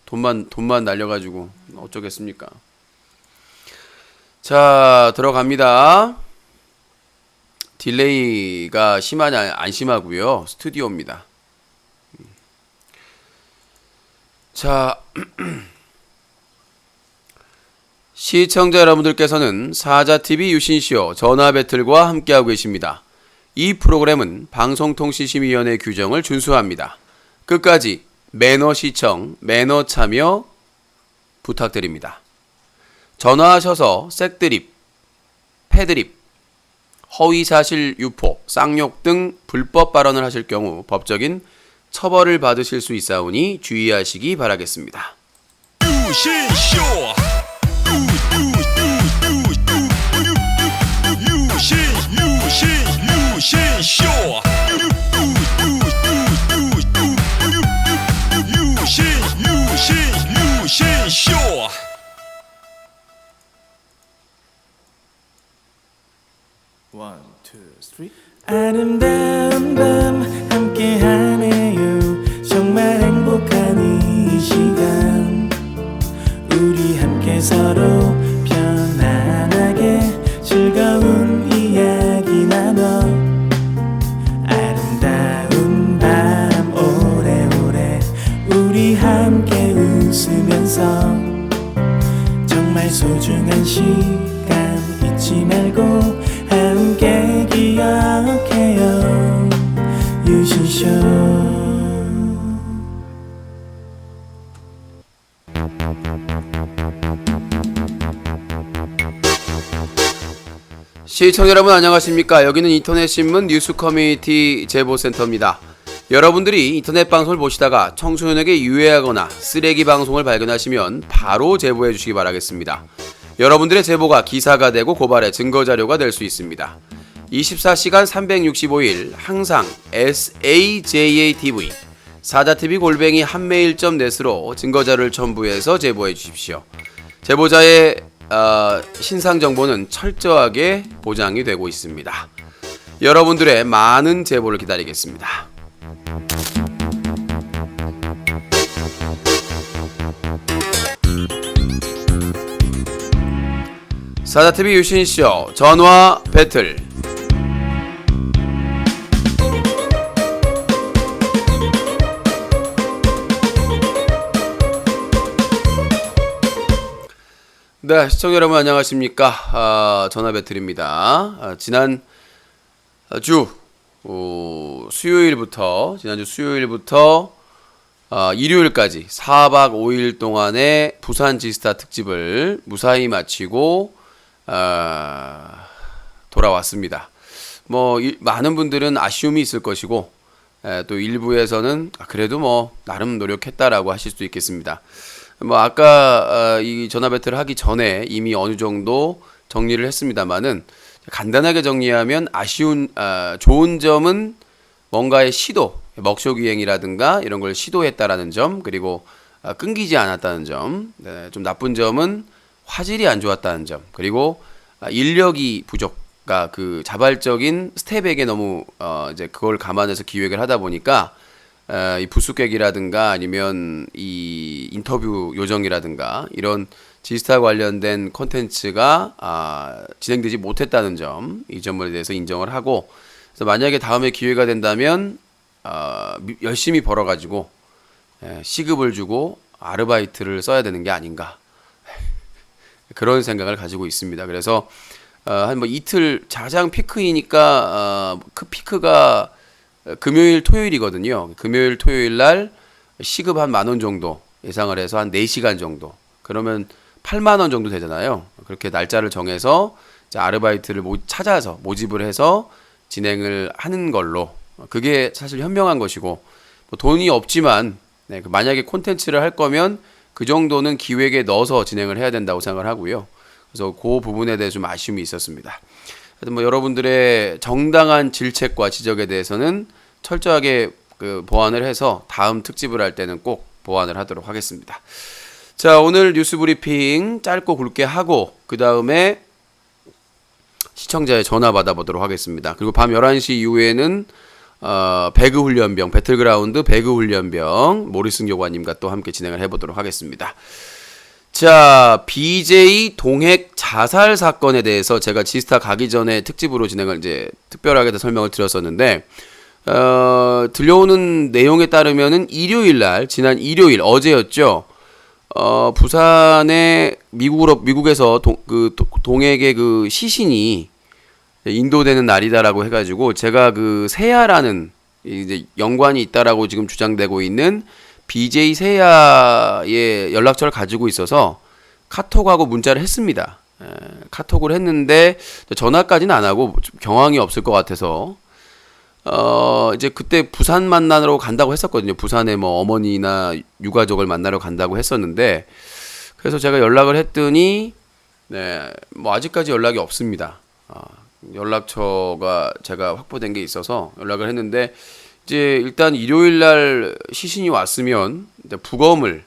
돈만 날려가지고 어쩌겠습니까. 자, 들어갑니다. 딜레이가 심하냐 안 심하고요. 스튜디오입니다. 자, 시청자 여러분들께서는 사자TV 유신쇼 전화배틀과 함께하고 계십니다. 이 프로그램은 방송통신심의위원회 규정을 준수합니다. 끝까지 매너 시청, 매너 참여 부탁드립니다. 전화하셔서 색드립, 패드립, 허위사실 유포, 쌍욕 등 불법 발언을 하실 경우 법적인 처벌을 받으실 수 있사오니 주의하시기 바라겠습니다. 유신쇼! 유신쇼! One, two, three. 아름다운 밤 함께하네요. 정말 행복한 이 시간 우리 함께 서로 편안하게 즐거운 이야기 나눠 아름다운 밤 오래오래 우리 함께 웃으면서 정말 소중한 시간 잊지 말고 함께 기억해요. 유신쇼. 시청자 여러분 안녕하십니까. 여기는 인터넷신문 뉴스 커뮤니티 제보센터입니다. 여러분들이 인터넷 방송을 보시다가 청소년에게 유해하거나 쓰레기 방송을 발견하시면 바로 제보해 주시기 바라겠습니다. 여러분들의 제보가 기사가 되고 고발의 증거자료가 될 수 있습니다. 24시간 365일 항상 SAJATV 사자TV 한메일.net으로 증거자료를 첨부해서 제보해 주십시오. 제보자의 신상 정보는 철저하게 보장이 되고 있습니다. 여러분들의 많은 제보를 기다리겠습니다. 사자TV 유신쇼 전화 배틀. 네, 시청자 여러분 안녕하십니까. 전화 배틀입니다. 지난주 수요일부터 일요일까지 4박 5일 동안의 부산 지스타 특집을 무사히 마치고 돌아왔습니다. 많은 분들은 아쉬움이 있을 것이고 또 일부에서는 그래도 나름 노력했다라고 하실 수도 있겠습니다. 아까 이 전화 배틀을 하기 전에 이미 어느 정도 정리를 했습니다만은 간단하게 정리하면 좋은 점은 뭔가의 시도, 먹쇼기행이라든가 이런 걸 시도했다라는 점, 그리고 끊기지 않았다는 점, 좀 나쁜 점은 화질이 안 좋았다는 점, 그리고 인력이 부족, 그 자발적인 스텝에게 너무 이제 그걸 감안해서 기획을 하다 보니까 이 부수객이라든가 아니면 이 인터뷰 요정이라든가 이런 지스타 관련된 콘텐츠가 진행되지 못했다는 점, 이 점에 대해서 인정을 하고, 그래서 만약에 다음에 기회가 된다면 열심히 벌어가지고 시급을 주고 아르바이트를 써야 되는 게 아닌가 그런 생각을 가지고 있습니다. 그래서 한 이틀 가장 피크이니까 그 피크가 금요일 토요일이거든요. 금요일 토요일 날 시급 한 10,000원 정도 예상을 해서 한 4시간 정도, 그러면 80,000원 정도 되잖아요. 그렇게 날짜를 정해서 이제 아르바이트를 찾아서 모집을 해서 진행을 하는 걸로, 그게 사실 현명한 것이고, 돈이 없지만 만약에 콘텐츠를 할 거면 그 정도는 기획에 넣어서 진행을 해야 된다고 생각을 하고요. 그래서 그 부분에 대해 좀 아쉬움이 있었습니다. 하여튼 여러분들의 정당한 질책과 지적에 대해서는 철저하게 보완을 해서 다음 특집을 할 때는 꼭 보완을 하도록 하겠습니다. 자, 오늘 뉴스 브리핑 짧고 굵게 하고 그 다음에 시청자의 전화 받아보도록 하겠습니다. 그리고 밤 11시 이후에는 배그 훈련병, 배틀그라운드 배그 훈련병 모리슨 교관님과 또 함께 진행을 해보도록 하겠습니다. 자, BJ 동핵 자살 사건에 대해서 제가 지스타 가기 전에 특집으로 진행을 이제 특별하게 설명을 드렸었는데, 들려오는 내용에 따르면은 지난 일요일, 어제였죠. 부산에 미국에서 동핵의 그 시신이 인도되는 날이다라고 해가지고 제가 그 세야라는 이제 연관이 있다라고 지금 주장되고 있는 BJ 세야의 연락처를 가지고 있어서 카톡하고 문자를 했습니다. 카톡을 했는데 전화까지는 안 하고 경황이 없을 것 같아서 이제 그때 부산 만나러 간다고 했었거든요. 부산에 뭐 어머니나 유가족을 만나러 간다고 했었는데, 그래서 제가 연락을 했더니 뭐 아직까지 연락이 없습니다. 연락처가 제가 확보된 게 있어서 연락을 했는데, 이제 일단 일요일 날 시신이 왔으면 부검을,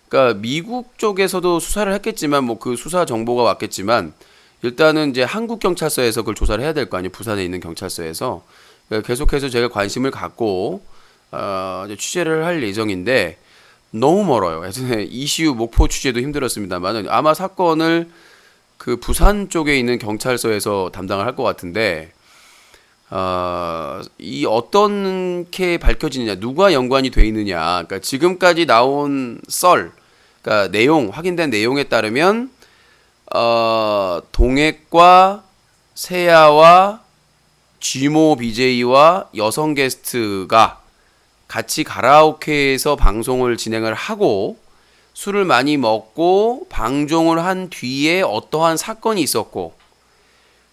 그러니까 미국 쪽에서도 수사를 했겠지만 뭐 그 수사 정보가 왔겠지만 일단은 이제 한국 경찰서에서 그걸 조사를 해야 될 거 아니에요. 부산에 있는 경찰서에서. 계속해서 제가 관심을 갖고 이제 취재를 할 예정인데 너무 멀어요. 예전에 이시우 목포 취재도 힘들었습니다만 아마 사건을 그 부산 쪽에 있는 경찰서에서 담당을 할 것 같은데, 이 어떻게 밝혀지느냐, 누가 연관이 돼 있느냐, 그러니까 지금까지 나온 그러니까 확인된 내용에 따르면 동핵과 세야와 G모 BJ와 여성 게스트가 같이 가라오케에서 방송을 진행을 하고 술을 많이 먹고 방종을 한 뒤에 어떠한 사건이 있었고,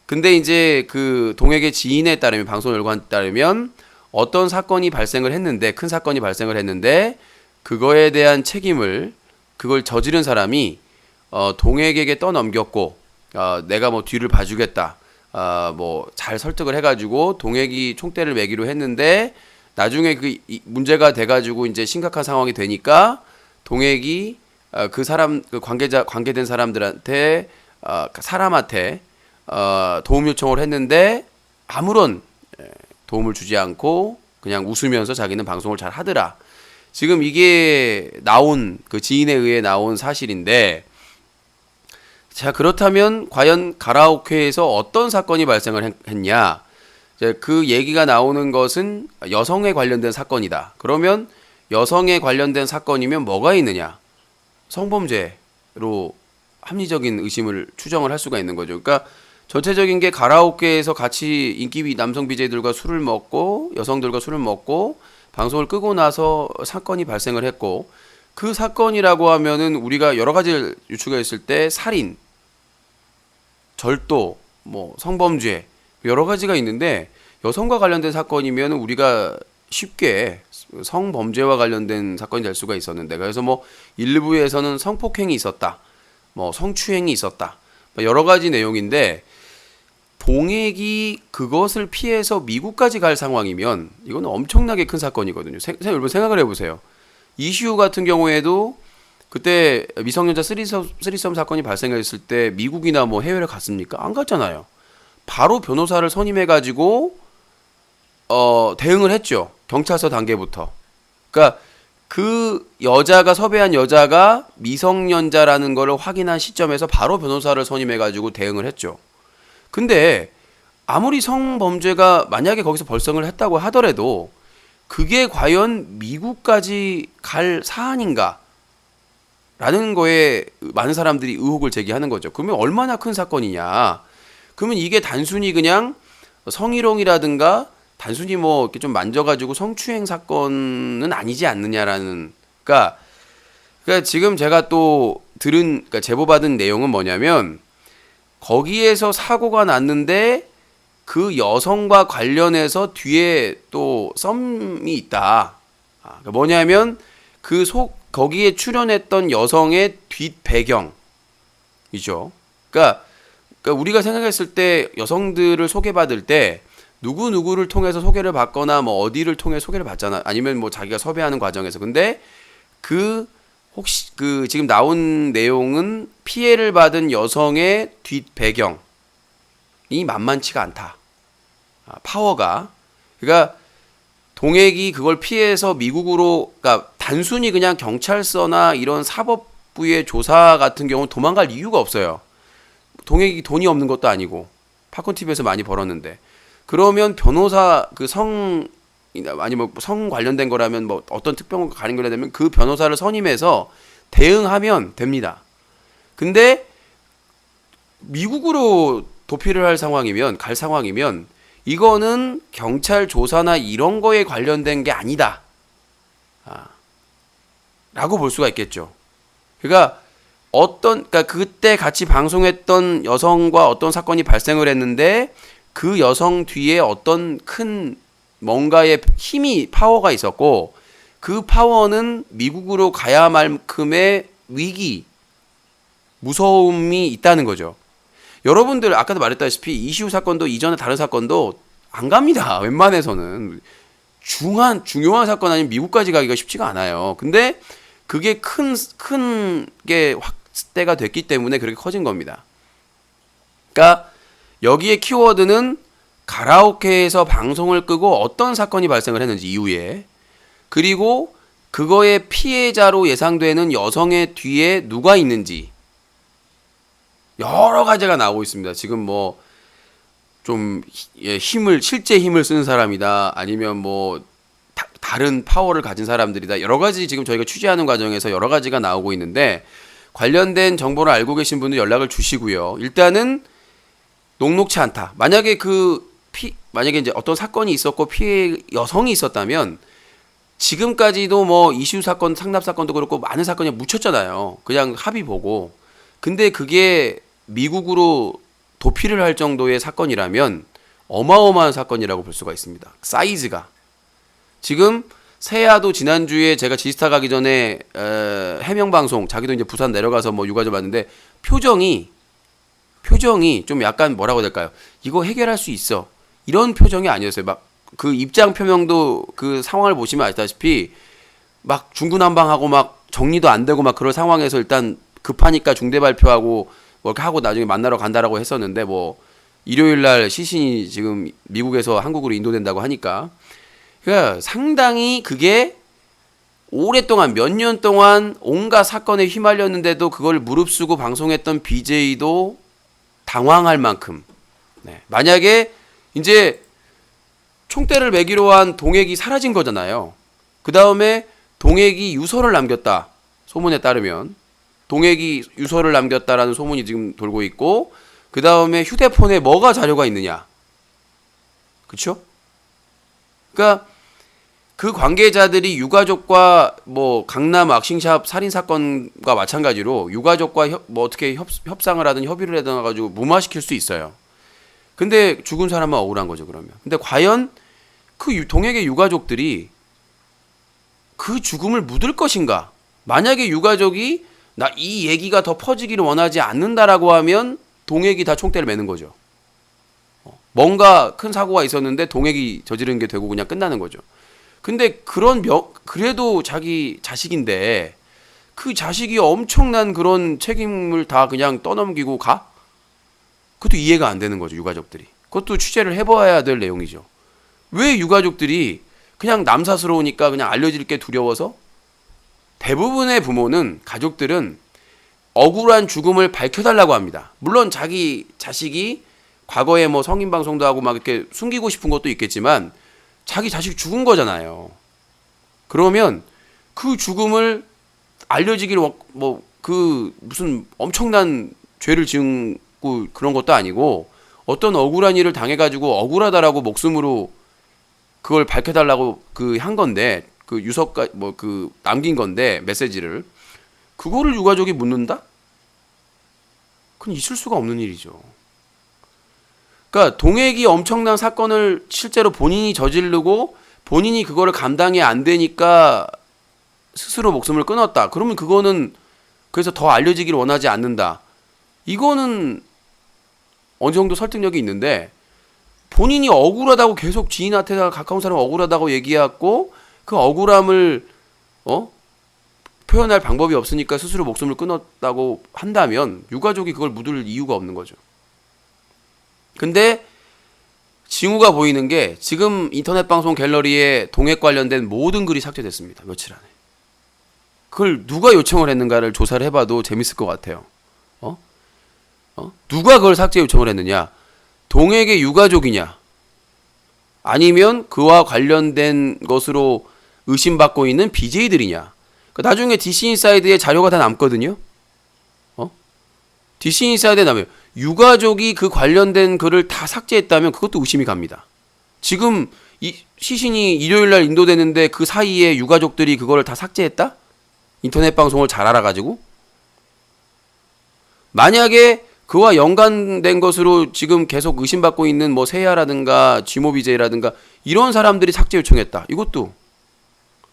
근데 이제 그 동핵의 지인에 따르면, 방송 열관에 따르면 어떤 사건이 발생을 했는데, 큰 사건이 발생을 했는데 그거에 대한 책임을, 그걸 저지른 사람이 동핵에게 떠넘겼고, 내가 뭐 뒤를 봐주겠다, 뭐 잘 설득을 해가지고 동핵이 총대를 매기로 했는데 나중에 그 문제가 돼가지고 이제 심각한 상황이 되니까 동핵이 그 관계된 사람한테 도움 요청을 했는데 아무런 도움을 주지 않고 그냥 웃으면서 자기는 방송을 잘 하더라. 지금 이게 그 지인에 의해 나온 사실인데, 자, 그렇다면 과연 가라오케에서 어떤 사건이 발생을 했냐? 그 얘기가 나오는 것은 여성에 관련된 사건이다. 그러면 여성에 관련된 사건이면 뭐가 있느냐? 성범죄로 합리적인 의심을 추정을 할 수가 있는 거죠. 그러니까 전체적인 게 가라오케에서 같이 인기 남성 BJ들과 술을 먹고 여성들과 술을 먹고 방송을 끄고 나서 사건이 발생을 했고, 그 사건이라고 하면은 우리가 여러 가지를 유추했을 때 살인, 절도, 뭐 성범죄 여러 가지가 있는데, 여성과 관련된 사건이면 우리가 쉽게 성범죄와 관련된 사건이 될 수가 있었는데, 그래서 뭐 일부에서는 성폭행이 있었다, 뭐 성추행이 있었다, 여러 가지 내용인데, 동핵이 그것을 피해서 미국까지 갈 상황이면 이거는 엄청나게 큰 사건이거든요. 여러분 생각을 해보세요. 이슈 같은 경우에도 그때 미성년자 쓰리썸 사건이 발생했을 때 미국이나 뭐 해외를 갔습니까? 안 갔잖아요. 바로 변호사를 선임해가지고 대응을 했죠. 경찰서 단계부터. 그러니까 그 섭외한 여자가 미성년자라는 거를 확인한 시점에서 바로 변호사를 선임해가지고 대응을 했죠. 근데 아무리 성범죄가 만약에 거기서 발생을 했다고 하더라도 그게 과연 미국까지 갈 사안인가? 라는 거에 많은 사람들이 의혹을 제기하는 거죠. 그러면 얼마나 큰 사건이냐? 그러면 이게 단순히 그냥 성희롱이라든가 단순히 뭐 이렇게 좀 만져가지고 성추행 사건은 아니지 않느냐라는. 그러니까 지금 제가 또 그러니까 제보받은 내용은 뭐냐면, 거기에서 사고가 났는데 그 여성과 관련해서 뒤에 또 썸이 있다. 그러니까 뭐냐면 거기에 출연했던 여성의 뒷 배경이죠. 그러니까 우리가 생각했을 때 여성들을 소개받을 때 누구를 통해서 소개를 받거나 뭐 어디를 통해 소개를 받잖아. 아니면 뭐 자기가 섭외하는 과정에서. 근데 혹시 지금 나온 내용은 피해를 받은 여성의 뒷 배경이 만만치가 않다. 파워가. 그러니까 동액이 그걸 피해서 미국으로, 그러니까 단순히 그냥 경찰서나 이런 사법부의 조사 같은 경우는 도망갈 이유가 없어요. 동액이 돈이 없는 것도 아니고 팝콘 TV에서 많이 벌었는데, 그러면 변호사 아니면 성 관련된 거라면 뭐 어떤 특별한 관련되면 그 변호사를 선임해서 대응하면 됩니다. 근데 미국으로 도피를 갈 상황이면 이거는 경찰 조사나 이런 거에 관련된 게 아니다. 라고 볼 수가 있겠죠. 그러니까 그때 같이 방송했던 여성과 어떤 사건이 발생을 했는데 그 여성 뒤에 어떤 큰 뭔가의 파워가 있었고, 그 파워는 미국으로 가야만큼의 위기, 무서움이 있다는 거죠. 여러분들 아까도 말했다시피 이시우 사건도 이전에 다른 사건도 안 갑니다. 웬만해서는 중요한 사건 아니면 미국까지 가기가 쉽지가 않아요. 근데 그게 큰 게 확대가 됐기 때문에 그렇게 커진 겁니다. 그러니까 여기에 키워드는 가라오케에서 방송을 끄고 어떤 사건이 발생을 했는지 이후에, 그리고 그거의 피해자로 예상되는 여성의 뒤에 누가 있는지, 여러 가지가 나오고 있습니다. 지금 뭐 좀 실제 힘을 쓰는 사람이다, 아니면 뭐 다른 파워를 가진 사람들이다, 여러 가지 지금 저희가 취재하는 과정에서 여러 가지가 나오고 있는데, 관련된 정보를 알고 계신 분들 연락을 주시고요. 일단은 녹록치 않다. 만약에 만약에 이제 어떤 사건이 있었고 피해 여성이 있었다면, 지금까지도 뭐 이슈 사건, 상납 사건도 그렇고 많은 사건이 묻혔잖아요. 그냥 합의 보고. 근데 그게 미국으로 도피를 할 정도의 사건이라면 어마어마한 사건이라고 볼 수가 있습니다. 사이즈가. 지금 세아도 지난주에 제가 지스타 가기 전에 해명방송, 자기도 이제 부산 내려가서 뭐 육아 좀 봤는데 표정이 좀 약간 뭐라고 해야 될까요? 이거 해결할 수 있어, 이런 표정이 아니었어요. 막 그 입장 표명도 그 상황을 보시면 아시다시피 막 중구난방하고 막 정리도 안 되고 막 그럴 상황에서 일단 급하니까 중대 발표하고 뭐 이렇게 하고 나중에 만나러 간다라고 했었는데, 뭐 일요일 날 시신이 지금 미국에서 한국으로 인도된다고 하니까, 그러니까 상당히 그게 오랫동안 몇 년 동안 온갖 사건에 휘말렸는데도 그걸 무릅쓰고 방송했던 BJ도 당황할 만큼. 만약에 이제 총대를 매기로 한 동액이 사라진 거잖아요. 그 다음에 동액이 유서를 남겼다, 소문에 따르면 동액이 유서를 남겼다라는 소문이 지금 돌고 있고, 그 다음에 휴대폰에 뭐가 자료가 있느냐, 그쵸? 그러니까 그 관계자들이 유가족과 뭐 강남 왁싱샵 살인 사건과 마찬가지로 유가족과 뭐 어떻게 협상을 하든 협의를 하든 가지고 무마시킬 수 있어요. 근데 죽은 사람은 억울한 거죠, 그러면. 근데 과연 그 동액의 유가족들이 그 죽음을 묻을 것인가? 만약에 유가족이 나 이 얘기가 더 퍼지기를 원하지 않는다라고 하면 동액이 다 총대를 매는 거죠. 뭔가 큰 사고가 있었는데 동액이 저지른 게 되고 그냥 끝나는 거죠. 근데 그래도 자기 자식인데 그 자식이 엄청난 그런 책임을 다 그냥 떠넘기고 가? 그것도 이해가 안 되는 거죠, 유가족들이. 그것도 취재를 해봐야 될 내용이죠. 왜 유가족들이 그냥 남사스러우니까 그냥 알려질 게 두려워서? 대부분의 부모는, 가족들은 억울한 죽음을 밝혀달라고 합니다. 물론 자기 자식이 과거에 뭐 성인방송도 하고 막 이렇게 숨기고 싶은 것도 있겠지만 자기 자식 죽은 거잖아요. 그러면 그 죽음을 알려지길 뭐 그 무슨 엄청난 죄를 지은 그런 것도 아니고 어떤 억울한 일을 당해가지고 억울하다라고 목숨으로 그걸 밝혀달라고 한 건데, 그 유서가 뭐 그 남긴 건데 메시지를, 그거를 유가족이 묻는다? 그건 있을 수가 없는 일이죠. 그러니까 동액이 엄청난 사건을 실제로 본인이 저지르고 본인이 그거를 감당이 안 되니까 스스로 목숨을 끊었다. 그러면 그거는 그래서 더 알려지기를 원하지 않는다. 이거는 어느 정도 설득력이 있는데, 본인이 억울하다고 계속 지인한테다가 가까운 사람 억울하다고 얘기하고 그 억울함을 표현할 방법이 없으니까 스스로 목숨을 끊었다고 한다면 유가족이 그걸 묻을 이유가 없는 거죠. 근데 징후가 보이는 게 지금 인터넷 방송 갤러리에 동액 관련된 모든 글이 삭제됐습니다. 며칠 안에. 그걸 누가 요청을 했는가를 조사를 해봐도 재밌을 것 같아요. 누가 그걸 삭제 요청을 했느냐? 동액의 유가족이냐? 아니면 그와 관련된 것으로 의심받고 있는 BJ들이냐? 그러니까 나중에 DC 인사이드에 자료가 다 남거든요. DC 인사이드에 남아요. 유가족이 그 관련된 글을 다 삭제했다면 그것도 의심이 갑니다. 지금 이 시신이 일요일날 인도되는데 그 사이에 유가족들이 그거를 다 삭제했다? 인터넷 방송을 잘 알아가지고? 만약에 그와 연관된 것으로 지금 계속 의심받고 있는 뭐 세야라든가 G모BJ라든가 이런 사람들이 삭제 요청했다. 이것도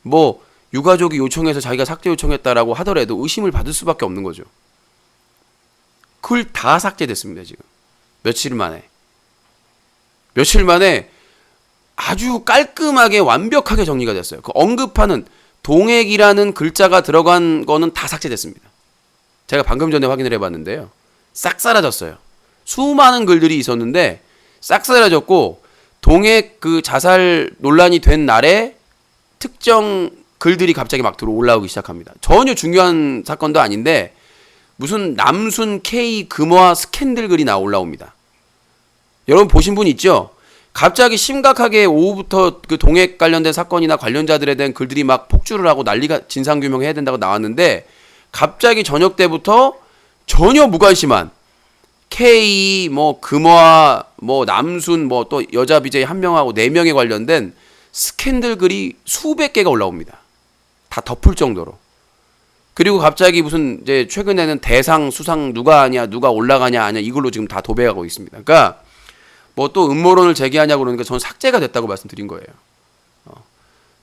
뭐 유가족이 요청해서 자기가 삭제 요청했다라고 하더라도 의심을 받을 수밖에 없는 거죠. 그걸 다 삭제됐습니다. 지금 며칠 만에 아주 깔끔하게 완벽하게 정리가 됐어요. 그 언급하는 동액이라는 글자가 들어간 거는 다 삭제됐습니다. 제가 방금 전에 확인을 해봤는데요. 싹 사라졌어요. 수많은 글들이 있었는데 싹 사라졌고 동액 그 자살 논란이 된 날에 특정 글들이 갑자기 막 올라오기 시작합니다. 전혀 중요한 사건도 아닌데 무슨 남순 K 금화 스캔들 글이 올라옵니다. 여러분 보신 분 있죠? 갑자기 심각하게 오후부터 그 동액 관련된 사건이나 관련자들에 대한 글들이 막 폭주를 하고 난리가 진상규명해야 된다고 나왔는데 갑자기 저녁 때부터 전혀 무관심한 K 뭐 금화 뭐 남순 뭐 또 여자 BJ 한 명하고 4명에 관련된 스캔들 글이 수백 개가 올라옵니다. 다 덮을 정도로. 그리고 갑자기 무슨 이제 최근에는 대상 수상 누가 하냐 누가 올라가냐 아냐 이걸로 지금 다 도배하고 있습니다. 그러니까 뭐 또 음모론을 제기하냐고 그러니까 저는 삭제가 됐다고 말씀드린 거예요.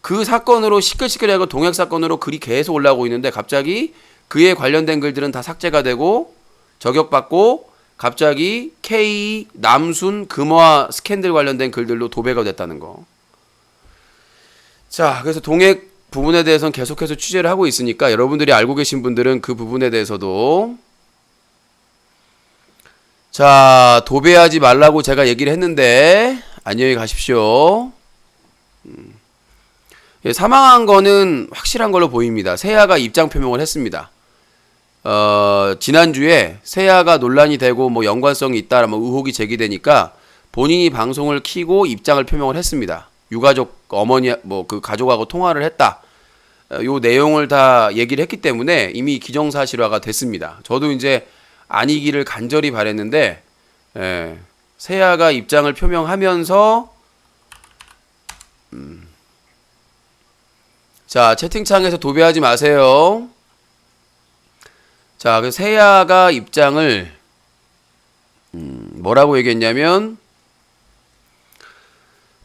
그 사건으로 시끌시끌하고 동액 사건으로 글이 계속 올라오고 있는데 갑자기 그에 관련된 글들은 다 삭제가 되고 저격받고 갑자기 K 남순 금화 스캔들 관련된 글들로 도배가 됐다는 거. 자, 그래서 동액 부분에 대해서는 계속해서 취재를 하고 있으니까 여러분들이 알고 계신 분들은 그 부분에 대해서도 자, 도배하지 말라고 제가 얘기를 했는데 안녕히 가십시오. 사망한 거는 확실한 걸로 보입니다. 세아가 입장 표명을 했습니다. 지난주에 세아가 논란이 되고 뭐 연관성이 있다 뭐 의혹이 제기되니까 본인이 방송을 키고 입장을 표명을 했습니다. 유가족 어머니 뭐 그 가족하고 통화를 했다. 요 내용을 다 얘기를 했기 때문에 이미 기정사실화가 됐습니다. 저도 이제 아니기를 간절히 바랬는데 세아가 입장을 표명하면서 자, 채팅창에서 도배하지 마세요. 자, 그 세아가 입장을 뭐라고 얘기했냐면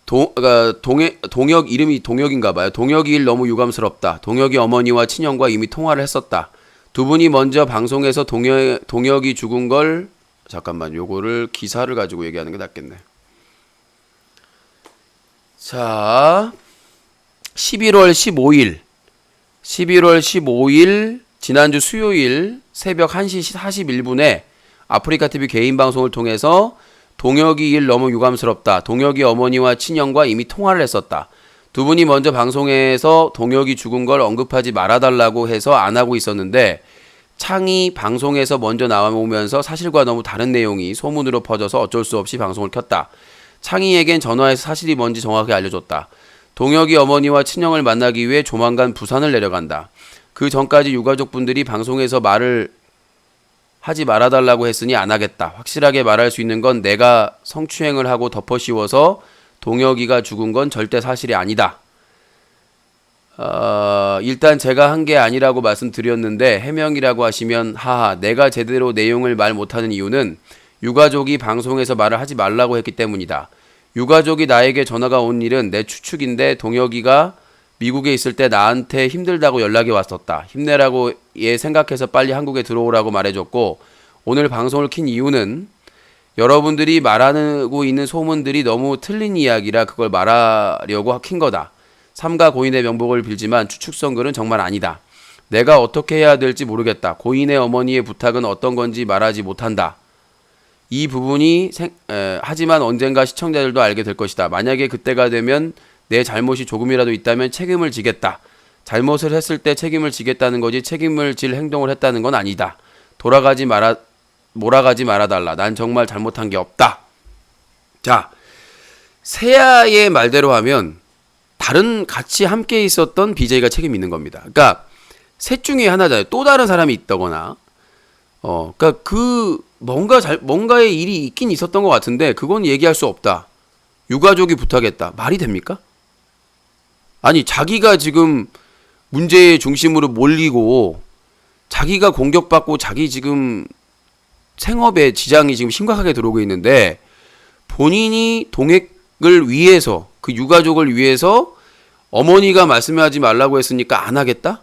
동혁 이름이 동혁인가봐요. 동혁이 일 너무 유감스럽다. 동혁이 어머니와 친형과 이미 통화를 했었다. 두 분이 먼저 방송에서 동혁이 죽은 걸 잠깐만 요거를 기사를 가지고 얘기하는 게 낫겠네. 자, 11월 15일 지난주 수요일 새벽 1시 41분에 아프리카TV 개인 방송을 통해서 동혁이 일 너무 유감스럽다. 동혁이 어머니와 친형과 이미 통화를 했었다. 두 분이 먼저 방송에서 동혁이 죽은 걸 언급하지 말아달라고 해서 안 하고 있었는데 창이 방송에서 먼저 나오면서 사실과 너무 다른 내용이 소문으로 퍼져서 어쩔 수 없이 방송을 켰다. 창이에겐 전화해서 사실이 뭔지 정확히 알려줬다. 동혁이 어머니와 친형을 만나기 위해 조만간 부산을 내려간다. 그 전까지 유가족분들이 방송에서 말을 하지 말아달라고 했으니 안 하겠다. 확실하게 말할 수 있는 건 내가 성추행을 하고 덮어씌워서 동혁이가 죽은 건 절대 사실이 아니다. 일단 제가 한 게 아니라고 말씀드렸는데 해명이라고 하시면 하하, 내가 제대로 내용을 말 못하는 이유는 유가족이 방송에서 말을 하지 말라고 했기 때문이다. 유가족이 나에게 전화가 온 일은 내 추측인데 동혁이가 미국에 있을 때 나한테 힘들다고 연락이 왔었다. 힘내라고 얘 생각해서 빨리 한국에 들어오라고 말해줬고 오늘 방송을 킨 이유는 여러분들이 말하고 있는 소문들이 너무 틀린 이야기라 그걸 말하려고 킨 거다. 삼가 고인의 명복을 빌지만 추측성 글은 정말 아니다. 내가 어떻게 해야 될지 모르겠다. 고인의 어머니의 부탁은 어떤 건지 말하지 못한다. 이 부분이 하지만 언젠가 시청자들도 알게 될 것이다. 만약에 그때가 되면 내 잘못이 조금이라도 있다면 책임을 지겠다. 잘못을 했을 때 책임을 지겠다는 거지 책임을 질 행동을 했다는 건 아니다. 몰아가지 말아달라. 난 정말 잘못한 게 없다. 자, 세아의 말대로 하면 다른 같이 함께 있었던 BJ가 책임 있는 겁니다. 그러니까 셋 중에 하나잖아요. 또 다른 사람이 있다거나, 그러니까 뭔가의 일이 있긴 있었던 것 같은데 그건 얘기할 수 없다. 유가족이 부탁했다. 말이 됩니까? 아니 자기가 지금 문제의 중심으로 몰리고 자기가 공격받고 자기 지금 생업에 지장이 지금 심각하게 들어오고 있는데 본인이 동액을 위해서 그 유가족을 위해서 어머니가 말씀하지 말라고 했으니까 안 하겠다?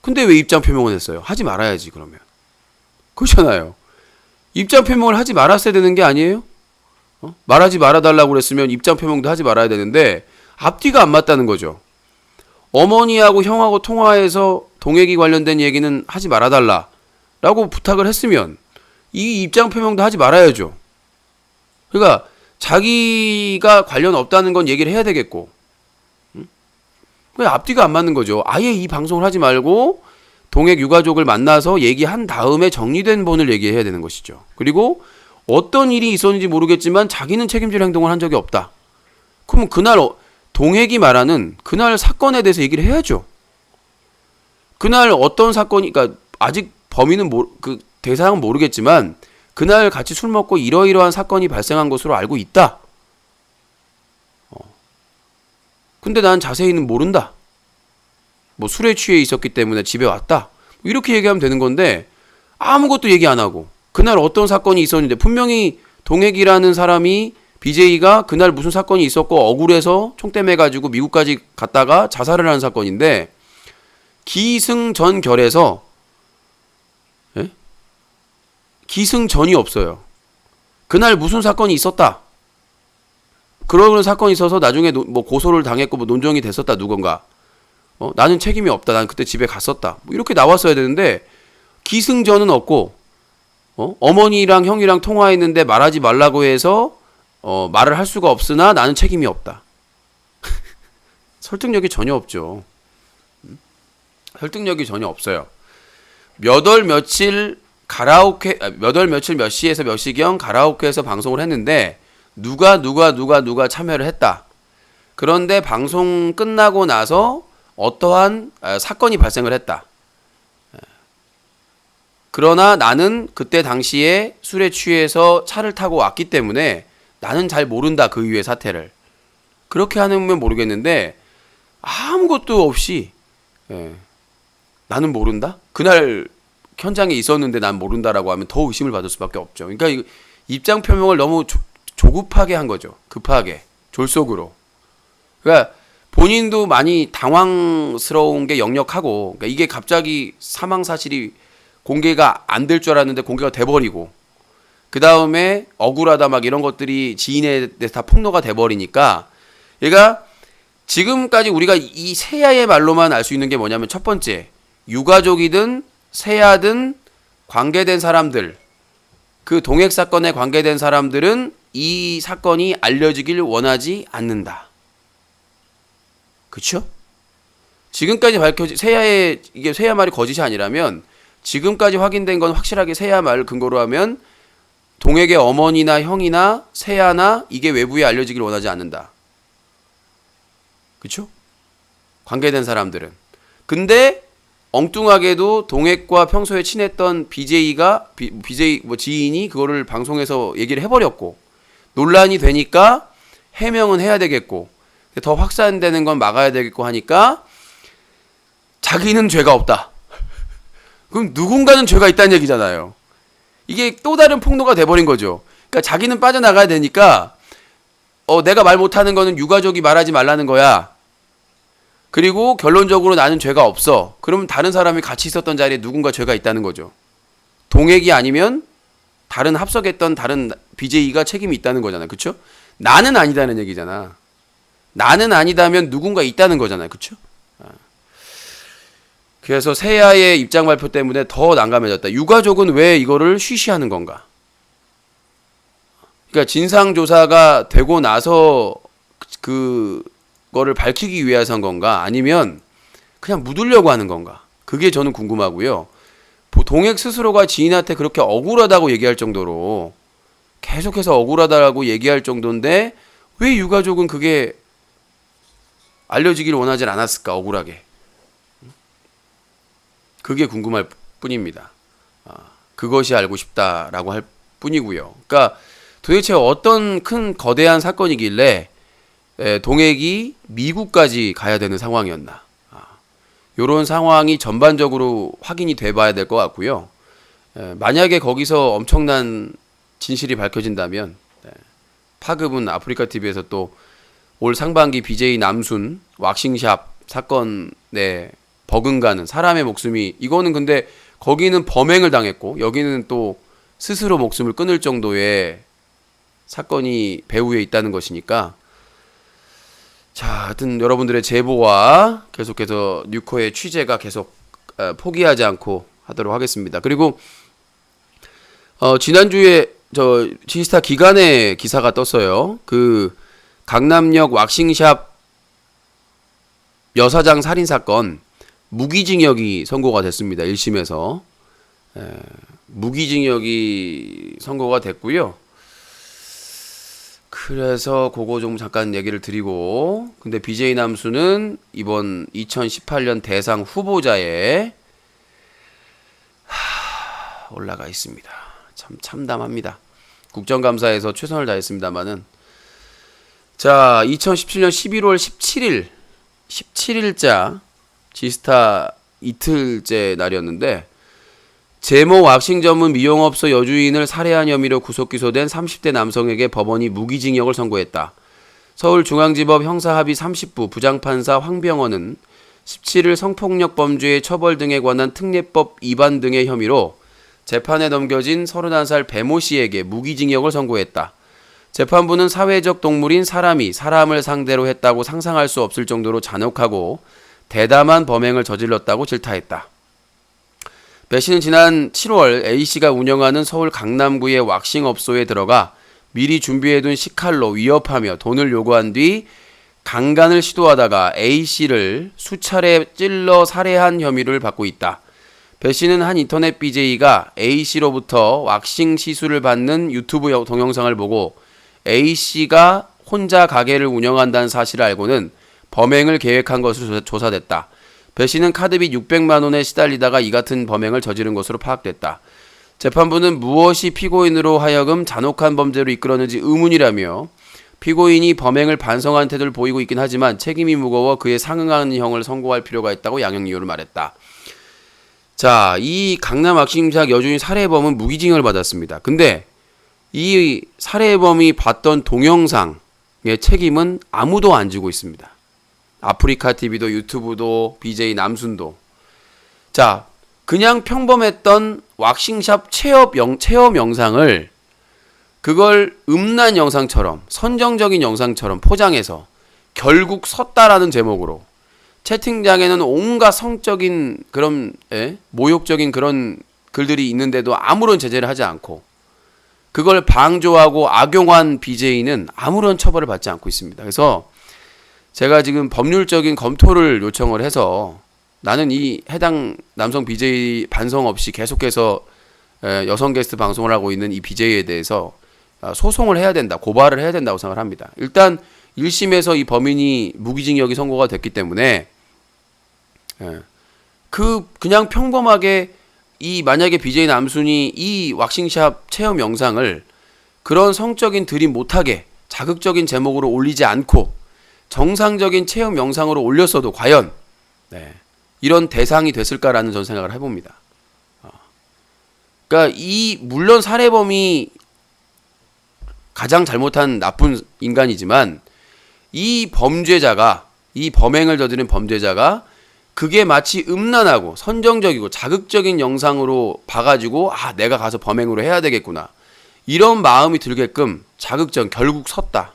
근데 왜 입장 표명을 했어요? 하지 말아야지 그러면. 그렇잖아요. 입장 표명을 하지 말았어야 되는 게 아니에요? 말하지 말아달라고 그랬으면 입장 표명도 하지 말아야 되는데 앞뒤가 안 맞다는 거죠. 어머니하고 형하고 통화해서 동액이 관련된 얘기는 하지 말아달라라고 부탁을 했으면 이 입장 표명도 하지 말아야죠. 그러니까 자기가 관련 없다는 건 얘기를 해야 되겠고, 앞뒤가 안 맞는 거죠. 아예 이 방송을 하지 말고 동액 유가족을 만나서 얘기한 다음에 정리된 본을 얘기해야 되는 것이죠. 그리고 어떤 일이 있었는지 모르겠지만 자기는 책임질 행동을 한 적이 없다. 그러면 그날 동액이 말하는 그날 사건에 대해서 얘기를 해야죠. 그날 어떤 사건이, 그러니까 아직 범인은 그 대상은 모르겠지만 그날 같이 술 먹고 이러이러한 사건이 발생한 것으로 알고 있다. 근데 난 자세히는 모른다. 뭐 술에 취해 있었기 때문에 집에 왔다. 이렇게 얘기하면 되는 건데 아무것도 얘기 안 하고 그날 어떤 사건이 있었는데 분명히 동액이라는 사람이 BJ가 그날 무슨 사건이 있었고 억울해서 총대매가지고 미국까지 갔다가 자살을 한 사건인데 기승전결에서 기승전이 없어요. 그날 무슨 사건이 있었다. 그런 사건이 있어서 나중에 뭐 고소를 당했고 뭐 논정이 됐었다 누군가. 나는 책임이 없다. 난 그때 집에 갔었다. 뭐 이렇게 나왔어야 되는데 기승전은 없고 어머니랑 형이랑 통화했는데 말하지 말라고 해서 말을 할 수가 없으나 나는 책임이 없다. 설득력이 전혀 없죠. 설득력이 전혀 없어요. 몇 월 며칠 몇 시에서 몇 시경 가라오케에서 방송을 했는데 누가 참여를 했다. 그런데 방송 끝나고 나서 어떠한 사건이 발생을 했다. 그러나 나는 그때 당시에 술에 취해서 차를 타고 왔기 때문에 나는 잘 모른다 그 이후의 사태를. 그렇게 하면 모르겠는데 아무것도 없이 나는 모른다? 그날 현장에 있었는데 난 모른다라고 하면 더 의심을 받을 수밖에 없죠. 그러니까 입장 표명을 너무 조급하게 한 거죠. 급하게 졸속으로. 그러니까 본인도 많이 당황스러운 게 역력하고 그러니까 이게 갑자기 사망 사실이 공개가 안 될 줄 알았는데 공개가 돼버리고 그 다음에 억울하다 막 이런 것들이 지인에 대해서 다 폭로가 돼버리니까 그러니까 지금까지 우리가 이 세아의 말로만 알 수 있는 게 뭐냐면 첫 번째 유가족이든 세아든 관계된 사람들 그 동액 사건에 관계된 사람들은 이 사건이 알려지길 원하지 않는다. 그쵸? 지금까지 밝혀진 이게 세아 말이 거짓이 아니라면 지금까지 확인된 건 확실하게 세아 말 근거로 하면 동액의 어머니나 형이나 세아나 이게 외부에 알려지길 원하지 않는다. 그쵸? 관계된 사람들은. 근데 엉뚱하게도 동액과 평소에 친했던 BJ 지인이 그거를 방송에서 얘기를 해버렸고 논란이 되니까 해명은 해야 되겠고 더 확산되는 건 막아야 되겠고 하니까 자기는 죄가 없다. 그럼 누군가는 죄가 있다는 얘기잖아요. 이게 또 다른 폭로가 돼버린 거죠. 그러니까 자기는 빠져나가야 되니까 내가 말 못하는 거는 유가족이 말하지 말라는 거야. 그리고 결론적으로 나는 죄가 없어. 그러면 다른 사람이 같이 있었던 자리에 누군가 죄가 있다는 거죠. 동액이 아니면 다른 합석했던 다른 BJ가 책임이 있다는 거잖아요. 그쵸? 나는 아니다는 얘기잖아. 나는 아니다면 누군가 있다는 거잖아요. 그쵸? 그래서 세아의 입장 발표 때문에 더 난감해졌다. 유가족은 왜 이거를 쉬쉬하는 건가? 그러니까 진상 조사가 되고 나서 그거를 밝히기 위해서 한 건가 아니면 그냥 묻으려고 하는 건가? 그게 저는 궁금하고요. 동액 스스로가 지인한테 그렇게 억울하다고 얘기할 정도로 계속해서 억울하다라고 얘기할 정도인데 왜 유가족은 그게 알려지기를 원하지 않았을까? 억울하게. 그게 궁금할 뿐입니다. 그것이 알고 싶다라고 할 뿐이고요. 그러니까 도대체 어떤 큰 거대한 사건이길래 동액이 미국까지 가야 되는 상황이었나? 이런 상황이 전반적으로 확인이 돼봐야 될 것 같고요. 만약에 거기서 엄청난 진실이 밝혀진다면 파급은 아프리카 TV에서 또 올 상반기 BJ 남순 왁싱샵 사건에 버금가는 사람의 목숨이 이거는 근데 거기는 범행을 당했고 여기는 또 스스로 목숨을 끊을 정도의 사건이 배후에 있다는 것이니까 자, 하여튼 여러분들의 제보와 계속해서 뉴코의 취재가 계속 포기하지 않고 하도록 하겠습니다. 그리고 지난주에 저 지스타 기간에 기사가 떴어요. 그 강남역 왁싱샵 여사장 살인 사건 무기징역이 선고가 됐습니다. 1심에서 무기징역이 선고가 됐고요. 그래서 그거 좀 잠깐 얘기를 드리고 근데 BJ 남수는 이번 2018년 대상 후보자에 올라가 있습니다. 참 참담합니다. 국정감사에서 최선을 다했습니다마는 자 2017년 11월 17일자 지스타 이틀째 날이었는데 제모 왁싱 전문 미용업소 여주인을 살해한 혐의로 구속 기소된 30대 남성에게 법원이 무기징역을 선고했다. 서울중앙지법 형사합의 30부 부장판사 황병원은 17일 성폭력 범죄의 처벌 등에 관한 특례법 위반 등의 혐의로 재판에 넘겨진 31살 배모 씨에게 무기징역을 선고했다. 재판부는 사회적 동물인 사람이 사람을 상대로 했다고 상상할 수 없을 정도로 잔혹하고 대담한 범행을 저질렀다고 질타했다. 배 씨는 지난 7월 A씨가 운영하는 서울 강남구의 왁싱업소에 들어가 미리 준비해둔 식칼로 위협하며 돈을 요구한 뒤 강간을 시도하다가 A씨를 수차례 찔러 살해한 혐의를 받고 있다. 배 씨는 한 인터넷 BJ가 A씨로부터 왁싱 시술을 받는 유튜브 동영상을 보고 A씨가 혼자 가게를 운영한다는 사실을 알고는 범행을 계획한 것으로 조사됐다. 배 씨는 카드빚 600만 원에 시달리다가 이 같은 범행을 저지른 것으로 파악됐다. 재판부는 무엇이 피고인으로 하여금 잔혹한 범죄로 이끌었는지 의문이라며 피고인이 범행을 반성한 태도를 보이고 있긴 하지만 책임이 무거워 그에 상응하는 형을 선고할 필요가 있다고 양형 이유를 말했다. 자, 이 강남 왁싱샵 여주인 살해범은 무기징역을 받았습니다. 근데 이 살해범이 봤던 동영상의 책임은 아무도 안 지고 있습니다. 아프리카 TV도 유튜브도 BJ 남순도. 자, 그냥 평범했던 왁싱샵 체험 영상을 그걸 음란 영상처럼 선정적인 영상처럼 포장해서 결국 섰다라는 제목으로 채팅장에는 온갖 성적인 그런 모욕적인 그런 글들이 있는데도 아무런 제재를 하지 않고 그걸 방조하고 악용한 BJ는 아무런 처벌을 받지 않고 있습니다. 그래서 제가 지금 법률적인 검토를 요청을 해서 나는 이 해당 남성 BJ 반성 없이 계속해서 여성 게스트 방송을 하고 있는 이 BJ에 대해서 소송을 해야 된다, 고발을 해야 된다고 생각을 합니다. 일단 1심에서 이 범인이 무기징역이 선고가 됐기 때문에 그냥 평범하게 만약에 BJ 남순이 이 왁싱샵 체험 영상을 그런 성적인 드림 못하게 자극적인 제목으로 올리지 않고 정상적인 체험 영상으로 올렸어도 과연 이런 대상이 됐을까라는 전 생각을 해봅니다. 그러니까 물론 살해범이 가장 잘못한 나쁜 인간이지만 이 범행을 저지른 범죄자가 그게 마치 음란하고 선정적이고 자극적인 영상으로 봐가지고 내가 가서 범행으로 해야 되겠구나 이런 마음이 들게끔 결국 섰다.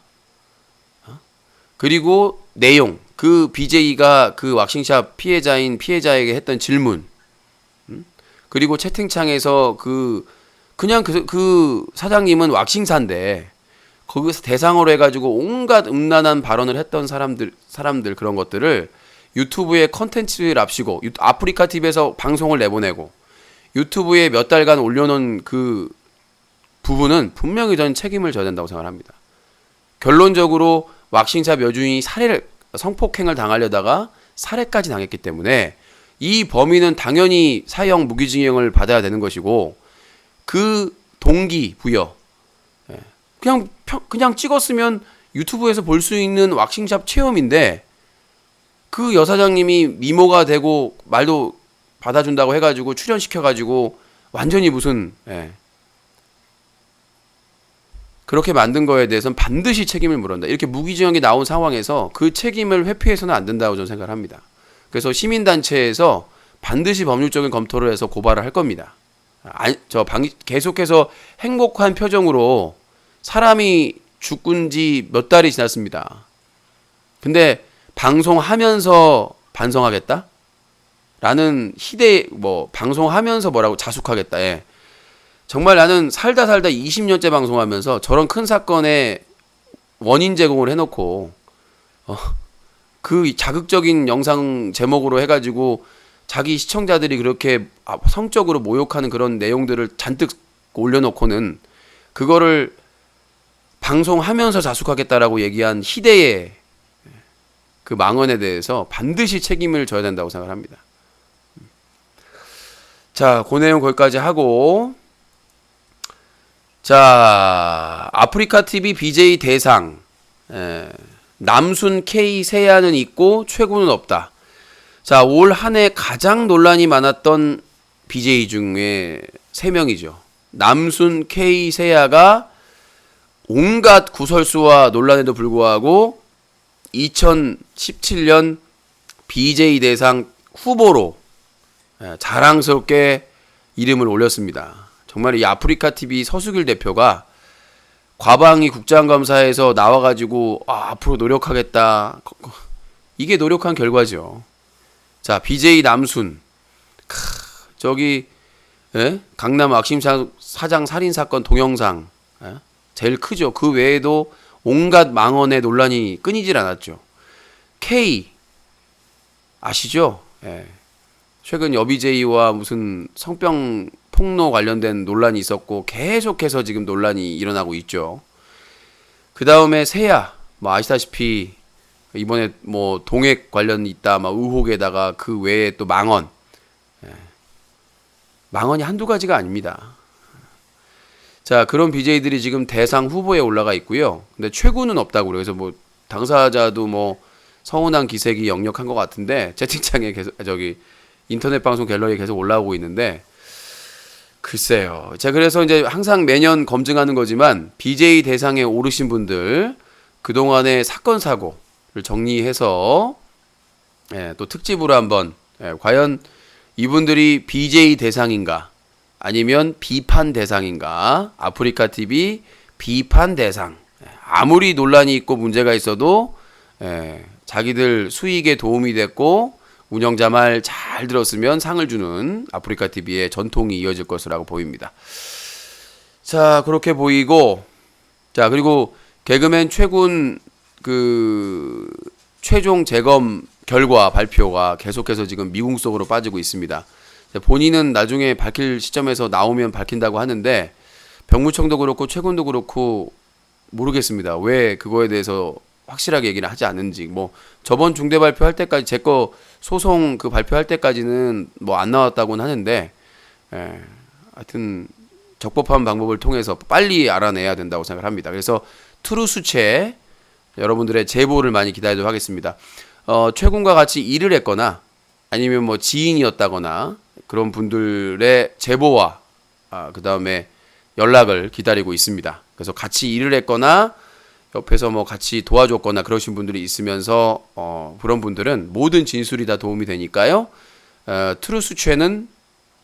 그리고 내용 그 BJ가 그 왁싱샵 피해자에게 했던 질문 그리고 채팅창에서 그 사장님은 왁싱사인데 거기서 대상으로 해가지고 온갖 음란한 발언을 했던 사람들 그런 것들을 유튜브에 컨텐츠를 앞시고 아프리카 TV에서 방송을 내보내고 유튜브에 몇 달간 올려놓은 그 부분은 분명히 저는 책임을 져야 된다고 생각합니다. 결론적으로 왁싱샵 여주인이 성폭행을 당하려다가 살해까지 당했기 때문에 이 범인은 당연히 사형 무기징역을 받아야 되는 것이고 그 동기 부여 그냥 찍었으면 유튜브에서 볼 수 있는 왁싱샵 체험인데 그 여사장님이 미모가 되고 말도 받아준다고 해가지고 출연시켜가지고 완전히 무슨 그렇게 만든 거에 대해서는 반드시 책임을 물어야. 이렇게 무기징역이 나온 상황에서 그 책임을 회피해서는 안 된다고 저는 생각을 합니다. 그래서 시민단체에서 반드시 법률적인 검토를 해서 고발을 할 겁니다. 계속해서 행복한 표정으로 사람이 죽은 지 몇 달이 지났습니다. 근데 방송하면서 반성하겠다? 라는 방송하면서 뭐라고 자숙하겠다. 예. 정말 나는 살다 20년째 방송하면서 저런 큰 사건에 원인 제공을 해놓고 그 자극적인 영상 제목으로 해가지고 자기 시청자들이 그렇게 성적으로 모욕하는 그런 내용들을 잔뜩 올려놓고는 그거를 방송하면서 자숙하겠다라고 얘기한 희대의 그 망언에 대해서 반드시 책임을 져야 된다고 생각을 합니다. 자, 그 내용 거기까지 하고 자, 아프리카 TV BJ 대상 남순 K 세야는 있고 최고는 없다. 자, 올 한 해 가장 논란이 많았던 BJ 중에 3명이죠. 남순 K 세야가 온갖 구설수와 논란에도 불구하고 2017년 BJ 대상 후보로 자랑스럽게 이름을 올렸습니다. 정말 이 아프리카 TV 서수길 대표가 과방위 국장감사에서 나와가지고 앞으로 노력하겠다. 이게 노력한 결과죠. 자, BJ 남순 강남 왁싱샵 사장 살인 사건 동영상 제일 크죠. 그 외에도 온갖 망언의 논란이 끊이질 않았죠. K 아시죠? 최근 여비제이와 무슨 성병 폭로 관련된 논란이 있었고 계속해서 지금 논란이 일어나고 있죠. 그 다음에 세야 아시다시피 이번에 동액 관련이 있다 의혹에다가 그 외에 또 망언 망언이 한두 가지가 아닙니다. 자, 그런 BJ들이 지금 대상 후보에 올라가 있고요. 근데 최고는 없다고 그래요. 그래서 당사자도 서운한 기색이 역력한 것 같은데 채팅창에 계속 인터넷 방송 갤러리에 계속 올라오고 있는데 글쎄요. 자, 그래서 이제 항상 매년 검증하는 거지만 BJ 대상에 오르신 분들 그동안의 사건 사고를 정리해서 또 특집으로 한번 과연 이분들이 BJ 대상인가 아니면 비판 대상인가? 아프리카 TV 비판 대상. 아무리 논란이 있고 문제가 있어도 자기들 수익에 도움이 됐고 운영자 말 잘 들었으면 상을 주는 아프리카 TV의 전통이 이어질 것이라고 보입니다. 자, 그렇게 보이고 자, 그리고 개그맨 최군 최종 재검 결과 발표가 계속해서 지금 미궁 속으로 빠지고 있습니다. 본인은 나중에 밝힐 시점에서 나오면 밝힌다고 하는데 병무청도 그렇고 최군도 그렇고 모르겠습니다. 왜 그거에 대해서 확실하게 얘기를 하지 않는지. 저번 중대 발표할 때까지 제 거 소송 발표할 때까지는 안 나왔다고는 하는데 하여튼 적법한 방법을 통해서 빨리 알아내야 된다고 생각합니다. 그래서 트루수체 여러분들의 제보를 많이 기다리도록 하겠습니다. 최군과 같이 일을 했거나 아니면 지인이었다거나 그런 분들의 제보와 그 다음에 연락을 기다리고 있습니다. 그래서 같이 일을 했거나 옆에서 같이 도와줬거나 그러신 분들이 있으면서 그런 분들은 모든 진술이 다 도움이 되니까요. 트루수체는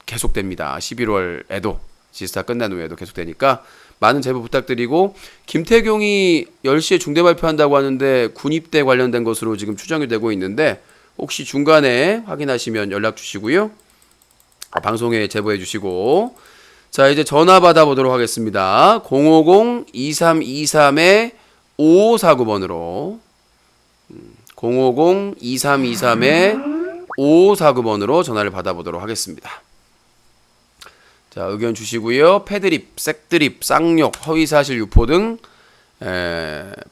계속됩니다. 11월에도 지스타 끝난 후에도 계속되니까 많은 제보 부탁드리고 김태경이 10시에 중대 발표한다고 하는데 군입대 관련된 것으로 지금 추정이 되고 있는데 혹시 중간에 확인하시면 연락 주시고요. 방송에 제보해 주시고 자, 이제 전화 받아보도록 하겠습니다. 050-2323-5549번으로 050-2323-5549번으로 전화를 받아보도록 하겠습니다. 자, 의견 주시고요. 패드립, 색드립, 쌍욕, 허위사실 유포 등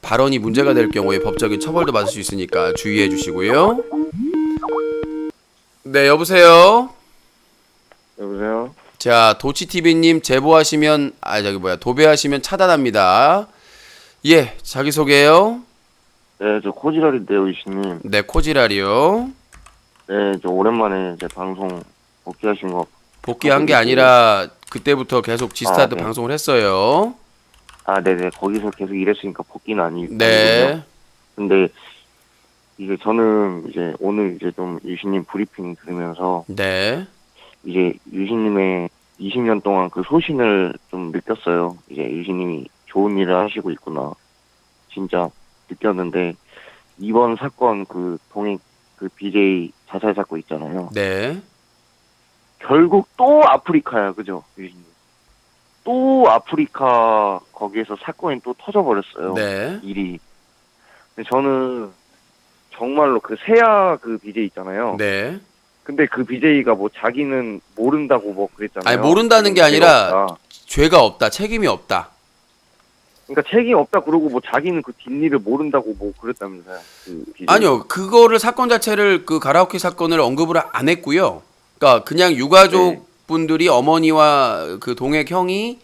발언이 문제가 될 경우에 법적인 처벌도 받을 수 있으니까 주의해 주시고요. 네, 여보세요? 여보세요? 자, 도치TV님 제보하시면, 도배하시면 차단합니다. 예, 자기소개요. 네, 저 코지랄인데요, 이씨님. 네, 코지랄이요. 네, 저 오랜만에 제 방송 복귀하신 거. 복귀한 게 아니라 그때부터 계속 지스타드 네. 방송을 했어요. 아, 네네. 거기서 계속 일했으니까 복귀는 아니거든요. 네. 근데 이제 저는 이제 오늘 이제 좀 유씨님 브리핑 들으면서 네. 이제 유씨님의 20년 동안 그 소신을 좀 느꼈어요. 이제 유씨님이 좋은 일을 하시고 있구나. 진짜 느꼈는데 이번 사건 그 동행 그 BJ 자살 사건 있잖아요. 네. 결국 또 아프리카야, 그죠? 유진님. 또 아프리카 거기에서 사건이 또 터져버렸어요. 네. 일이. 근데 저는 정말로 그 세아 그 BJ 있잖아요. 네. 근데 그 BJ가 뭐 자기는 모른다고 뭐 그랬잖아요. 아니, 모른다는 게 아니라 죄가 없다, 책임이 없다. 그러니까 책임 없다 그러고 뭐 자기는 그 뒷일을 모른다고 뭐 그랬다면서요. 그 BJ. 아니요, 그거를 사건 자체를 그 가라오케 사건을 언급을 안 했고요. 그러니까 그냥 유가족 분들이 어머니와 그 동액 형이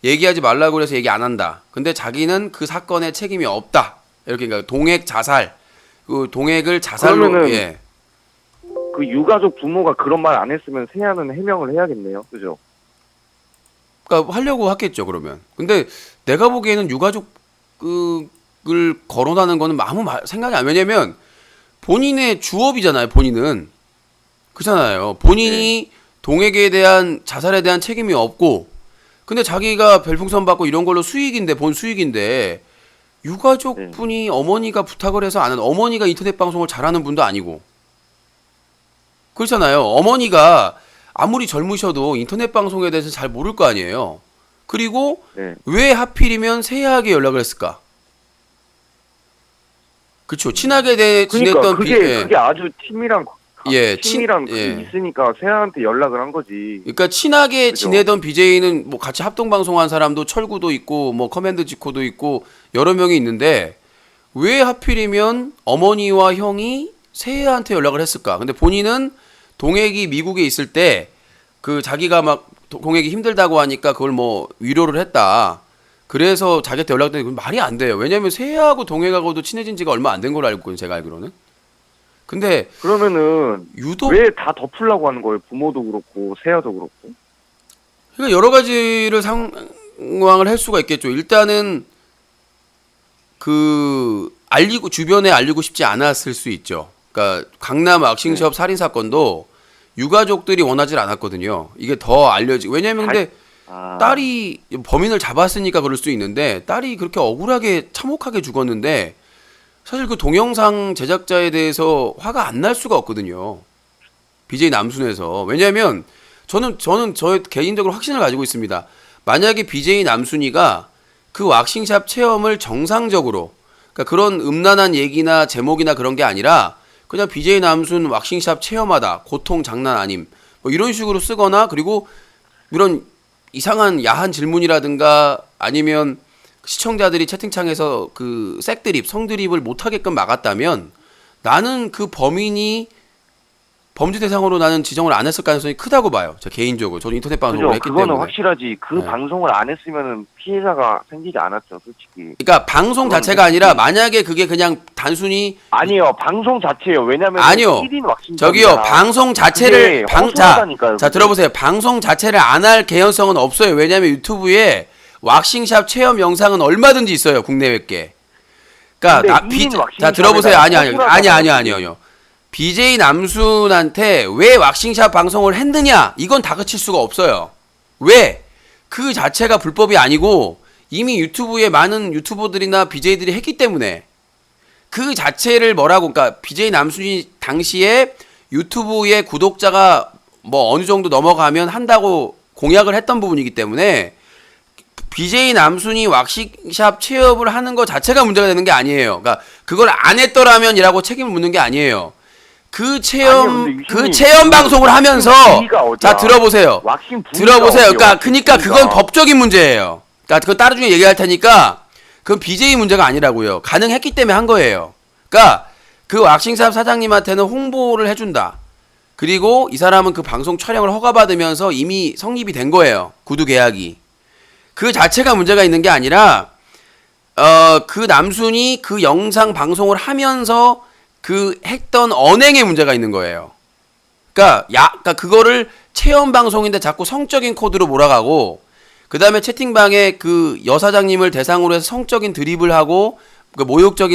얘기하지 말라고 그래서 얘기 안 한다. 근데 자기는 그 사건에 책임이 없다. 이렇게 그러니까 동액 자살, 그 동액을 자살로 그러면은 예. 그 유가족 부모가 그런 말 안 했으면 세아는 해명을 해야겠네요. 그죠? 그러니까 하려고 하겠죠 그러면. 근데 내가 보기에는 유가족을 거론하는 거는 아무 생각이 안. 왜냐면 본인의 주업이잖아요. 본인은 그렇잖아요. 본인이 동액에 대한 자살에 대한 책임이 없고, 근데 자기가 별풍선 받고 이런 걸로 수익인데 본 수익인데 유가족 분이 어머니가 부탁을 해서 안 하는, 어머니가 인터넷 방송을 잘하는 분도 아니고 그렇잖아요. 어머니가 아무리 젊으셔도 인터넷 방송에 대해서 잘 모를 거 아니에요. 그리고 왜 하필이면 세아에게 연락을 했을까? 그렇죠. 친하게 지냈던 그게 아주 팀이랑 팀이랑 있으니까 세아한테 연락을 한 거지. 그러니까 친하게 그죠? 지내던 BJ는 뭐 같이 합동 방송한 사람도 철구도 있고 뭐 커맨드 지코도 있고 여러 명이 있는데 왜 하필이면 어머니와 형이 세아한테 연락을 했을까? 근데 본인은 동액이 미국에 있을 때 그 자기가 막 동액이 힘들다고 하니까 그걸 뭐 위로를 했다. 그래서 자기한테 연락했더니 그건 말이 안 돼요. 왜냐면 세아하고 동액하고도 친해진 지가 얼마 안 된 걸로 알고 있거든요. 제가 알기로는. 근데 그러면은 유독 왜 다 덮으려고 하는 거예요? 부모도 그렇고 세아도 그렇고. 그러니까 여러 가지를 상황을 할 수가 있겠죠. 일단은 그 주변에 알리고 싶지 않았을 수 있죠. 그러니까 강남 왁싱숍 살인 사건도 유가족들이 원하지 않았거든요. 이게 더 알려지고. 왜냐면 근데 딸이 범인을 잡았으니까 그럴 수 있는데 딸이 그렇게 억울하게 참혹하게 죽었는데 사실 그 동영상 제작자에 대해서 화가 안 날 수가 없거든요. BJ 남순에서. 왜냐면 저는 저 개인적으로 확신을 가지고 있습니다. 만약에 BJ 남순이가 그 왁싱샵 체험을 정상적으로, 그러니까 그런 음란한 얘기나 제목이나 그런 게 아니라 그냥 BJ 남순 왁싱샵 체험하다, 고통 장난 아님, 뭐 이런 식으로 쓰거나, 그리고 이런 이상한 야한 질문이라든가 아니면 시청자들이 채팅창에서 그 색드립, 성드립을 못하게끔 막았다면 나는 그 범인이 범죄 대상으로 나는 지정을 안 했을 가능성이 크다고 봐요. 저 개인적으로. 저도 인터넷 방송을 했기 때문에. 그거는 확실하지. 그 방송을 안 했으면은 피해자가 생기지 않았죠, 솔직히. 그러니까 방송 자체가 아니라 만약에 그게 그냥 단순히 아니요, 방송 자체요. 왜냐면 아니요. 1인 왁싱 저기요, 방송 자체를 자 들어보세요. 방송 자체를 안 할 개연성은 없어요. 왜냐면 유튜브에 왁싱샵 체험 영상은 얼마든지 있어요, 국내외께. 그러니까 자 들어보세요. 아니요. BJ 남순한테 왜 왁싱샵 방송을 했느냐? 이건 다그칠 수가 없어요. 왜? 그 자체가 불법이 아니고 이미 유튜브에 많은 유튜버들이나 BJ들이 했기 때문에 그 자체를 뭐라고, 그러니까 BJ 남순이 당시에 유튜브의 구독자가 뭐 어느 정도 넘어가면 한다고 공약을 했던 부분이기 때문에 BJ 남순이 왁싱샵 체험을 하는 것 자체가 문제가 되는 게 아니에요. 그러니까 그걸 안 했더라면이라고 책임을 묻는 게 아니에요. 그 체험 아니요, 근데 그 유신님, 체험 방송을 하면서 부위가 어디야? 자 들어보세요. 왁싱 부위가 들어보세요. 어디야, 그러니까 왁싱 그건 부위가. 법적인 문제예요. 그러니까 그거 따로 중에 얘기할 테니까 그건 BJ 문제가 아니라고요. 가능했기 때문에 한 거예요. 그러니까 그 왁싱샵 사장님한테는 홍보를 해준다. 그리고 이 사람은 그 방송 촬영을 허가받으면서 이미 성립이 된 거예요. 구두 계약이. 그 자체가 문제가 있는 게 아니라 그 남순이 그 영상 방송을 하면서 그 했던 언행에 문제가 있는 거예요. 그러니까 그거를 체험 방송인데 자꾸 성적인 코드로 몰아가고 그 다음에 채팅방에 그 여사장님을 대상으로 해서 성적인 드립을 하고 그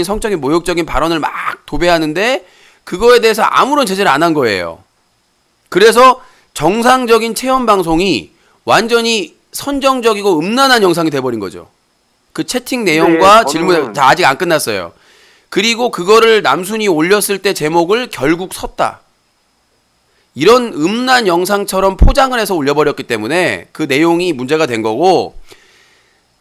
성적인 모욕적인 발언을 막 도배하는데 그거에 대해서 아무런 제재를 안 한 거예요. 그래서 정상적인 체험 방송이 완전히 선정적이고 음란한 영상이 돼버린 거죠. 그 채팅 내용과 저는- 질문 다 아직 안 끝났어요. 그리고 그거를 남순이 올렸을 때 제목을 결국 섰다. 이런 음란 영상처럼 포장을 해서 올려버렸기 때문에 그 내용이 문제가 된 거고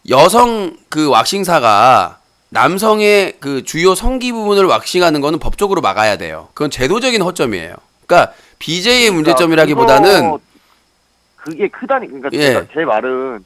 여성 그 왁싱사가 남성의 그 주요 성기 부분을 왁싱하는 거는 법적으로 막아야 돼요. 그건 제도적인 허점이에요. 그러니까 BJ의 문제점이라기보다는 그게 크다니. 그러니까 예. 제 말은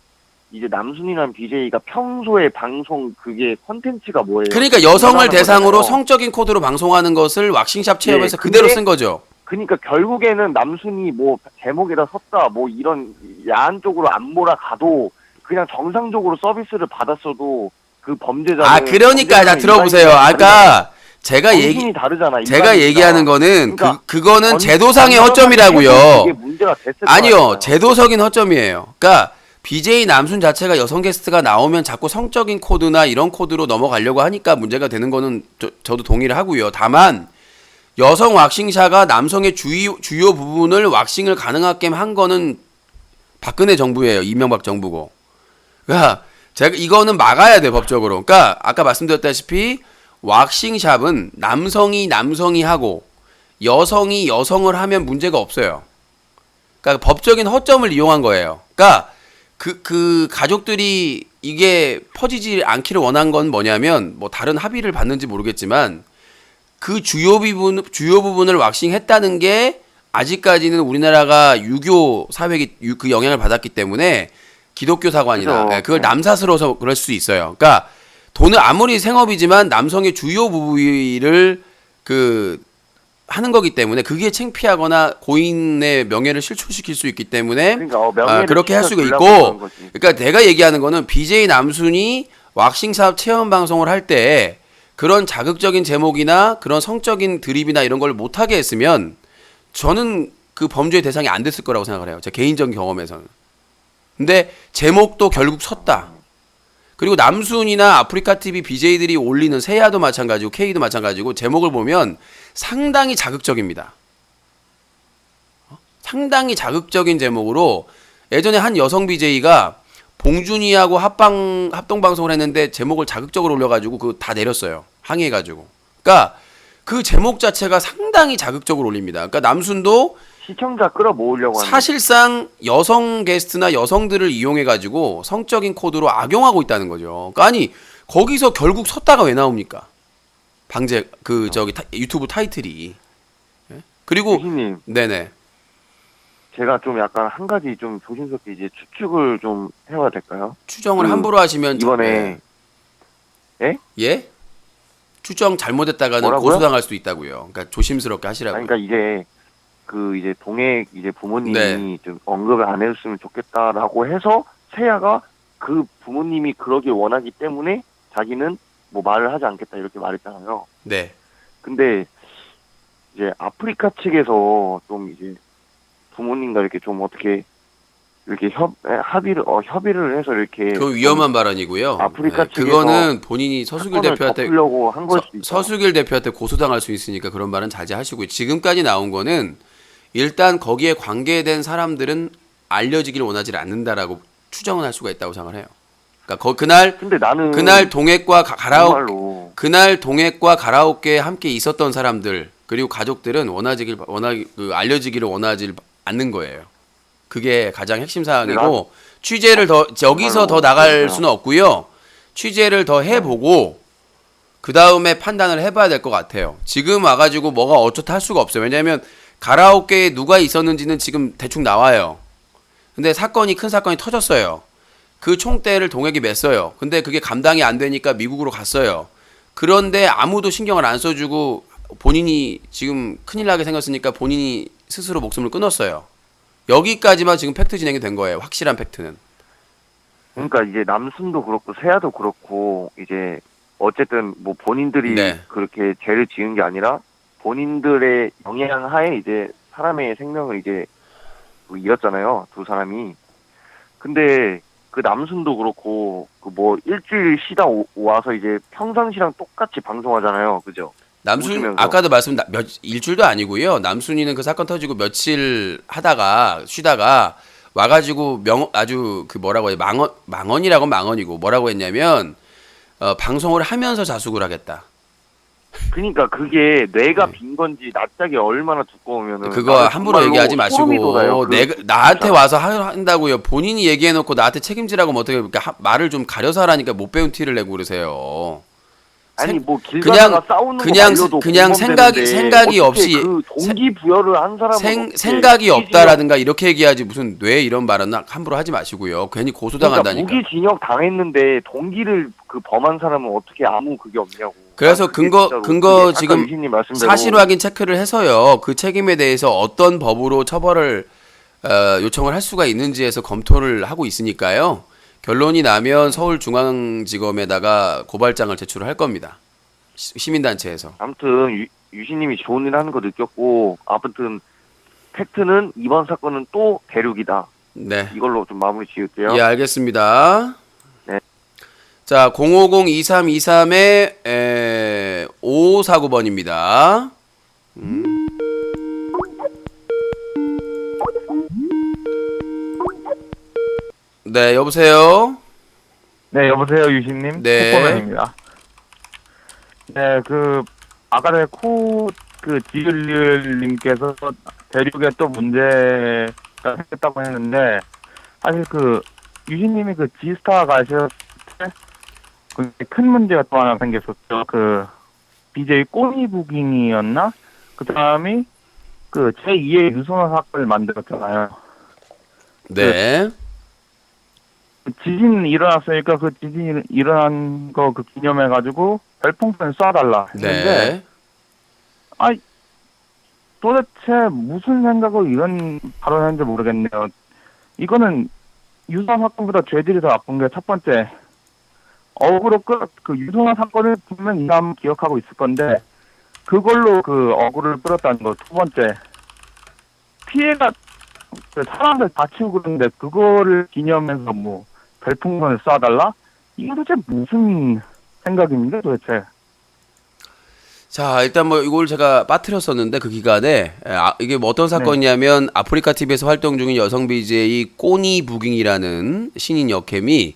이제 남순이란 BJ가 평소에 방송 그게 컨텐츠가 뭐예요? 그러니까 여성을 음란한 대상으로 거잖아요. 성적인 코드로 방송하는 것을 왁싱샵 체험에서 예, 그대로 근데 쓴 거죠. 그러니까 결국에는 남순이 뭐 제목에다 섰다 뭐 이런 야한 쪽으로 안 몰아가도 그냥 정상적으로 서비스를 받았어도 그 범죄자는 아 그러니까 자 들어보세요. 아까 제가 다르잖아. 제가 일반인이랑. 얘기하는 거는 그러니까 그거는 제도상의 허점이라고요. 이게 문제가 됐을 아니요, 거잖아요. 제도적인 허점이에요. 그러니까 BJ 남순 자체가 여성 게스트가 나오면 자꾸 성적인 코드나 이런 코드로 넘어가려고 하니까 문제가 되는 거는 저도 동의를 하고요. 다만 여성 왁싱샤가 남성의 주요 부분을 왁싱을 가능하게 한 거는 박근혜 정부예요. 이명박 정부고. 그러니까 제가 이거는 막아야 돼 법적으로. 그러니까 아까 말씀드렸다시피 왁싱샵은 남성이 하고 여성이 여성을 하면 문제가 없어요. 그러니까 법적인 허점을 이용한 거예요. 그러니까 그 가족들이 이게 퍼지지 않기를 원한 건 뭐냐면 뭐 다른 합의를 받는지 모르겠지만 그 주요 부분을 왁싱했다는 게 아직까지는 우리나라가 유교 사회기 그 영향을 받았기 때문에 기독교 사관이다. 그죠. 그걸 남사스러워서 그럴 수 있어요. 그러니까 돈을 아무리 생업이지만 남성의 주요 부위를 그 하는 거기 때문에 그게 창피하거나 고인의 명예를 실추시킬 수 있기 때문에 그러니까 명예를 그렇게 할 수가 지켜주려고 있고 그런 거지. 그러니까 내가 얘기하는 거는 BJ 남순이 왁싱샵 체험 방송을 할 때 그런 자극적인 제목이나 그런 성적인 드립이나 이런 걸 못하게 했으면 저는 그 범죄의 대상이 안 됐을 거라고 생각을 해요. 제 개인적인 경험에서는. 근데 제목도 결국 섰다. 그리고 남순이나 아프리카TV BJ들이 올리는 세야도 마찬가지고 K도 마찬가지고 제목을 보면 상당히 자극적입니다. 상당히 자극적인 제목으로 예전에 한 여성 BJ가 봉준이하고 합동 방송을 했는데 제목을 자극적으로 올려가지고 그거 다 내렸어요. 항의해가지고. 그러니까 그 제목 자체가 상당히 자극적으로 올립니다. 그러니까 남순도 시청자 끌어모으려고 하는 사실상 여성 게스트나 여성들을 이용해가지고 성적인 코드로 악용하고 있다는 거죠. 그러니까 아니 거기서 결국 섰다가 왜 나옵니까? 방제 유튜브 타이틀이. 예? 그리고 교수님, 네네. 제가 좀 약간 한 가지 좀 조심스럽게 이제 추측을 좀 해봐도 될까요? 추정을 함부로 하시면 이번에 예? 추정 잘못했다가는 뭐라고요? 고소당할 수도 있다고요. 그러니까 조심스럽게 하시라고요. 아니, 그러니까 이제 동해 이제 부모님이 네. 좀 언급을 안 해줬으면 좋겠다라고 해서 세야가 그 부모님이 그러길 원하기 때문에 자기는 뭐 말을 하지 않겠다 이렇게 말했잖아요. 네. 근데 이제 아프리카 측에서 좀 이제 부모님과 이렇게 좀 어떻게 이렇게 협의를 해서 이렇게 그 위험한 발언이고요. 아프리카 측에서 그거는 본인이 서수길 사건을 대표한테 덮으려고 한 걸 수도 있다. 서수길 대표한테 고소당할 수 있으니까 그런 말은 자제하시고요. 지금까지 나온 거는 일단 거기에 관계된 사람들은 알려지길 원하지 않는다라고 추정은 할 수가 있다고 생각을 해요. 그러니까 근데 나는 그날 동액과 정말로 그날 동액과 가라오케에 함께 있었던 사람들 그리고 가족들은 알려지기를 원하지 않는 거예요. 그게 가장 핵심 네, 사항이고 취재를 더 여기서 더 나갈 수는 없고요. 취재를 더 해보고 그 다음에 판단을 해봐야 될 것 같아요. 지금 와가지고 뭐가 어쩌다 할 수가 없어요. 왜냐하면 가라오케에 누가 있었는지는 지금 대충 나와요. 근데 큰 사건이 터졌어요. 그 총대를 동혁이 맸어요. 근데 그게 감당이 안 되니까 미국으로 갔어요. 그런데 아무도 신경을 안 써주고 본인이 지금 큰일 나게 생겼으니까 본인이 스스로 목숨을 끊었어요. 여기까지만 지금 팩트 진행이 된 거예요. 확실한 팩트는. 그러니까 이제 남순도 그렇고 세아도 그렇고 이제 어쨌든 뭐 본인들이 네. 그렇게 죄를 지은 게 아니라 본인들의 영향 하에 이제 사람의 생명을 이제 뭐 잃었잖아요. 두 사람이. 근데 그 남순도 그렇고 그 뭐 일주일 쉬다 와서 이제 평상시랑 똑같이 방송하잖아요. 그죠? 남순 웃으면서. 아까도 일주일도 아니고요. 남순이는 그 사건 터지고 며칠 하다가 쉬다가 와가지고 아주 그 뭐라고 해 망언이라고 망언이고 뭐라고 했냐면 방송을 하면서 자숙을 하겠다. 그러니까 그게 뇌가 네. 빈 건지 낯짝이 얼마나 두꺼우면은 그거 나는 함부로 정말로 얘기하지 소름이 돋아요. 마시고 내가 나한테 와서 한다고요. 본인이 얘기해놓고 나한테 책임지라고 하면 어떻게 그러니까 말을 좀 가려서 하라니까 못 배운 티를 내고 그러세요. 아니 뭐 길 그냥- 가다가 싸우는 그냥- 거 말로도 그냥 공감되는데 생각이 어떻게 없이- 그 동기부여를 한 사람은 생각이 없다라든가 이렇게 얘기하지 무슨 뇌 이런 말은 함부로 하지 마시고요. 괜히 그러니까 고소당한다니까. 무기징역 당했는데 동기를 그 범한 사람은 어떻게 아무 그게 없냐고. 그래서 난 그게 근거 진짜로 그게 지금 아까 유신님 말씀대로 사실 확인 체크를 해서요. 그 책임에 대해서 어떤 법으로 처벌을 요청을 할 수가 있는지에서 검토를 하고 있으니까요. 결론이 나면 서울중앙지검에다가 고발장을 제출을 할 겁니다. 시민단체에서. 아무튼 유신님이 좋은 일 하는 거 느꼈고 아무튼 팩트는 이번 사건은 또 대륙이다. 네. 이걸로 좀 마무리 지을게요. 예, 알겠습니다. 네. 자, 050-2323의 5549번입니다. 네, 여보세요? 네, 여보세요, 유신님. 네. 코코맨입니다. 네, 아까 전에 지을님께서 대륙에 또 문제가 생겼다고 했는데, 사실 유신님이 지스타 가셨을 때, 큰 문제가 또 하나 생겼었죠. BJ 꼬니부깅이었나? 그 사람이, 제2의 유소나 사건을 만들었잖아요. 네. 지진 일어났으니까 그 지진 일어난 거 기념해가지고 별풍선 쏴달라 했는데 네. 도대체 무슨 생각으로 이런 발언을 했는지 모르겠네요. 이거는 유소나 사건보다 죄질이 더 나쁜 게 첫 번째, 어그로 유소나 사건을 보면 이 사람 기억하고 있을 건데 그걸로 어그로를 끌었다는 거. 두 번째, 피해가 사람들 다치고 그러는데 그거를 기념해서 별풍선을 쏴달라? 이게 도대체 무슨 생각입니까 도대체? 자, 일단 이걸 제가 빠뜨렸었는데 그 기간에 이게 어떤 사건이냐면 아프리카 TV에서 활동 중인 여성 BJ 꼬니부깅이라는 신인 여캠이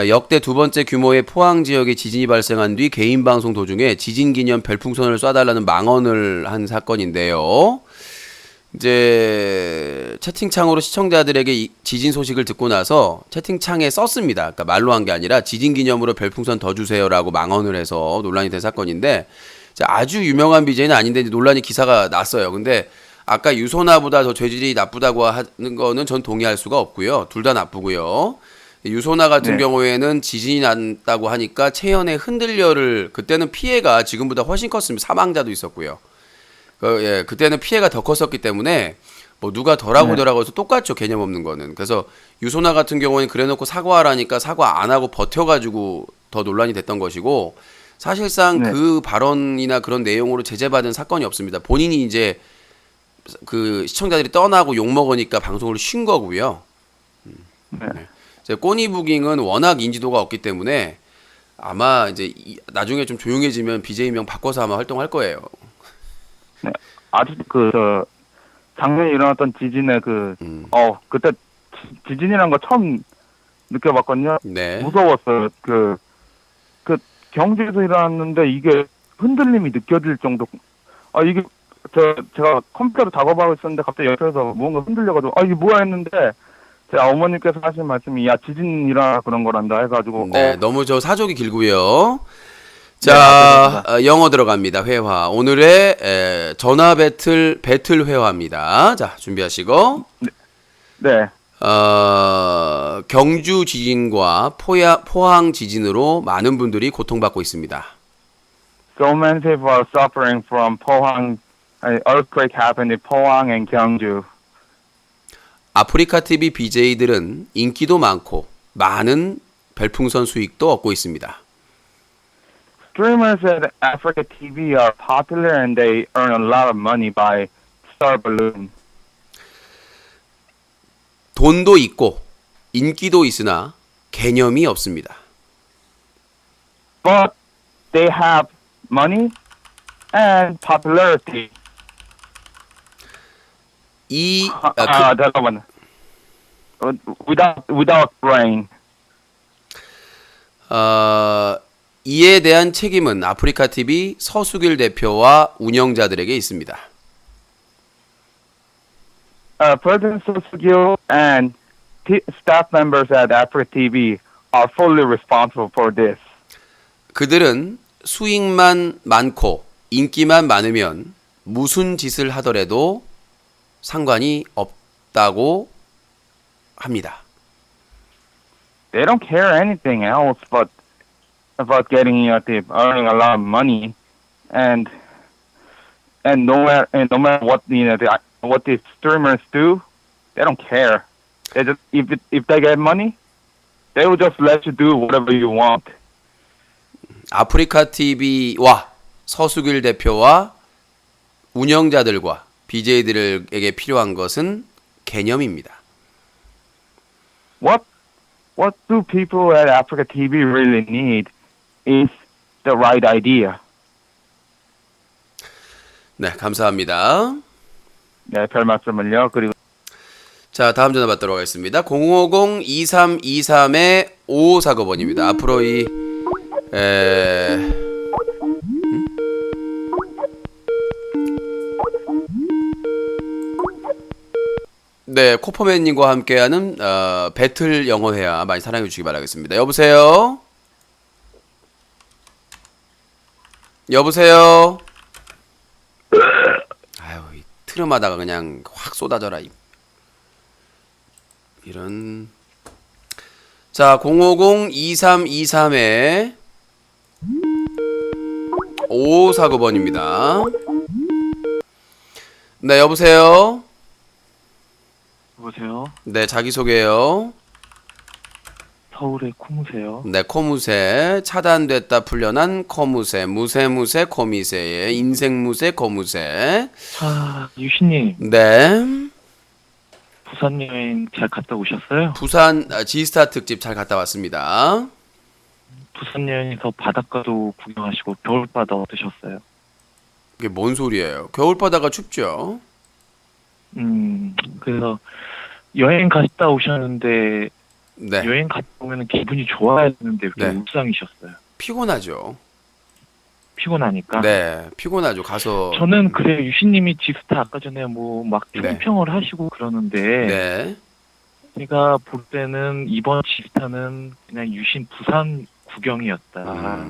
역대 두 번째 규모의 포항 지역에 지진이 발생한 뒤 개인 방송 도중에 지진 기념 별풍선을 쏴달라는 망언을 한 사건인데요. 이제 채팅창으로 시청자들에게 이 지진 소식을 듣고 나서 채팅창에 썼습니다. 그러니까 말로 한 게 아니라 지진 기념으로 별풍선 더 주세요라고 망언을 해서 논란이 된 사건인데 아주 유명한 BJ는 아닌데 논란이 기사가 났어요. 근데 아까 유소나보다 더 죄질이 나쁘다고 하는 거는 전 동의할 수가 없고요. 둘 다 나쁘고요. 유소나 같은 경우에는 지진이 났다고 하니까 체연의 흔들려를 그때는 피해가 지금보다 훨씬 컸습니다. 사망자도 있었고요. 그때는 피해가 더 컸었기 때문에 누가 덜하고 덜하고 해서 똑같죠. 개념 없는 거는. 그래서 유소나 같은 경우는 그래놓고 사과하라니까 사과 안 하고 버텨가지고 더 논란이 됐던 것이고 사실상 그 발언이나 그런 내용으로 제재받은 사건이 없습니다. 본인이 이제 시청자들이 떠나고 욕먹으니까 방송을 쉰 거고요. 꼬니부깅은 워낙 인지도가 없기 때문에 아마 이제 나중에 좀 조용해지면 BJ명 바꿔서 아마 활동할 거예요. 네, 아주 작년에 일어났던 지진에 그때 지진이란 거 처음 느껴봤거든요. 네. 무서웠어요. 경주에서 일어났는데 이게 흔들림이 느껴질 정도. 이게 제가 컴퓨터로 작업하고 있었는데 갑자기 옆에서 무언가 흔들려가지고 이게 뭐야 했는데 제 어머니께서 하신 말씀이 야 지진 일어나 그런 거란다 해가지고 네, 너무 저 사족이 길고요. 네, 자, 영어 들어갑니다. 회화. 오늘의 전화 배틀 회화입니다. 자, 준비하시고. 네. 경주 지진과 포항 지진으로 많은 분들이 고통받고 있습니다. So many people are suffering from Pohang. An earthquake happened in Pohang and Gyeongju. 아프리카 TV BJ들은 인기도 많고 많은 별풍선 수익도 얻고 있습니다. Streamers at Africa TV are popular and they earn a lot of money by star balloon. 돈도 있고 인기도 있으나 개념이 없습니다. But they have money and popularity. 잠깐만. Without brain. 이에 대한 책임은 아프리카 TV 서수길 대표와 운영자들에게 있습니다. President Sosugil and staff members at Africa TV are fully responsible for this. 그들은 수익만 많고 인기만 많으면 무슨 짓을 하더라도 상관이 없다고 합니다. They don't care anything else but about getting earning a lot of money, and no matter what what the streamers do, they don't care. They just if they get money, they will just let you do whatever you want. 아프리카 TV와 서수길 대표와 운영자들과 BJ들에게 필요한 것은 개념입니다. What do people at Africa TV really need is the right idea. 네, 감사합니다. 네, 별 말씀을요. 그리고 자, 다음 전화 받도록 하겠습니다. 050-2323-5549번입니다. 앞으로 네, 코퍼맨님과 함께하는 배틀 영어 회화 많이 사랑해 주시기 바라겠습니다. 여보세요? 여보세요? 아유, 이 트름하다가 그냥 확 쏟아져라. 이런. 자, 050-2323에 5549번입니다. 네, 여보세요? 여보세요? 네, 자기소개요. 서울의 코무세요. 네, 코무새. 차단됐다 풀려난 코무새. 무새무새 코미새의 인생무새 코무새. 유신님, 네. 부산 여행 잘 갔다 오셨어요? 부산 지스타 특집 잘 갔다 왔습니다. 부산 여행에서 바닷가도 구경하시고 겨울바다 어떠셨어요? 이게 뭔 소리예요? 겨울바다가 춥죠? 그래서 여행 갔다 오셨는데 네. 여행 갔다 오면 기분이 좋아야 되는데 왜 네. 울상이셨어요? 피곤하죠. 피곤하니까? 네, 피곤하죠. 가서. 저는 그래요. 유신님이 지스타 아까 전에 뭐 막 네. 총평을 하시고 그러는데 네. 제가 볼 때는 이번 지스타는 그냥 유신 부산 구경이었다.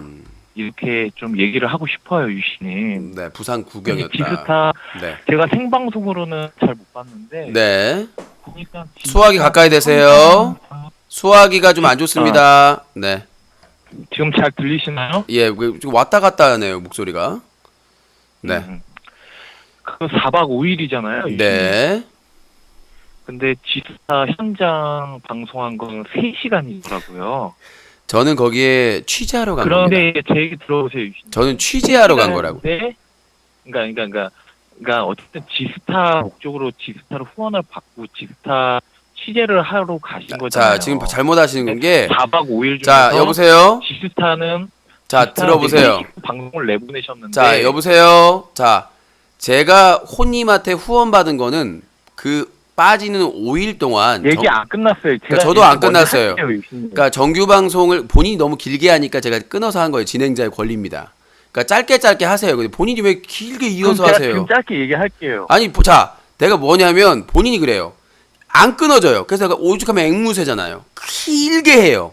이렇게 좀 얘기를 하고 싶어요, 유신님. 네, 부산 구경이었다. 지스타 네. 제가 생방송으로는 잘 못 봤는데 네. 보니까 수화기 가까이 대세요. 수화기가 좀 안 좋습니다. 네. 지금 잘 들리시나요? 예, 지금 왔다 갔다 하네요, 목소리가. 네. 그 4박 5일이잖아요. 네. 근데 지스타 현장 방송한 건 3시간이더라고요. 저는 거기에 취재하러 간 겁니다. 그런데 제 얘기 들어보세요, 유신. 저는 취재하러 간 거라고. 그러니까 어쨌든 지스타 목적으로 지스타로 후원을 받고 지스타 취재를 하러 가신 거잖아요. 자, 지금 잘못 하시는 게. 4박 5일 중에서 자, 여보세요? 지스타는 자, 들어보세요. 방송을 내보내셨는데. 자, 여보세요? 자, 제가 혼님한테 후원받은 거는 그 빠지는 5일 동안. 얘기 안 끝났어요. 그러니까 저도 안 끝났어요. 할게요, 그러니까 정규 방송을 본인이 너무 길게 하니까 제가 끊어서 한 거예요. 진행자의 권리입니다. 그러니까 짧게 하세요. 근데 본인이 왜 길게 이어서 제가 하세요? 지금 짧게 얘기할게요. 아니, 자, 내가 뭐냐면 본인이 그래요. 안 끊어져요. 그래서 내가 오죽하면 앵무새잖아요. 길게 해요.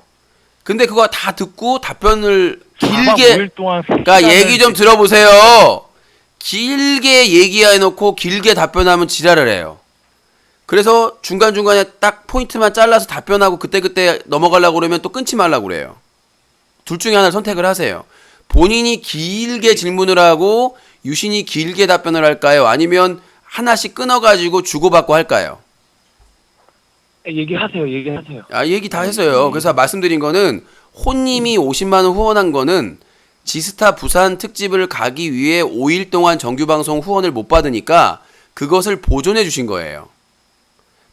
근데 그거 다 듣고 답변을 4박 길게 5일 동안 그러니까 얘기 좀 들어보세요. 길게 얘기해놓고 길게 답변하면 지랄을 해요. 그래서 중간중간에 딱 포인트만 잘라서 답변하고 그때그때 넘어가려고 그러면 또 끊지 말라고 그래요. 둘 중에 하나를 선택을 하세요. 본인이 길게 질문을 하고 유신이 길게 답변을 할까요? 아니면 하나씩 끊어가지고 주고받고 할까요? 얘기하세요. 아, 얘기 다 했어요. 그래서 말씀드린 거는 호님이 50만 원 후원한 거는 지스타 부산 특집을 가기 위해 5일 동안 정규방송 후원을 못 받으니까 그것을 보존해 주신 거예요.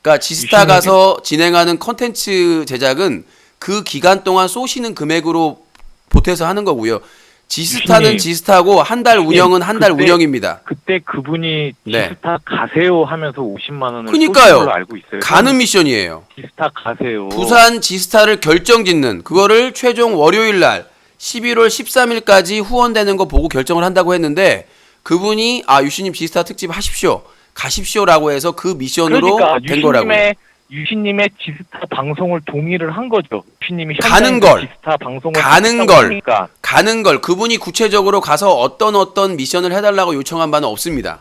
그러니까 지스타 가서 진행하는 컨텐츠 제작은 그 기간 동안 쏘시는 금액으로 보태서 하는 거고요. 지스타는 유신님, 지스타고 한 달 운영은 한 달 운영입니다. 그때 그분이 네. 지스타 가세요 하면서 50만 원을 그니까요. 쏘신 걸로 알고 있어요. 가는 미션이에요. 지스타 가세요. 부산 지스타를 결정짓는 그거를 최종 월요일 날 11월 13일까지 후원되는 거 보고 결정을 한다고 했는데 그분이 유신님 지스타 특집 하십시오. 가십시오라고 해서 그 미션으로 그러니까 된 거라고요. 유신님의 지스타 방송을 동의를 한 거죠. 유신님이 가는 걸. 지스타 방송을 가는 하겠다고 걸. 하니까. 가는 걸 그분이 구체적으로 가서 어떤 미션을 해달라고 요청한 바는 없습니다.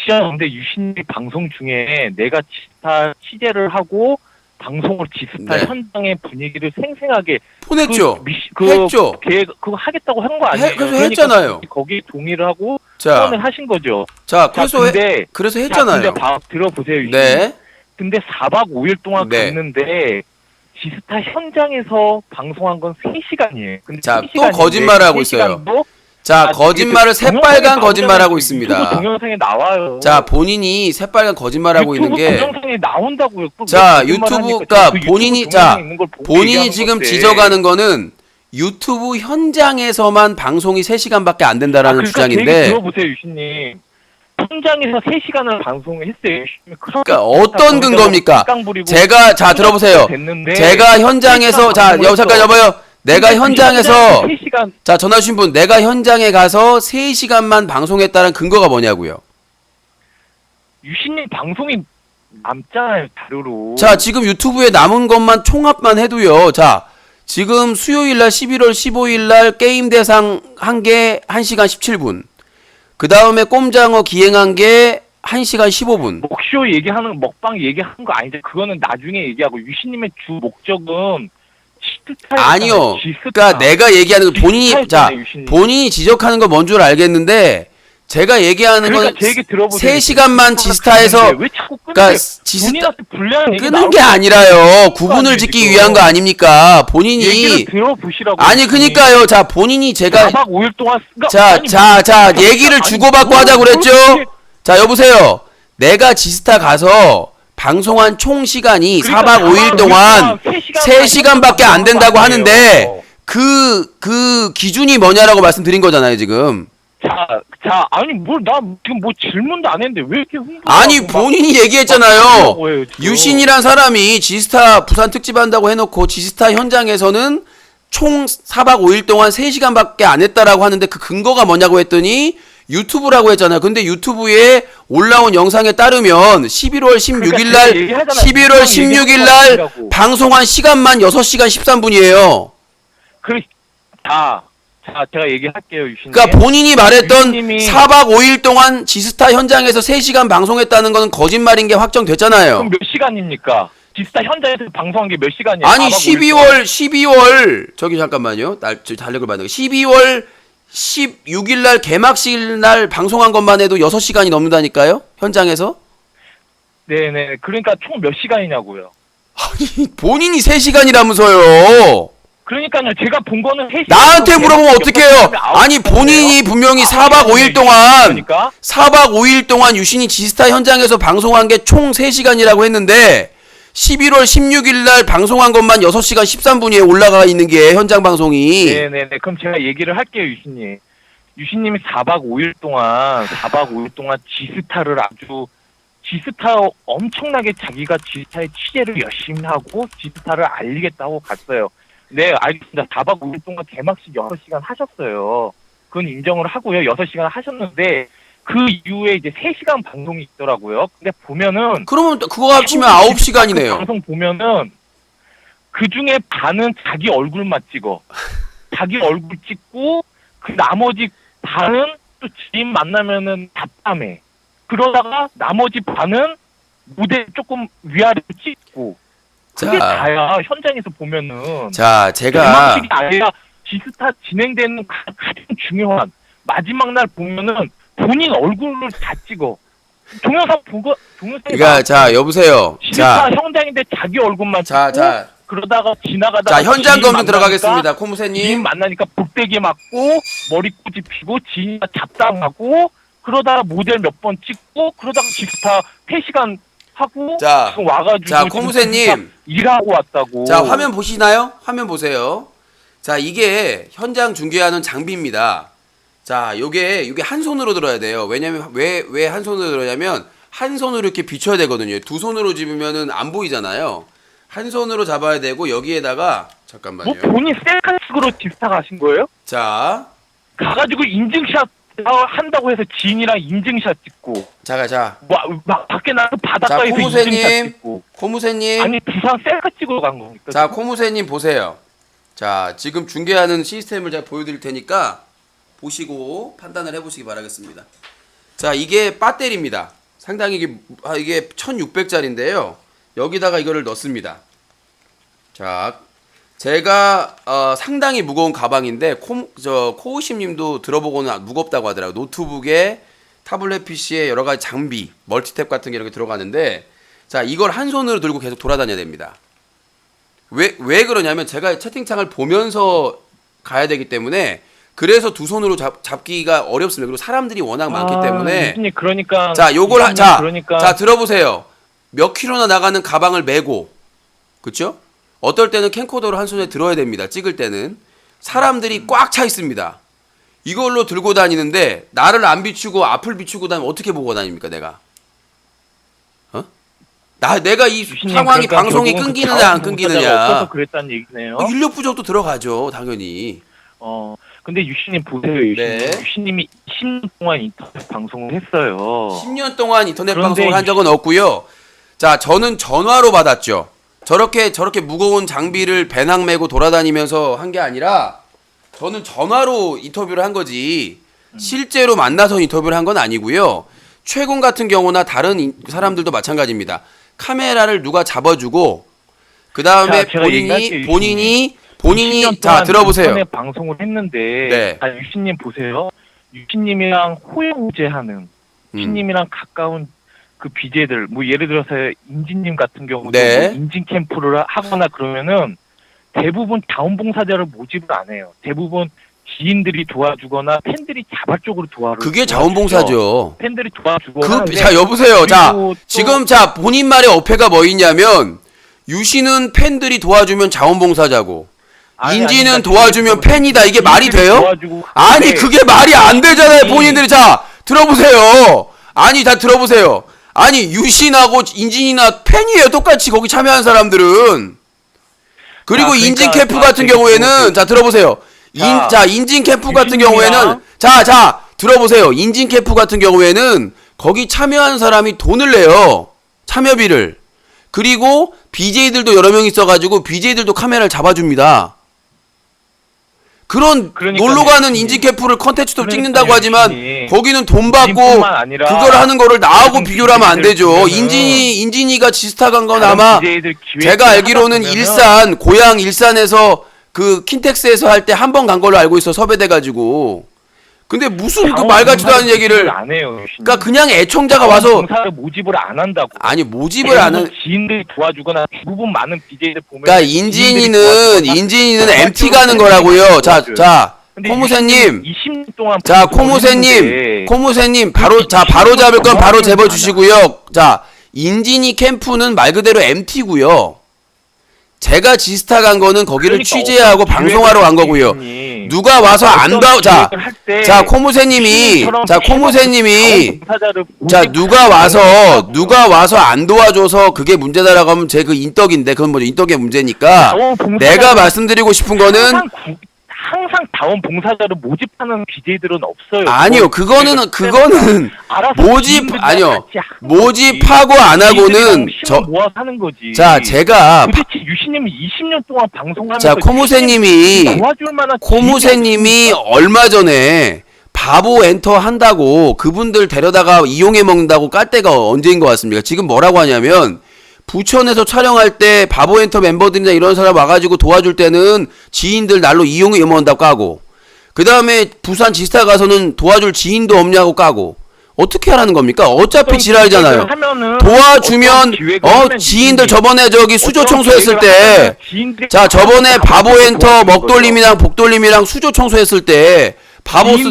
근데 유신님이 방송 중에 내가 지스타 취재를 하고 방송을 지스타 네. 현장의 분위기를 생생하게 보냈죠. 했죠. 그거 하겠다고 한 거 아니에요? 그래서 그러니까 했잖아요. 거기에 동의를 하고 자, 후원을 하신 거죠. 자, 그래서 그래서 했잖아요. 근데 들어보세요. 유신님. 네. 근데 4박 5일 동안 네. 갔는데 지스타 현장에서 방송한 건 3시간이에요. 근데 자, 3시간인데 또 거짓말을 하고 있어요. 자, 거짓말을 새빨간 거짓말하고 있습니다. 유튜브 동영상에 나와요. 자, 본인이 새빨간 거짓말하고 있는 게 동영상에 나온다고요. 자, 왜 거짓말을 유튜브가 하니까 그 본인이 유튜브 자, 동영상에 있는 걸 보고 본인이 얘기하는 지금 건데. 지적하는 거는 유튜브 현장에서만 방송이 3시간밖에 안 된다라는 그러니까 제 얘기 주장인데 들어보세요, 유신님. 현장에서 3시간을 방송을 했어요. 그러니까 어떤 근거입니까? 제가 자 들어보세요. 제가 현장에서 잠깐 여보요. 내가 현장에서 3시간 자 전화 주신 분 내가 현장에 가서 3시간만 방송했다는 근거가 뭐냐고요. 유신님 방송이 남잖아요, 자료로. 자 지금 유튜브에 남은 것만 총합만 해도요. 자 지금 수요일날 11월 15일날 게임 대상 한 게 1시간 17분. 그 다음에 꼼장어 기행한 게 1시간 15분. 먹쇼 얘기하는, 먹방 얘기하는 거 아니죠. 그거는 나중에 얘기하고, 유신님의 주 목적은 지스타. 아니요. 그러니까 내가 얘기하는 거 본인이 지적하는 거 뭔 줄 알겠는데 제가 얘기하는 건 그러니까 제 얘기 들어보세요. 3시간만 지스타에서 왜 자꾸 그러니까 지스타 본인한테 불리한 얘기 끄는 게 아니라요. 구분을 짓기 위한 거 아닙니까? 본인이 얘기를 들어보시라고. 아니 그니까요. 자 본인이 제가 4박 5일 동안 자 얘기를 주고받고 하자고 그랬죠. 자 여보세요. 내가 지스타 가서 방송한 총 시간이 4박 5일 동안 3시간밖에 안 된다고 하는데 그 기준이 뭐냐라고 말씀드린 거잖아요, 지금. 자, 아니 나 지금 뭐 질문도 안 했는데 왜 이렇게 아니 본인이 얘기했잖아요. 유신이란 사람이 지스타 부산 특집 한다고 해놓고 지스타 현장에서는 총 4박 5일 동안 3시간밖에 안 했다라고 하는데 그 근거가 뭐냐고 했더니 유튜브라고 했잖아요. 근데 유튜브에 올라온 영상에 따르면 11월 16일 날 11월 16일 날 방송한 시간만 6시간 13분이에요. 자, 제가 얘기할게요, 유신님. 그러니까 본인이 말했던 유신님이 4박 5일 동안 지스타 현장에서 3시간 방송했다는 건 거짓말인 게 확정됐잖아요. 그럼 몇 시간입니까? 지스타 현장에서 방송한 게 몇 시간이에요? 아니 4박 12월 저기 잠깐만요. 저 달력을 봐야 돼. 12월 16일 날 개막식 날 방송한 것만 해도 6시간이 넘는다니까요. 현장에서. 네네. 그러니까 총 몇 시간이냐고요. 아니 본인이 3시간이라면서요. 그러니까요. 제가 본 거는 3시간. 나한테 물어보면 어떡해요. 아니 본인이 분명히 4박 5일 동안 4박 5일 동안 유신이 지스타 현장에서 방송한 게 총 3시간이라고 했는데 11월 16일 날 방송한 것만 6시간 13분에 올라가 있는 게 현장 방송이. 네네네. 그럼 제가 얘기를 할게요, 유신님. 유신님이 4박 5일 동안 지스타를 지스타 엄청나게 자기가 지스타의 취재를 열심히 하고 지스타를 알리겠다고 갔어요. 네, 알겠습니다. 4박 5일 동안 개막식 6시간 하셨어요. 그건 인정을 하고요. 6시간 하셨는데 그 이후에 이제 3시간 방송이 있더라고요. 근데 보면은 그러면 그거 합치면 9시간이네요. 방송 보면은 그 중에 반은 자기 얼굴만 찍어. 자기 얼굴 찍고 그 나머지 반은 또 지인 만나면은 답답해. 그러다가 나머지 반은 무대 조금 위아래로 찍고. 그게 자. 다야. 현장에서 보면은. 자, 제가 개막식이 아니라 지스타 진행되는 가장 중요한 마지막 날 보면은 본인 얼굴을 다 찍어. 동영상 보고 동영상이 그러니까 자, 여보세요. 지스타 자, 현장인데 자기 얼굴만 자, 찍고 자. 그러다가 지나가다가 자, 현장 지인 검증 만나니까 들어가겠습니다. 지인 코무새님. 만나니까 복대기 맞고 머리 꼬집히고 지인과 잡담하고 그러다가 모델 몇 번 찍고 그러다가 지스타 3시간 하고 자, 지금 와가지고 자, 지금 코무새님. 지스타 일하고 왔다고. 자, 화면 보시나요? 화면 보세요. 자, 이게 현장 중계하는 장비입니다. 자, 요게 한 손으로 들어야 돼요. 왜냐면 왜 한 손으로 들어냐면 한 손으로 이렇게 비춰야 되거든요. 두 손으로 집으면은 안 보이잖아요. 한 손으로 잡아야 되고 여기에다가 잠깐만요. 뭐 본인 셀카 찍으러 지스타 가신 거예요? 자, 가가지고 인증샷 한다고 해서 지인이랑 인증샷 찍고 자, 막 밖에 나서 자, 바닷가에서 코무새님. 인증샷 찍고 코무새님. 아니 부산 셀카 찍으러 간 겁니까? 자, 코무새님 보세요. 자, 지금 중계하는 시스템을 제가 보여드릴 테니까 보시고 판단을 해보시기 바라겠습니다. 자, 이게 배터리입니다. 상당히 이게 1600짜리인데요. 여기다가 이거를 넣습니다. 자, 제가 상당히 무거운 가방인데 코우심님도 들어보고는 무겁다고 하더라고요. 노트북에 타블렛 PC에 여러 가지 장비, 멀티탭 같은 게 이렇게 들어가는데, 자, 이걸 한 손으로 들고 계속 돌아다녀야 됩니다. 왜 그러냐면 제가 채팅창을 보면서 가야 되기 때문에 그래서 두 손으로 잡기가 어렵습니다. 그리고 사람들이 워낙 많기 때문에. 유진이 그러니까 자, 요걸 유진이 자 그러니까 들어보세요. 몇 킬로나 나가는 가방을 메고, 그렇죠? 어떨 때는 캠코더를 한 손에 들어야 됩니다. 찍을 때는 사람들이 꽉 차 있습니다. 이걸로 들고 다니는데 나를 안 비추고 앞을 비추고 다니면 어떻게 보고 다닙니까, 내가? 내가 이 유진님 상황이 그러니까 방송이 결국은 그 끊기느냐 안 자원봉사자가 끊기느냐. 없어서 그랬다는 얘기네요. 인력 부족도 들어가죠, 당연히. 근데 유신님 보세요, 유신님. 네. 유신님이 10년 동안 인터넷 방송을 했어요. 10년 동안 인터넷 그런데 방송을 한 적은 없고요. 자, 저는 전화로 받았죠. 저렇게 무거운 장비를 배낭 메고 돌아다니면서 한 게 아니라 저는 전화로 인터뷰를 한 거지 실제로 만나서 인터뷰를 한 건 아니고요. 최군 같은 경우나 다른 사람들도 마찬가지입니다. 카메라를 누가 잡아주고 그 다음에 자, 제가 얘기할게요, 본인이 10년 자 동안 들어보세요. 인터넷 방송을 했는데 네. 유신님 보세요. 유신님이랑 호영우제하는 유신님이랑 가까운 그 BJ들 뭐 예를 들어서 인진님 같은 경우도 네. 뭐 인진 캠프를 하거나 그러면은 대부분 자원봉사자를 모집을 안 해요. 대부분 지인들이 도와주거나 팬들이 자발적으로 그게 자원봉사죠. 팬들이 도와주거나. 자, 여보세요. 자, 그리고 또- 지금 자 본인 말의 어폐가 뭐 있냐면 유씨는 팬들이 도와주면 자원봉사자고 인지는 도와주면 팬이다. 이게 말이 돼요? 아니, 그게 말이 안 되잖아요. 본인들이. 자, 들어보세요. 아니, 다 들어보세요. 아니, 유신하고 인진이나 팬이에요. 똑같이 거기 참여한 사람들은. 그리고 자, 그러니까 인진 캠프 자, 같은 경우에는 자, 들어보세요. 인진 캠프 같은 경우에는 자, 들어보세요. 인진 캠프 같은 경우에는 거기 참여한 사람이 돈을 내요. 참여비를. 그리고 BJ들도 여러 명 있어가지고 BJ들도 카메라를 잡아줍니다. 그런 그러니까 놀러가는 유신이- 인진 캠프를 컨텐츠도 그러니까 찍는다고 하지만 유신이 거기는 돈 받고 인진뿐만 아니라 그걸 하는 거를 나하고 다른 비교를 하면 안 BJ들 되죠. 보면은 인진이가 지스타 간 건 다른 아마 BJ들 기획 제가 알기로는 하다 보면은 일산 고향 일산에서 그 킨텍스에서 할 때 한 번 간 걸로 알고 있어, 섭외돼 가지고. 근데 무슨 그 말 같지도 않은 얘기를. 안 해요. 그러니까 그냥 애청자가 와서 봉사를 모집을 안 한다고. 아니 모집을 안 한. 지인들이 도와주거나 대부분 많은 BJ들 보면. 그러니까 인진이는 MT 가는 거라고요. 자 코무새님. 20년 동안 자, 방송을 코무새님 바로 잡을 건 바로 제보 주시고요. 자, 인진이 캠프는 말 그대로 MT고요. 제가 지스타 간 거는 거기를 그러니까 취재하고 방송하러 간 거고요. 누가 와서 안 다, 자, 자, 코무새님이, 자, 누가 와서 안 도와줘서 그게 문제다라고 하면 제 그 인덕인데, 그건 뭐죠? 인덕의 문제니까. 내가 말씀드리고 싶은 거는, 항상 자원봉사자를 모집하는 BJ들은 없어요. 아니요, 그거는 모집하고 안 하고는 모아서 하는 거지. 자, 제가 도대체 유신님이 20년 동안 방송하면서 자, 코무새님이 도와줄 만한 코무새님이 얼마 전에 바보 엔터 한다고 그분들 데려다가 이용해 먹는다고 깔 때가 언제인 것 같습니까? 지금 뭐라고 하냐면 부천에서 촬영할 때 바보 엔터 멤버들이나 이런 사람 와가지고 도와줄 때는 지인들 날로 이용해 먹는다고 까고, 그 다음에 부산 지스타 가서는 도와줄 지인도 없냐고 까고, 어떻게 하라는 겁니까? 어차피 지랄이잖아요. 도와주면 지인들 저번에 저기 수조 청소했을 때, 자, 저번에 바보 엔터 먹돌림이랑 복돌림이랑 수조 청소했을 때 바보스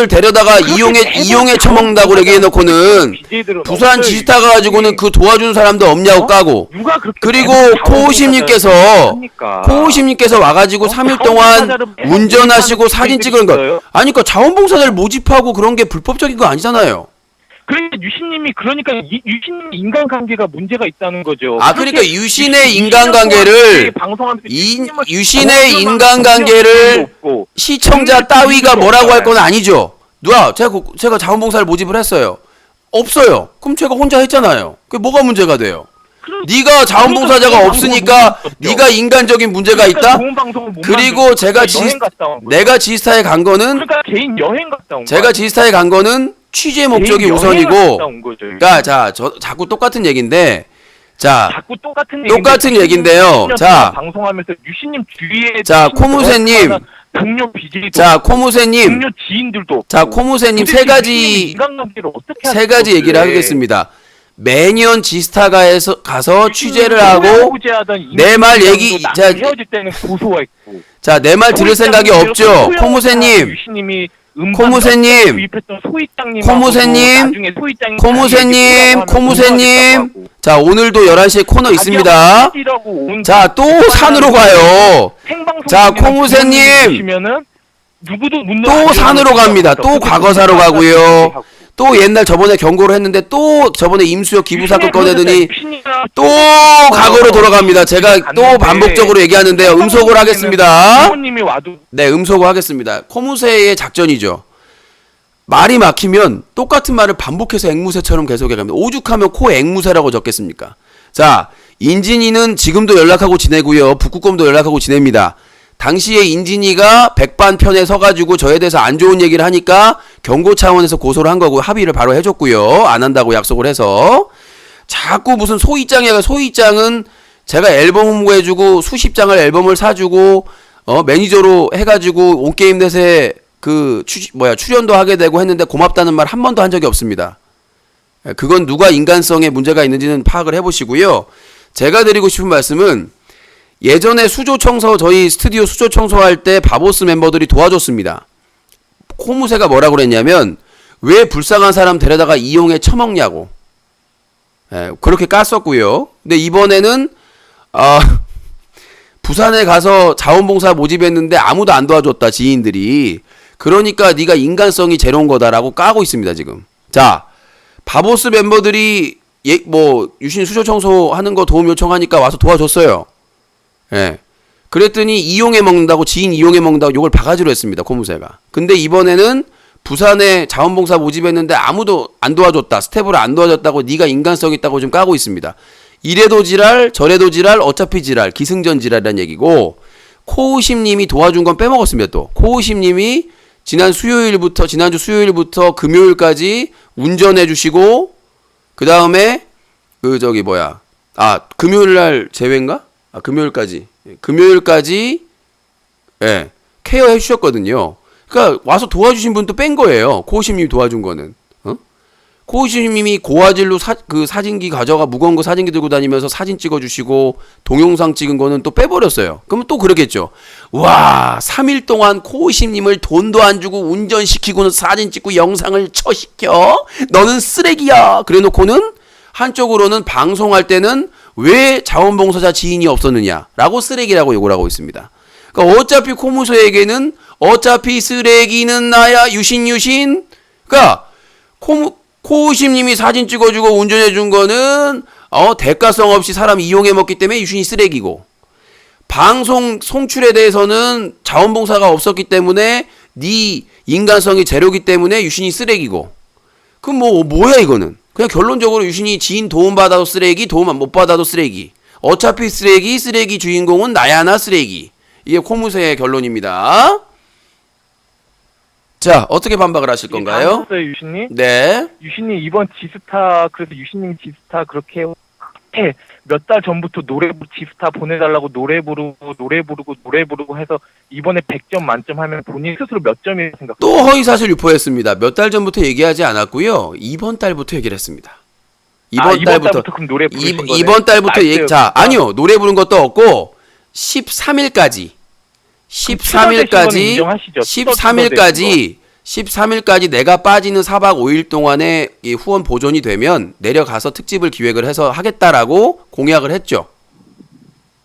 데려다가 이용해 처먹는다고 얘기해 놓고는 부산 지스타 가가지고는 그 도와주는 사람도 없냐고 까고, 그리고 코우심님께서 와가지고 3일 동안 운전하시고 사진 찍은 거, 아니, 그러니까 자원봉사자를 모집하고 그런 게 불법적인 거 아니잖아요. 그러니까 유신님이 유신님 인간관계가 문제가 있다는 거죠. 아, 그러니까 유신의 인간관계를 시청자 따위가 뭐라고 할 건 아니죠. 누가 제가 자원봉사를 모집을 했어요. 없어요. 그럼 제가 혼자 했잖아요. 그게 뭐가 문제가 돼요? 네가 자원봉사자가 없으니까 네가 인간적인 문제가 있다? 그리고 내가 지스타에 간 거는, 그러니까 개인 여행 갔다 온 제가 지스타에 간 거는 취재 목적이 우선이고, 그러니까 자꾸 똑같은 얘기인데, 자꾸 똑같은 얘기인데요. 자, 방송하면서 유신님 주위에 코무새님, 동료 BJ도, 코무새님, 동료 지인들도, 코무새님 세 가지 얘기를 하겠습니다. 매년 지스타가에서 가서 취재를 하고 내 말 얘기, 헤어질 때는 고소했고, 자, 내 말 들을 생각이 없죠. 코무새님, 자, 오늘도 11시에 코너 있습니다. 자, 또 산으로 가요. 자, 코무새님, 또 산으로 갑니다. 또 과거사로 가고요. 또 옛날 저번에 경고를 했는데 또 저번에 임수혁 기부 사건 꺼내더니 또 과거로 돌아갑니다. 제가 또 반복적으로 얘기하는데요. 음소거를 하겠습니다. 네, 음소거 하겠습니다. 코무새의 작전이죠. 말이 막히면 똑같은 말을 반복해서 앵무새처럼 계속 해갑니다. 오죽하면 코 앵무새라고 적겠습니까? 자, 인진이는 지금도 연락하고 지내고요. 북극곰도 연락하고 지냅니다. 당시에 인진이가 백반편에 서가지고 저에 대해서 안 좋은 얘기를 하니까 경고 차원에서 고소를 한 거고 합의를 바로 해줬고요. 안 한다고 약속을 해서. 자꾸 무슨 소희짱은 제가 앨범 홍보해주고 수십 장을 앨범을 사주고 매니저로 해가지고 온게임넷에 출연도 하게 되고 했는데 고맙다는 말 한 번도 한 적이 없습니다. 그건 누가 인간성에 문제가 있는지는 파악을 해보시고요. 제가 드리고 싶은 말씀은, 예전에 저희 스튜디오 수조 청소할 때 바보스 멤버들이 도와줬습니다. 코무새가 뭐라고 그랬냐면, 왜 불쌍한 사람 데려다가 이용해 처먹냐고. 그렇게 깠었고요. 근데 이번에는 부산에 가서 자원봉사 모집했는데 아무도 안 도와줬다, 지인들이. 그러니까 네가 인간성이 제로인 거다라고 까고 있습니다, 지금. 자, 바보스 멤버들이 유신 수조 청소하는 거 도움 요청하니까 와서 도와줬어요. 예. 그랬더니 지인 이용해 먹는다고 욕을 바가지로 했습니다, 코무새가. 근데 이번에는 부산에 자원봉사 모집했는데 아무도 안 도와줬다, 스텝으로 안 도와줬다고 네가 인간성 있다고 좀 까고 있습니다. 이래도 지랄, 저래도 지랄, 어차피 지랄, 기승전 지랄이란 얘기고, 코우심님이 도와준 건 빼먹었습니다. 또 코우심님이 지난주 수요일부터 금요일까지 운전해 주시고, 그 다음에 금요일날 제외인가? 금요일까지 케어 해주셨거든요. 그러니까 와서 도와주신 분도 뺀 거예요. 코우심님이 도와준 거는. 코우심님이 고화질로 사진기 무거운 거 사진기 들고 다니면서 사진 찍어주시고 동영상 찍은 거는 또 빼버렸어요. 그러면 또 그러겠죠. 와, 3일 동안 코우심님을 돈도 안 주고 운전시키고는 사진 찍고 영상을 처시켜? 너는 쓰레기야. 그래놓고는 한쪽으로는 방송할 때는 왜 자원봉사자 지인이 없었느냐라고 쓰레기라고 욕을 하고 있습니다. 그러니까 어차피 코무소에게는 어차피 쓰레기는 나야 유신. 그러니까 코우심님이 사진 찍어주고 운전해준 거는 대가성 없이 사람 이용해 먹기 때문에 유신이 쓰레기고, 방송 송출에 대해서는 자원봉사가 없었기 때문에 네 인간성이 제로기 때문에 유신이 쓰레기고. 그럼 뭐야 이거는? 그냥 결론적으로 유신이 지인 도움 받아도 쓰레기, 도움 못 받아도 쓰레기. 어차피 쓰레기 주인공은 나야 나 쓰레기. 이게 코무새의 결론입니다. 자, 어떻게 반박을 하실 건가요? 요 유신님? 네. 유신님 이번 지스타, 그래서 유신님 지스타 그렇게 몇 달 전부터 지스타 보내달라고 노래 부르고 해서 이번에 100점 만점 하면 본인 스스로 몇 점이라고 생각해요? 또 허위사실 유포했습니다. 몇 달 전부터 얘기하지 않았고요. 이번 달부터 얘기를 했습니다. 이번 달부터 그럼 노래 부르신 거네? 이번 달부터 나이스. 아니요. 노래 부른 것도 없고 13일까지 인정하시죠? 13일까지 내가 빠지는 4박 5일 동안에 이 후원 보존이 되면 내려가서 특집을 기획을 해서 하겠다라고 공약을 했죠.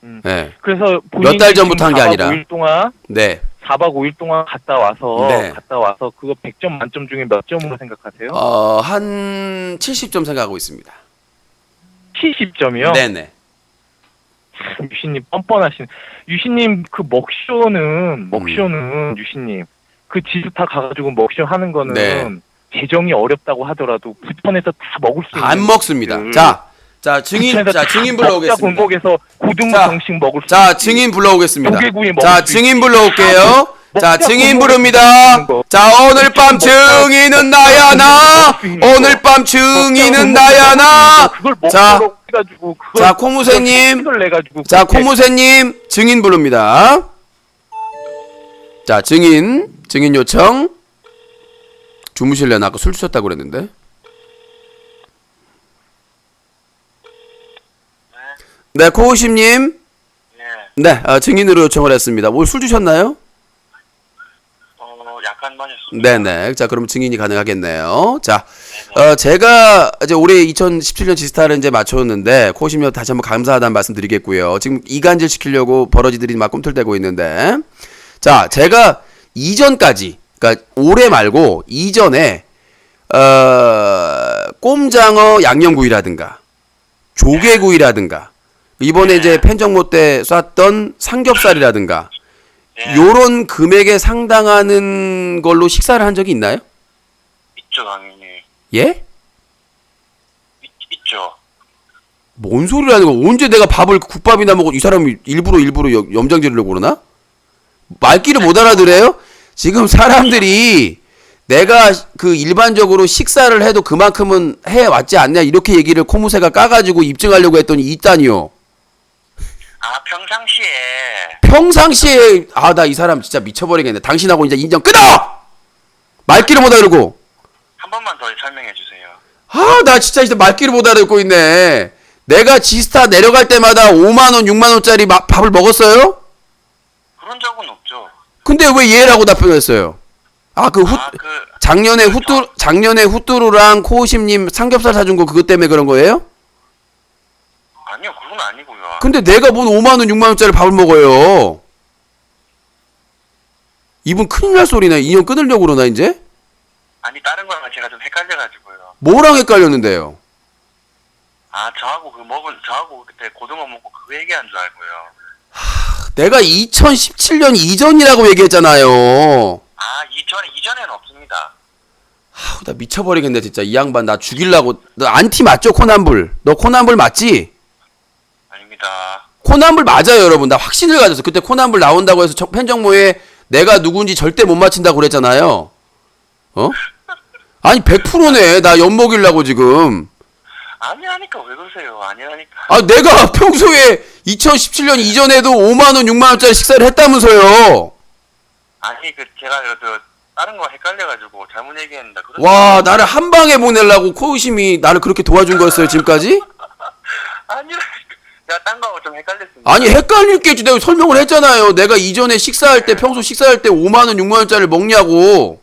네. 그래서 몇 달 전부터 한 게 아니라. 5일 동안 네. 4박 5일 동안 갔다 와서 네. 그거 100점 만점 중에 몇 점으로 생각하세요? 한 70점 생각하고 있습니다. 70점이요? 네네. 유신님 뻔뻔하신. 유신님 그 먹쇼는 유신님 그 지스타 가가지고 먹쇼 하는 거는 네. 재정이 어렵다고 하더라도 부천에서 다 먹을 수 있는. 안 먹습니다. 자 증인 부천에서 불러오겠습니다. 골목에서 고등어 자, 정식 먹을 수. 자 증인 불러오겠습니다. 조개구이 먹을 자 수 증인 있지. 불러올게요. 자 먹자, 증인 먹자, 부릅니다. 먹는 거. 자 오늘 밤 먹자. 증인은 나야 나. 오늘 밤 증인은 나야 나. 그걸 자, 먹자고 해가지고 그걸 자 코무새님. 그걸 내가지고 자 그렇게 코무새님 증인 부릅니다. 자 증인 요청. 주무실래나 아까 술 드셨다고 그랬는데. 네 코우심님. 네 증인으로 요청을 했습니다. 뭘 술 드셨나요? 약간 마셨습니다. 네네. 자, 그럼 증인이 가능하겠네요. 자, 제가 이제 올해 2017년 지스타를 이제 맞췄는데, 코시며 다시 한번 감사하다는 말씀 드리겠고요. 지금 이간질 시키려고 버러지들이 막 꿈틀대고 있는데, 자, 제가 이전까지, 그러니까 올해 말고 이전에, 꼼장어 양념구이라든가, 조개구이라든가, 이번에 이제 펜정모 때 쐈던 삼겹살이라든가, 요런 금액에 상당하는 걸로 식사를 한 적이 있나요? 있죠, 당연히. 예? 있죠. 뭔 소리를 하는 거야? 언제 내가 국밥이나 먹고 이 사람이 일부러 염장 지르려고 그러나? 말귀를 못 알아들어요? 지금 사람들이 내가 그 일반적으로 식사를 해도 그만큼은 해왔지 않냐 이렇게 얘기를 코무새가 까가지고 입증하려고 했더니 있다니요. 평상시에 나 이 사람 진짜 미쳐버리겠네. 당신하고 이제 인정 끊어! 말귀를 못 알아듣고. 한 번만 더 설명해 주세요. 나 진짜 말귀를 못 알아듣고 있네. 내가 지스타 내려갈 때마다 5만원, 6만원짜리 밥을 먹었어요? 그런 적은 없죠. 근데 왜 얘라고 답변했어요? 작년에 후뚜루랑 코우심님 삼겹살 사준 거 그것 때문에 그런 거예요? 아니요, 그건 아니고요. 근데 내가 뭔 5만원, 6만원짜리 밥을 먹어요? 이분 큰일 날 소리네. 인연 끊으려고 그러나, 이제? 아니, 다른 거랑 제가 좀 헷갈려가지고요. 뭐랑 헷갈렸는데요? 저하고 그때 고등어 먹고 그거 얘기한 줄 알고요. 내가 2017년 이전이라고 얘기했잖아요. 이전에는 없습니다. 나 미쳐버리겠네, 진짜. 이 양반 나 죽일라고. 너 안티 맞죠, 코난불? 너 코난불 맞지? 아닙니다. 코난불 맞아요, 여러분. 나 확신을 가졌어. 그때 코난불 나온다고 해서 팬정모에 내가 누군지 절대 못 맞힌다고 그랬잖아요. 아니 100%네. 나 엿먹이려고 지금. 아니라니까 왜 그러세요? 아니라니까. 내가 평소에 2017년 이전에도 5만원, 6만원짜리 식사를 했다면서요. 아니, 제가 다른 거 헷갈려가지고 잘못 얘기했는데. 와, 나를 한 방에 보내려고 코우심이 나를 그렇게 도와준 거였어요, 지금까지? 아니라니까. 제가 딴 거하고 좀 헷갈렸습니다. 아니, 헷갈릴 게 있지. 내가 설명을 했잖아요. 내가 이전에 평소 식사할 때 5만원, 6만원짜리 먹냐고.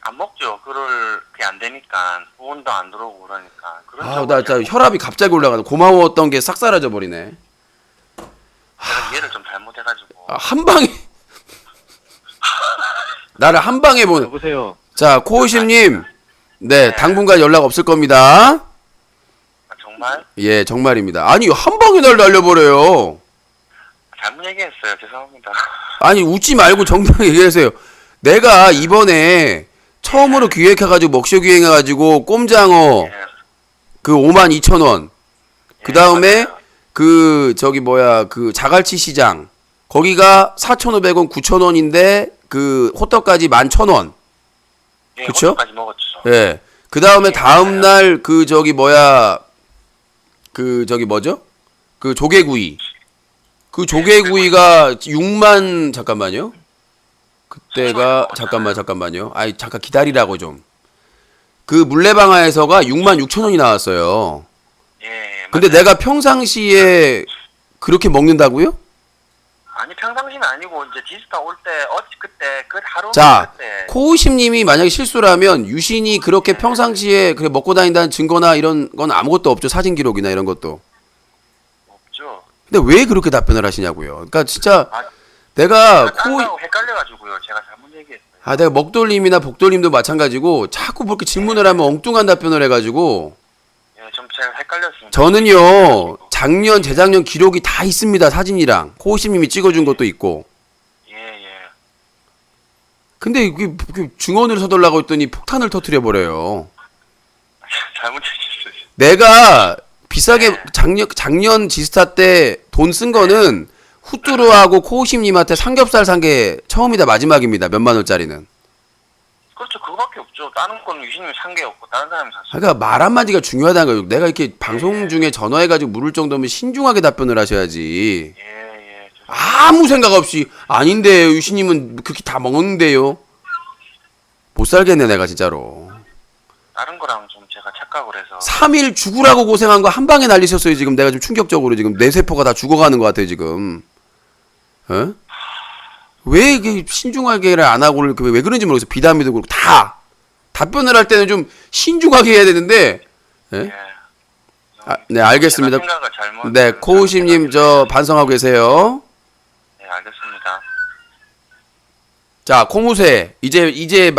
안 먹죠. 그게 안 되니까. 후원도 안 들어오고 그러니까. 나 진짜 혈압이 갑자기 올라가네. 고마웠던 게 싹 사라져 버리네. 제가 이해를 좀 잘못해가지고. 한 방에 나를 한 방에 보는. 여보세요. 자, 코오심님. 네, 당분간 연락 없을 겁니다. 아, 정말? 예, 정말입니다. 아니, 한 방에 날 날려버려요. 잘못 얘기했어요. 죄송합니다. 아니, 웃지 말고 정당하게 얘기하세요. 내가 이번에 처음으로 기획해가지고, 먹쇼 기획해가지고, 꼼장어, 예. 그 52,000원. 그 다음에, 맞아요. 그, 저기 뭐야, 그 자갈치 시장. 거기가 4,500원, 9,000원인데, 그 호떡까지 11,000원. 예, 그쵸? 호떡까지 먹었죠. 예. 그 다음에 다음날 그 저기 뭐야, 그 저기 뭐죠? 그 조개구이. 그 조개구이가 6만, 잠깐만요. 그때가, 잠깐만요. 아이, 잠깐 기다리라고 좀. 그 물레방아에서가 6만 6천 원이 나왔어요. 예. 근데 맞아요. 내가 평상시에 그렇게 먹는다고요? 아니 평상시는 아니고 이제 디지털 올 때 그때 그 하루 자, 그때 코우심님이 만약에 실수라면 유신이 그렇게 평상시에 그래 먹고 다닌다는 증거나 이런 건 아무것도 없죠. 사진 기록이나 이런 것도. 없죠. 근데 왜 그렇게 답변을 하시냐고요. 그러니까 진짜 아, 내가 딴거하고 헷갈려가지고요. 제가 잘못 얘기했어요. 내가 먹돌님이나 복돌님도 마찬가지고 자꾸 그렇게 질문을 하면 엉뚱한 답변을 해가지고 예, 좀 제가 헷갈렸습니다. 저는요 작년 재작년 기록이 다 있습니다. 사진이랑 코우심님이 찍어준 것도 있고. 예, 예. 근데 이게 증언을 서달라고 했더니 폭탄을 터트려 버려요. 잘못 얘기했어요. 내가 비싸게 작년 지스타 때 돈 쓴 거는 후뚜루하고 코우심님한테 삼겹살 산 게 처음이다 마지막입니다. 몇만 원짜리는. 그렇죠. 그거밖에 없죠. 다른 거는 유신님이 산 게 없고 다른 사람이 샀어요. 그러니까 말 한마디가 중요하다는 거예요. 내가 이렇게 방송 중에 전화해가지고 물을 정도면 신중하게 답변을 하셔야지. 예, 예. 아무 생각 없이 아닌데요. 유신님은 그렇게 다 먹는데요. 못 살겠네 내가 진짜로. 다른 거랑 좀 제가 착각을 해서 3일 죽으라고 고생한 거 한 방에 날리셨어요. 지금 내가 좀 충격적으로 지금 뇌 세포가 다 죽어가는 것 같아요 지금. 어? 왜 이게 신중하게를 안 하고 왜 그런지 모르겠어. 비담이도 그렇고 다 답변을 할 때는 좀 신중하게 해야 되는데. 예? 예. 네 알겠습니다. 제가 생각을 잘못. 네 코우심님 저 반성하고 계세요. 네, 알겠습니다. 자 코무새 이제 유신님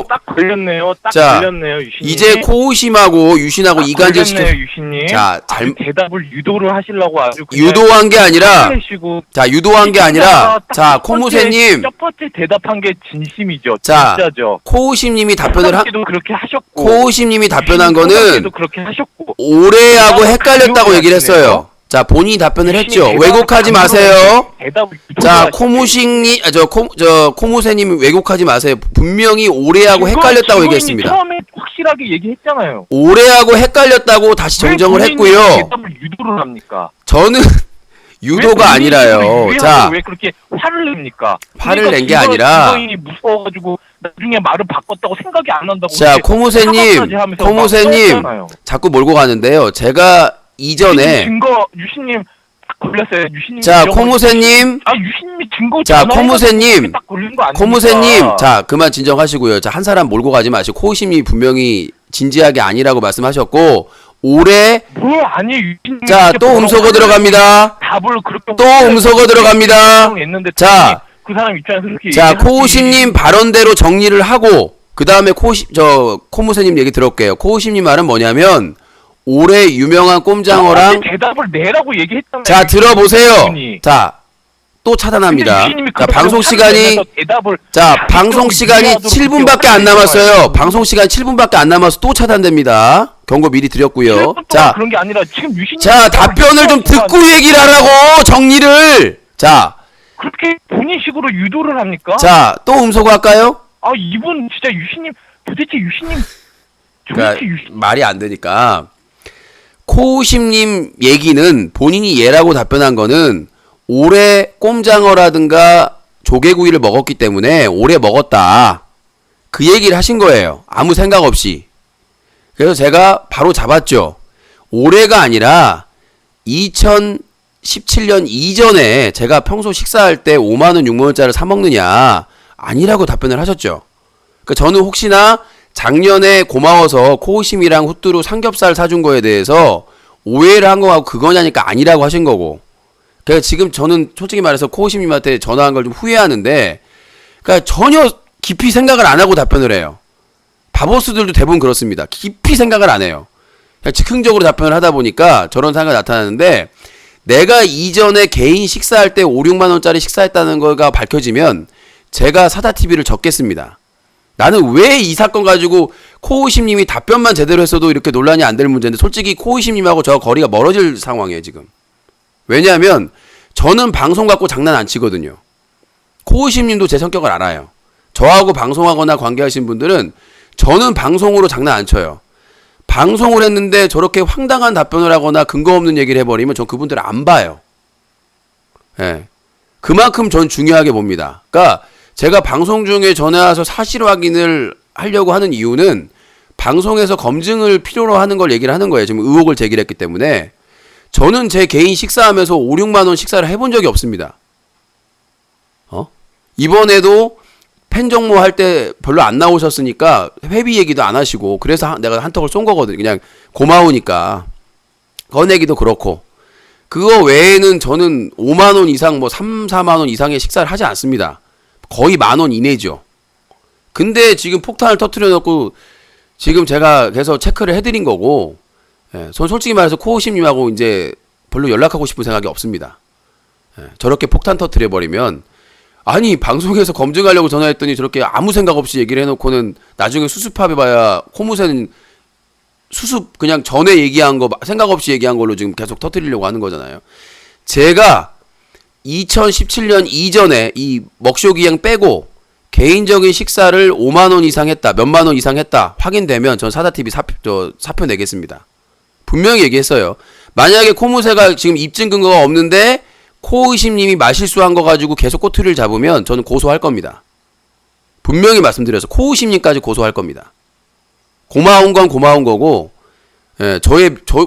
딱 걸렸네요. 딱 자, 걸렸네요. 유신님. 이제 코우심하고 유신하고 딱 이간질 시켜. 걸렸네요, 유신님. 자, 아주 대답을 유도를 하시려고 아주 그냥 유도한 게 아니라 화내시고 자 유도한 게 아니라 딱 자 첫 번째- 코무새님 첫 번째 대답한 게 진심이죠. 자, 진짜죠. 코우심님이 답변을 한 도 그렇게 하셨고 코우심님이 답변한 도 거는 그렇게 하셨고 올해하고 대답을 헷갈렸다고 강요를 얘기를 했어요. 하시네요. 자 본인이 답변을 했죠. 유신이 왜곡하지 대답을 마세요. 대답을 유도를 자 하시네요. 코무식님 저 코무새님 왜곡하지 마세요. 분명히 올해하고 이거 헷갈렸다고 증거인이 얘기했습니다. 처음에 확실하게 얘기했잖아요. 올해하고 헷갈렸다고 다시 정정을 왜 본인이 했고요. 대답을 유도를 합니까? 저는 왜 유도가 본인이 아니라요. 유도하고 자 왜 그렇게 화를 냅니까? 화를 그러니까 낸 게 아니라 증거인이 무서워가지고 나중에 말을 바꿨다고 생각이 안 난다고. 자 이렇게 코무새님 사과까지 하면서 막 코무새님 떠들잖아요. 자꾸 몰고 가는데요. 제가 이전에 증거 유신님 딱 걸렸어요. 유신님. 자 이런 거- 코무새님 아 유신님이 증거 자, 전화해가지고 코무새님, 딱 걸린 거 아닙니까? 코무새님, 자 그만 진정하시고요. 자 한 사람 몰고 가지 마시고 코우심이 분명히 진지하게 아니라고 말씀하셨고 올해 뭐 아니 유신님. 자 또 음소거 들어갑니다. 답을 그렇게 또 음소거 들어갑니다. 했는데 자, 그 사람 입장에서 그렇게 자 얘기하지. 코우심님 발언대로 정리를 하고 그 다음에 코무새님 얘기 들을게요. 코우심님 말은 뭐냐면 올해 유명한 꼼장어랑 대답을 내라고 얘기했잖아요. 자 들어보세요. 유신이. 자 또 차단합니다. 유신님이 자 그렇게 방송 시간이 내면서 대답을 자, 자기 방송 쪽으로 시간이 유리하도록 7분밖에 안 그렇게 남았어요. 하는 방송 시간 7분밖에 안 남아서 또 차단됩니다. 경고 미리 드렸고요. 자, 그런 게 아니라 지금 유신님 자, 답변을 좀 듣고 얘기를 하라고, 정리를. 자, 그렇게 본인식으로 유도를 합니까? 자, 또 음소거 할까요? 아 이분 진짜 유신님 도대체 유신님 그러니까 도대체 유신 말이 안 되니까. 코우심님 얘기는 본인이 예라고 답변한 거는 올해 꼼장어라든가 조개구이를 먹었기 때문에 올해 먹었다. 그 얘기를 하신 거예요. 아무 생각 없이. 그래서 제가 바로 잡았죠. 올해가 아니라 2017년 이전에 제가 평소 식사할 때 5만원, 6만원짜리를 사먹느냐. 아니라고 답변을 하셨죠. 그러니까 저는 혹시나 작년에 고마워서 코우심이랑 후뚜루 삼겹살 사준 거에 대해서 오해를 한 거하고 그거냐니까 아니라고 하신 거고. 그러니까 지금 저는 솔직히 말해서 코우심님한테 전화한 걸 좀 후회하는데, 그러니까 전혀 깊이 생각을 안 하고 답변을 해요. 바보스들도 대부분 그렇습니다. 깊이 생각을 안 해요. 그냥 즉흥적으로 답변을 하다 보니까 저런 상황이 나타나는데, 내가 이전에 개인 식사할 때 5, 6만 원짜리 식사했다는 거가 밝혀지면 제가 사다TV를 접겠습니다. 나는 왜 이 사건 가지고 코우심님이 답변만 제대로 했어도 이렇게 논란이 안 될 문제인데, 솔직히 코우심님하고 저 거리가 멀어질 상황이에요 지금. 왜냐하면 저는 방송 갖고 장난 안 치거든요. 코우심님도 제 성격을 알아요. 저하고 방송하거나 관계하신 분들은 저는 방송으로 장난 안 쳐요. 방송을 했는데 저렇게 황당한 답변을 하거나 근거 없는 얘기를 해버리면 전 그분들을 안 봐요. 예. 그만큼 전 중요하게 봅니다. 그러니까 제가 방송 중에 전화 와서 사실 확인을 하려고 하는 이유는 방송에서 검증을 필요로 하는 걸 얘기를 하는 거예요. 지금 의혹을 제기했기 때문에. 저는 제 개인 식사하면서 5, 6만 원 식사를 해본 적이 없습니다. 이번에도 팬 정모 할 때 별로 안 나오셨으니까 회비 얘기도 안 하시고, 그래서 내가 한턱을 쏜 거거든요. 그냥 고마우니까. 그 얘기도 그렇고. 그거 외에는 저는 5만 원 이상, 뭐 3, 4만 원 이상의 식사를 하지 않습니다. 거의 10,000원 이내죠. 근데 지금 폭탄을 터트려 놓고 지금 제가 계속 체크를 해드린 거고, 예, 전 솔직히 말해서 코우심님하고 이제 별로 연락하고 싶은 생각이 없습니다. 예, 저렇게 폭탄 터트려 버리면, 아니 방송에서 검증하려고 전화했더니 저렇게 아무 생각 없이 얘기를 해놓고는 나중에 수습해봐야 코무새는 수습 그냥 전에 얘기한 거 생각 없이 얘기한 걸로 지금 계속 터뜨리려고 하는 거잖아요. 제가 2017년 이전에 이 먹쇼기행 빼고 개인적인 식사를 5만 원 이상 했다, 몇만 원 이상 했다 확인되면 전 사다TV 사표 내겠습니다. 분명히 얘기했어요. 만약에 코무새가 지금 입증 근거가 없는데 코의심님이 말실수한 거 가지고 계속 꼬투리를 잡으면 저는 고소할 겁니다. 분명히 말씀드려서 코의심님까지 고소할 겁니다. 고마운 건 고마운 거고, 예, 저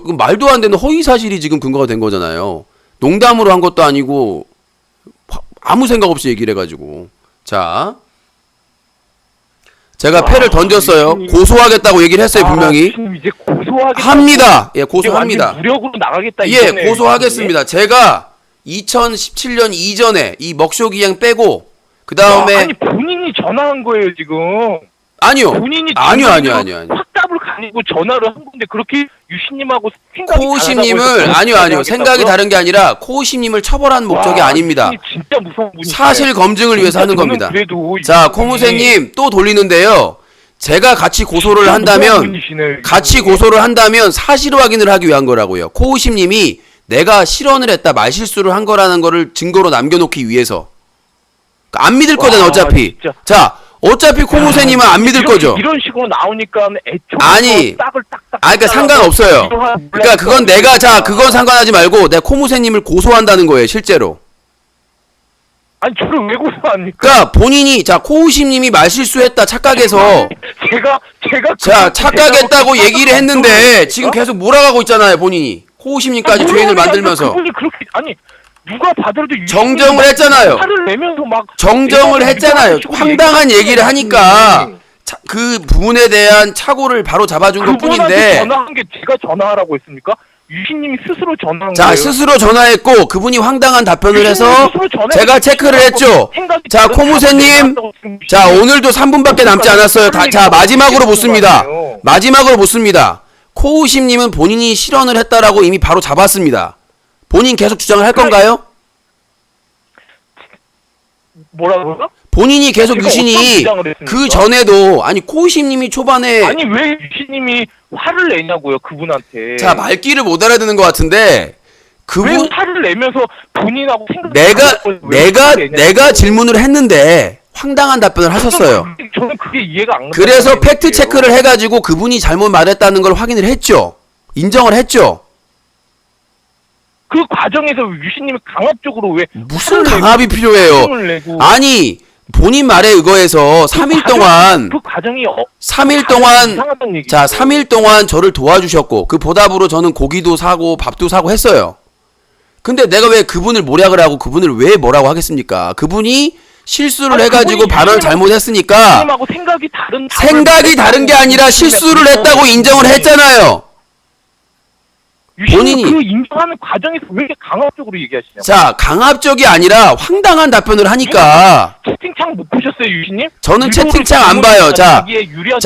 말도 안 되는 허위 사실이 지금 근거가 된 거잖아요. 농담으로 한 것도 아니고 아무 생각 없이 얘기를 해가지고. 자, 제가 패를 던졌어요. 고소하겠다고 얘기를 했어요 분명히. 이제 고소하겠다. 합니다. 예, 고소합니다. 무력으로 나가겠다. 예, 고소하겠습니다. 제가 2017년 이전에 이 먹쇼기행 빼고 그 다음에 아니 본인이 전화한 거예요 지금. 아니요. 본인이 아니요. 확답을 가지고 전화를 한 건데 그렇게 유신님하고 생각이 코우심님을 아니요. 생각이 다른 게 아니라 코우심님을 처벌한 목적이 아닙니다. 진짜 무서운 분이세요. 사실 검증을 위해서 하는 겁니다. 자, 코무새님 또 돌리는데요. 제가 같이 고소를 한다면 사실 확인을 하기 위한 거라고요. 코우심님이 내가 실언을 했다, 말실수를 한 거라는 거를 증거로 남겨놓기 위해서. 안 믿을 거잖아 어차피. 진짜. 자, 어차피 코무새님은 안 믿을 거죠. 이런 식으로 나오니까 아니, 그러니까 상관없어요. 그러니까 그건 그건 상관하지 말고 내가 코무새님을 고소한다는 거예요 실제로. 아니 저를 왜 고소합니까? 그러니까 본인이 코우심님이 말실수했다 착각해서 착각했다고 얘기를 했는데 지금 계속 몰아가고 있잖아요 본인이. 코우심님까지 죄인을 만들면서. 그분이 그렇게 누가 봐더라도 정정을 했잖아요. 화를 내면서 막 정정을 했잖아요. 황당한 얘기를 하니까 그 부분에 대한 착오를 바로 잡아준 것 뿐인데. 전화한 게 제가 전화하라고 했습니까? 유신님이 스스로 전화한 자, 거예요. 스스로 전화했고 그분이 황당한 답변을 해서 제가 체크를 했죠. 자, 코무새님. 자, 오늘도 3분밖에 남지 않았어요. 자, 마지막으로 묻습니다. 코우심님은 본인이 실언을 했다라고 이미 바로 잡았습니다. 본인 계속 주장을 할 건가요? 뭐라고요? 본인이 계속 유신이 그 전에도 코우심님이 초반에 아니 왜 유신님이 화를 내냐고요 그분한테. 자, 말귀를 못 알아듣는 것 같은데 왜 화를 내면서 본인하고 내가 질문을 했는데 황당한 답변을 하셨어요. 저는 그게 이해가 안 가요. 그래서 팩트 체크를 해가지고 그분이 잘못 말했다는 걸 확인을 했죠. 인정을 했죠. 그 과정에서 유신님이 강압적으로 왜 무슨 강압이 필요해요? 아니 본인 말에 의거해서 3일 동안 그 과정이 3일 동안 3일 동안 저를 도와주셨고 그 보답으로 저는 고기도 사고 밥도 사고 했어요. 근데 내가 왜 그분을 모략을 하고 그분을 왜 뭐라고 하겠습니까? 그분이 실수를 해가지고 발언을 잘못했으니까 생각이 다른 게 아니라 실수를 했다고 인정을 했잖아요. 본인이 그 인정하는 과정에서 왜 이렇게 강압적으로 얘기하시냐고. 자, 강압적이 아니라 황당한 답변을 하니까. 채팅 채팅창 못 보셨어요, 유신님? 저는 일부러 채팅창 안 봐요. 자, 자기의 유리한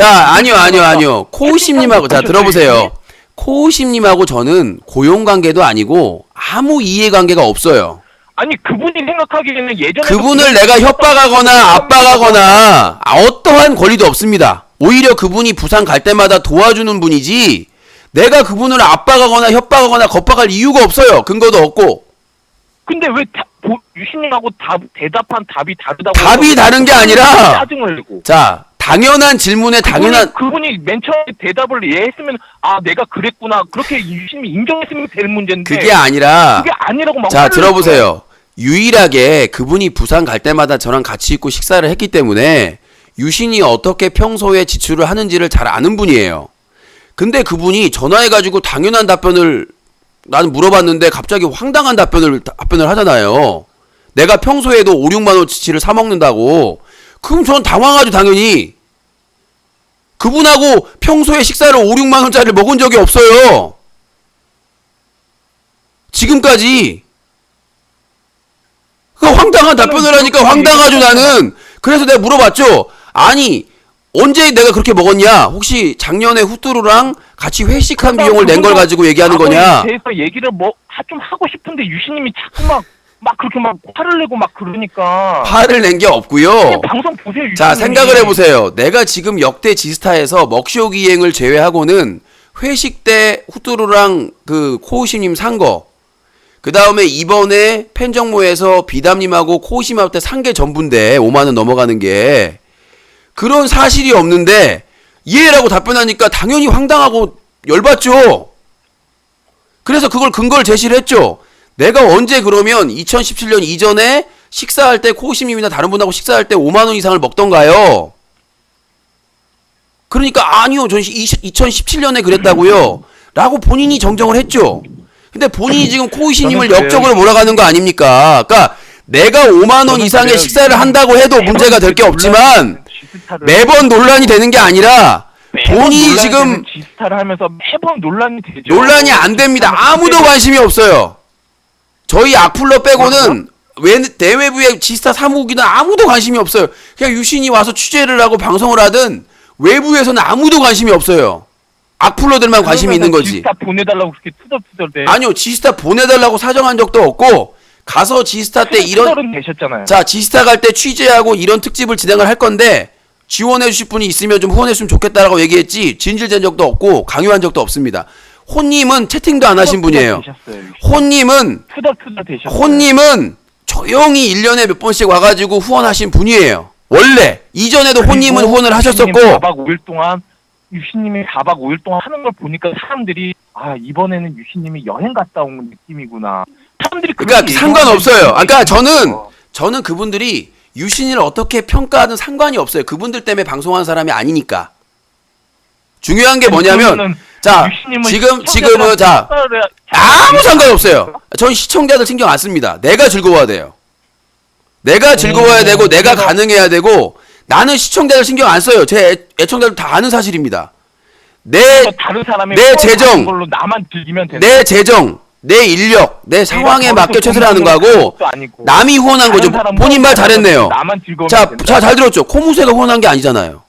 아니요. 코우심님하고, 자, 보셨어요, 들어보세요. 유신님? 코우심님하고 저는 고용관계도 아니고 아무 이해관계가 없어요. 아니 그분이 생각하기에는 예전에 그분을 내가 협박하거나 압박하거나 어떠한 권리도 없습니다. 오히려 그분이 부산 갈 때마다 도와주는 분이지 내가 그분을 압박하거나 협박하거나 겁박할 이유가 없어요. 근거도 없고. 근데 왜 유신님하고 대답한 답이 다르다고 답이 다른 게 아니라 짜증을 내고 자, 당연한 질문에 당연한 그분이 맨 처음에 대답을 했으면 아 내가 그랬구나 그렇게 유신님이 인정했으면 될 문제인데 그게 아니라 그게 아니라고 막 자, 화를 들어보세요. 유일하게 그분이 부산 갈 때마다 저랑 같이 있고 식사를 했기 때문에 유신이 어떻게 평소에 지출을 하는지를 잘 아는 분이에요. 근데 그분이 전화해가지고 당연한 답변을 나는 물어봤는데 갑자기 황당한 답변을 하잖아요. 내가 평소에도 5, 6만 원치를 사 먹는다고. 그럼 전 당황하죠, 당연히. 그분하고 평소에 식사를 5, 6만 원짜리를 먹은 적이 없어요. 지금까지. 그 황당한 답변을 하니까 황당하죠, 나는. 그래서 내가 물어봤죠. 아니, 언제 내가 그렇게 먹었냐? 혹시 작년에 후뚜루랑 같이 회식한 비용을 낸 걸 가지고 얘기하는 거냐? 대해서 얘기를 좀 하고 싶은데 유신님이 자꾸 막 그렇게 막 화를 내고 막 그러니까 화를 낸 게 없고요. 방송 보세요. 유신님이. 자, 생각을 해보세요. 내가 지금 역대 지스타에서 먹쇼 기행을 제외하고는 회식 때 후뚜루랑 그 코우심님 산 거, 그 다음에 이번에 팬정모에서 비담님하고 코우심한테 산 게 전부인데 5만 원 넘어가는 게 그런 사실이 없는데 이해라고 답변하니까 당연히 황당하고 열받죠. 그래서 그걸 근거를 제시를 했죠. 내가 언제 그러면 2017년 이전에 식사할 때 코우심님이나 다른 분하고 식사할 때 5만 원 이상을 먹던가요? 그러니까 아니요. 전 2017년에 그랬다고요. 라고 본인이 정정을 했죠. 근데 본인이 지금 코우심님을 저는 역적으로 몰아가는 거 아닙니까? 그러니까 내가 5만 원 이상의 그래요. 식사를 한다고 해도 문제가 될 게 없지만 매번 논란이 되는 게 아니라 본인이 지금 지스타를 하면서 매번 논란이 되죠. 논란이 안 됩니다. 아무도 관심이 없어요. 저희 악플러 빼고는 대외부의 지스타 사무국이나 아무도 관심이 없어요. 그냥 유신이 와서 취재를 하고 방송을 하든 외부에서는 아무도 관심이 없어요. 악플러들만 관심이 있는 거지. 지스타 보내달라고 그렇게 투덜투덜대. 아니요, 지스타 보내달라고 사정한 적도 없고 가서 지스타 때 이런 투덜은 되셨잖아요. 자, 지스타 갈 때 취재하고 이런 특집을 진행을 할 건데 지원해 주실 분이 있으면 좀 후원했으면 좋겠다라고 얘기했지 진실된 적도 없고 강요한 적도 없습니다. 혼님은 채팅도 안 하신 분이에요. 혼님은 투덜투덜 되셨어요. 혼님은 조용히 1년에 몇 번씩 와가지고 후원하신 분이에요. 원래 이전에도 혼님은 후원을 하셨었고 4박 5일 동안 유신님이 4박 5일 동안 하는 걸 보니까 사람들이 아 이번에는 유신님이 여행 갔다 온 느낌이구나. 사람들이 그러니까 그렇게 상관없어요. 얘기하는데 그러니까 저는 그분들이 유신이를 어떻게 평가하든 상관이 없어요. 그분들 때문에 방송하는 사람이 아니니까. 중요한 게 뭐냐면 자 지금은 자 아무 상관없어요. 전 시청자들 신경 안 씁니다. 내가 즐거워야 돼요. 내가 즐거워야 되고 내가 가능해야 되고 나는 시청자들 신경 안 써요. 제 애청자들 다 아는 사실입니다. 다른 사람이 내 재정, 걸로 나만 즐기면 되는 내 재정, 내 인력, 내 상황에 맞게 최선을 하는 거하고 남이 후원한 거죠. 본인 말 잘했네요. 자, 잘 들었죠. 코무세가 후원한 게 아니잖아요.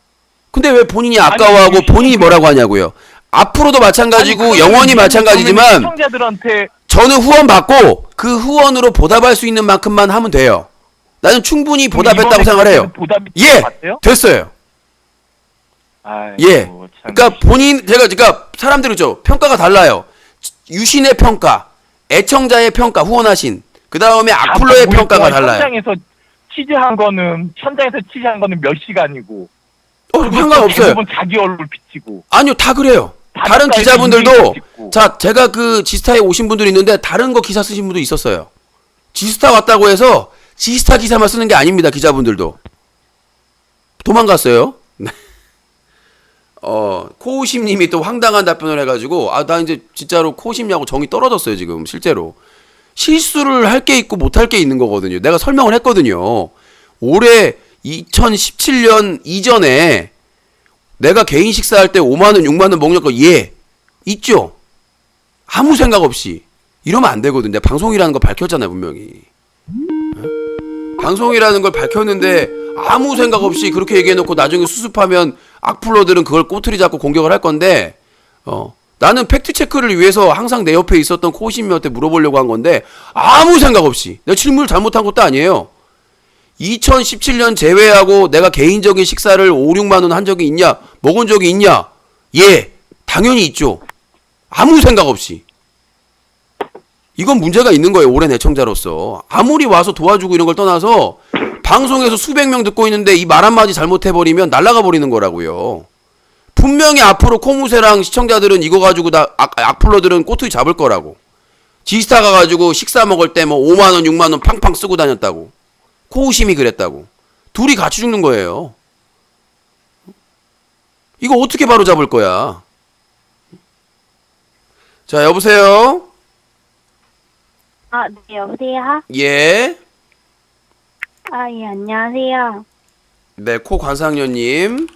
근데 왜 본인이 아까워하고 본인이 뭐라고 하냐고요. 앞으로도 마찬가지고 영원히 마찬가지지만 시청자들한테 저는 후원 받고 그 후원으로 보답할 수 있는 만큼만 하면 돼요. 나는 충분히 보답했다고 생각을 해요. 예, 됐어요. 예. 그러니까 제가 사람들이 죠 평가가 달라요. 유신의 평가, 애청자의 평가, 후원하신 그 다음에 악플러의 평가가 달라요. 현장에서 취재한 거는 몇 시간이고. 상관없어요. 대부분 자기 얼굴 비치고. 아니요, 다 그래요. 다른 기자분들도 자, 제가 그 지스타에 오신 분들이 있는데 다른 거 기사 쓰신 분도 있었어요. 지스타 왔다고 해서 지스타 기사만 쓰는 게 아닙니다. 기자분들도 도망갔어요. 코우심님이 또 황당한 답변을 해가지고 나 이제 진짜로 코우심님하고 정이 떨어졌어요. 지금 실제로 실수를 할 게 있고 못할 게 있는 거거든요. 내가 설명을 했거든요. 올해 2017년 이전에 내가 개인 식사할 때 5만원 6만원 먹는 거 있죠. 아무 생각 없이 이러면 안 되거든요. 내가 방송이라는 거 밝혔잖아요. 분명히 방송이라는 걸 밝혔는데 아무 생각 없이 그렇게 얘기해놓고 나중에 수습하면 악플러들은 그걸 꼬투리 잡고 공격을 할 건데, 나는 팩트체크를 위해서 항상 내 옆에 있었던 코시미한테 물어보려고 한 건데, 아무 생각 없이. 내가 질문을 잘못한 것도 아니에요. 2017년 제외하고 내가 개인적인 식사를 5, 6만 원 한 적이 있냐? 먹은 적이 있냐? 예, 당연히 있죠. 아무 생각 없이. 이건 문제가 있는 거예요. 오랜 애청자로서. 아무리 와서 도와주고 이런 걸 떠나서 방송에서 수백 명 듣고 있는데 이 말 한마디 잘못해버리면 날아가 버리는 거라고요. 분명히 앞으로 코무세랑 시청자들은 이거 가지고 악플러들은 꼬투리 잡을 거라고. 지스타 가가지고 식사 먹을 때 뭐 5만 원, 6만 원 팡팡 쓰고 다녔다고. 코우심이 그랬다고. 둘이 같이 죽는 거예요. 이거 어떻게 바로 잡을 거야? 자, 여보세요? 아, 네, 여보세요? 예. 아, 예, 안녕하세요. 네, 코 관상녀님.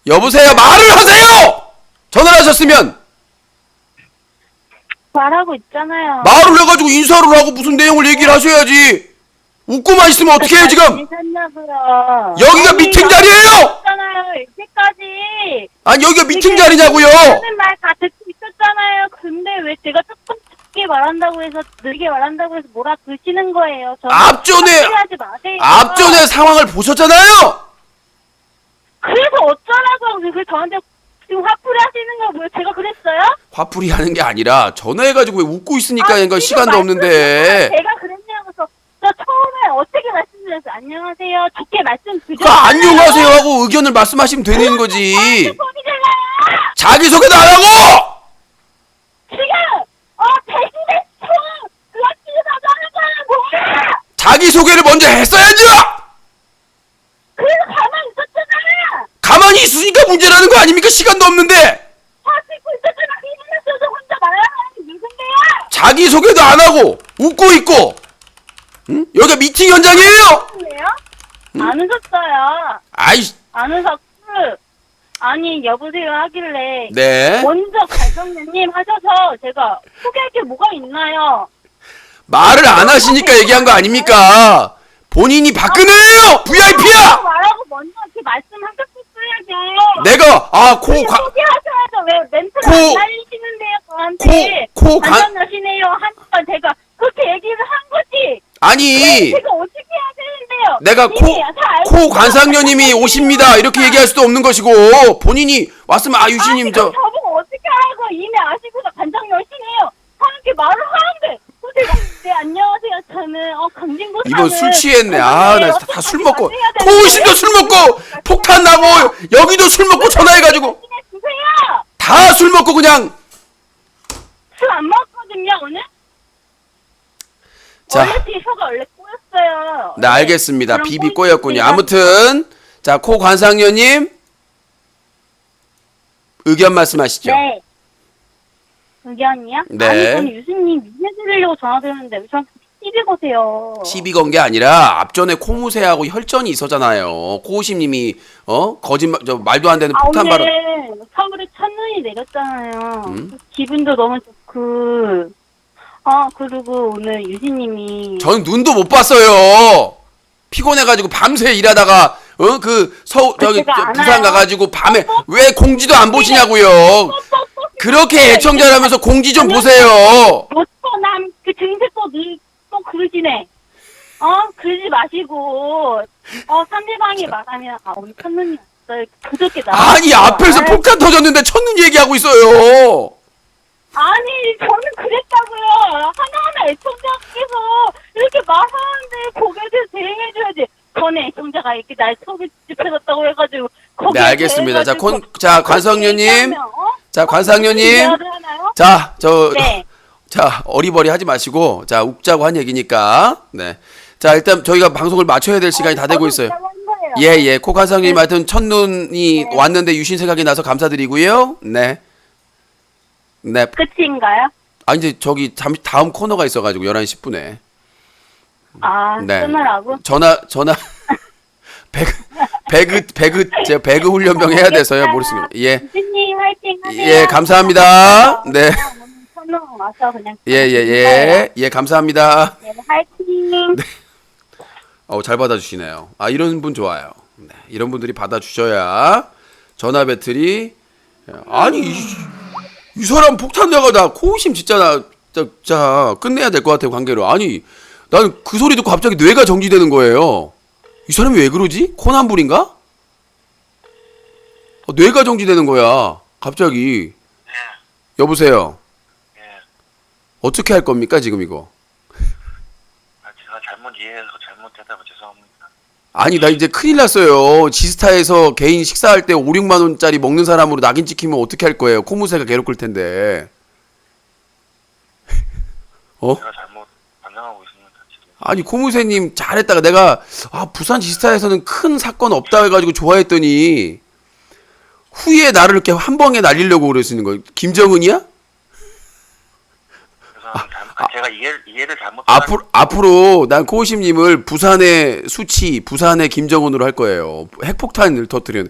여보세요? 말을 하세요! 전화를 하셨으면! 말하고 있잖아요. 말을 해가지고 인사를 하고 무슨 내용을 얘기를 하셔야지! 웃고만 있으면 어떻게 해요, 지금! 괜찮냐고요. 여기가 미팅 자리예요! 있잖아요, 이때까지. 아니, 여기가 미팅 자리냐고요! 하는 말 다 듣고 있었잖아요. 근데 왜 제가 조금 작게 말한다고 해서, 느리게 말한다고 해서 뭐라 그러시는 거예요. 저는 하지 마세요. 앞전에 상황을 보셨잖아요! 그래서 어쩌라고 그 저한테 지금 화풀이 하시는 거 뭐예요? 제가 그랬어요? 화풀이 하는 게 아니라 전화해가지고 왜 웃고 있으니까 아, 이거 지금 시간도 없는데. 제가 그랬냐고서 저 처음에 어떻게 말씀드렸어요? 안녕하세요. 좋게 말씀드렸어요. 그 안녕하세요 하고 의견을 말씀하시면 되는 거지. 소리잖아요. 자기소개도 안 하고! 지금 대신에 그렇게 하자는 거야 뭐야? 자기소개를 먼저 했어야죠! 그래서 가만히 있었잖아요. 가만히 있으니까 문제라는 거 아닙니까? 시간도 없는데! 찍고 있었잖아. 이분은 혼자 말하는 누군데요? 자기소개도 안 하고 웃고 있고, 응? 여기가 미팅 현장이에요! 왜요? 안 웃었어요. 아이씨. 안 웃었고 아니 여보세요 하길래 네. 먼저 갈성녀님 하셔서 제가 소개할 게 뭐가 있나요? 말을 안 하시니까 얘기한 거 아닙니까? 본인이 박근혜예요! VIP야! 말하고 먼저 이렇게 말씀하셨었어야죠. 내가 소개하셔야죠. 왜 멘트를 코- 안 날리시는데요 저한테. 관전하시네요 하니까 제가 그렇게 얘기를 한 거지. 아니 제가 어떻게 해야 되는데요? 내가 이미 다 알고 코 있어요. 관상녀님이 오십니다 이렇게 얘기할 수도 없는 것이고, 본인이 왔으면 유신님 그럼 저보고 어떻게 하라고 이미 아시고서 관장 열심히해요. 하는게 말을 하는데 또 제가 네 안녕하세요 저는 강진구 이번 술 취했네. 나 다 술 먹고 해야 되는데. 코우신도 술 먹고 폭탄 나고 여기도 술 먹고 전화해가지고 주세요. 다 술 먹고 그냥. 술 안 먹었거든요 오늘. 자, 원래 제 혀가 원래 꼬였어요. 네 알겠습니다. 그럼 비비 꼬인 꼬였군요. 제가- 아무튼 자, 코 관상녀님 의견 말씀하시죠. 네. 의견이요? 네. 아니 저는 유수님 위해드리려고 전화드렸는데 왜 저한테 시비 거세요? 시비 건 게 아니라 앞전에 코무세하고 혈전이 있었잖아요. 코우심님이 거짓말 말도 안 되는 폭탄 발언. 오늘 서울에 첫눈이 내렸잖아요. 음? 기분도 너무 좋고. 그리고 오늘 유진님이 전 눈도 못 봤어요. 피곤해가지고 밤새 일하다가 저기 제가 안 부산 와요. 가가지고 밤에 왜 공지도 안 보시냐고요. 그렇게 애청자라면서 공지 좀 보세요. 로또남 그 증세법 또 그러시네. 그러지 마시고 상대방이 말하면 오늘 첫눈이 왔어요. 그저께 나. 아니 앞에서 폭탄 터졌는데 첫눈 얘기하고 있어요. 아니 저는 그랬다고요. 하나하나 애청자께서 이렇게 말하는데 거기에 대해서 대응해줘야지. 전에 애청자가 이렇게 날 소개시켜줬다고 해가지고 네 알겠습니다. 자 관성녀님, 자 관상녀님, 하나요? 자 네. 자 어리버리 하지 마시고 자 웃자고 한 얘기니까 네. 자 일단 저희가 방송을 마쳐야 될 시간이 다 되고 있어요. 예, 코 관상님 하여튼 첫눈이 왔는데 유신 생각이 나서 감사드리고요. 네. 네. 끝인가요? 이제 저기 잠시 다음 코너가 있어가지고 11시 10분에 네. 끊으라고? 전화 배그 훈련병 해야 돼서요. 모르겠습니다. 예. 유진님 화이팅 하세요. 예, 감사합니다. 네. 천원 와서 그냥 예, 감사합니다. 네, 화이팅. 잘 받아주시네요. 아, 이런 분 좋아요. 네, 이런 분들이 받아주셔야 전화 배틀이. 아니, 이 사람 폭탄 내가 코웃음 진짜 진짜 끝내야 될 것 같아요, 관계로. 아니, 나는 그 소리 듣고 갑자기 뇌가 정지되는 거예요. 이 사람이 왜 그러지? 코난불인가? 뇌가 정지되는 거야, 갑자기. 여보세요. 예. 어떻게 할 겁니까, 지금 이거? 제가 잘못 이해해서 잘못했다고 죄송합니다. 아니, 나 이제 큰일 났어요. 지스타에서 개인 식사할 때 5, 6만 원짜리 먹는 사람으로 낙인 찍히면 어떻게 할 거예요? 코무새가 괴롭힐 텐데. 제가 잘못 반성하고 있습니다. 지금. 아니, 코무새님 잘했다가 내가 부산 지스타에서는 큰 사건 없다 해가지고 좋아했더니 후에 나를 이렇게 한 방에 날리려고 그러시는 거예요. 김정은이야? 죄송합니다. 제가 이해를 잘못. 앞으로 난 코우심님을 부산의 수치, 부산의 김정은으로 할 거예요. 핵폭탄을 터뜨리는.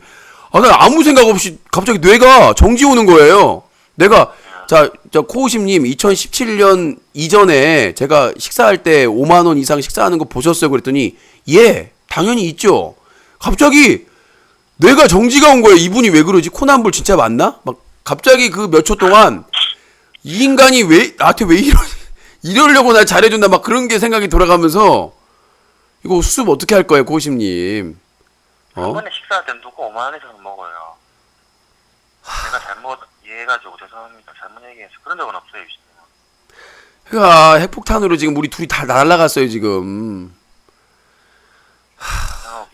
나 아무 생각 없이 갑자기 뇌가 정지 오는 거예요. 내가 저 코우심님 2017년 이전에 제가 식사할 때 5만 원 이상 식사하는 거 보셨어요? 그랬더니 예, 당연히 있죠. 갑자기 뇌가 정지가 온 거예요. 이분이 왜 그러지? 코난불 진짜 맞나? 막 갑자기 그 몇 초 동안 이 인간이 왜 나한테 왜 이러려고 날 잘해준다 막 그런 게 생각이 돌아가면서 이거 수습 어떻게 할 거예요, 고심님? 한 번에 식사할 때 누구 5만 원 이상 먹어요. 제가 잘못 이해해가지고 죄송합니다. 잘못 얘기해서 그런 적은 없어요, 유신님. 그러니까 핵폭탄으로 지금 우리 둘이 다 날아갔어요 지금.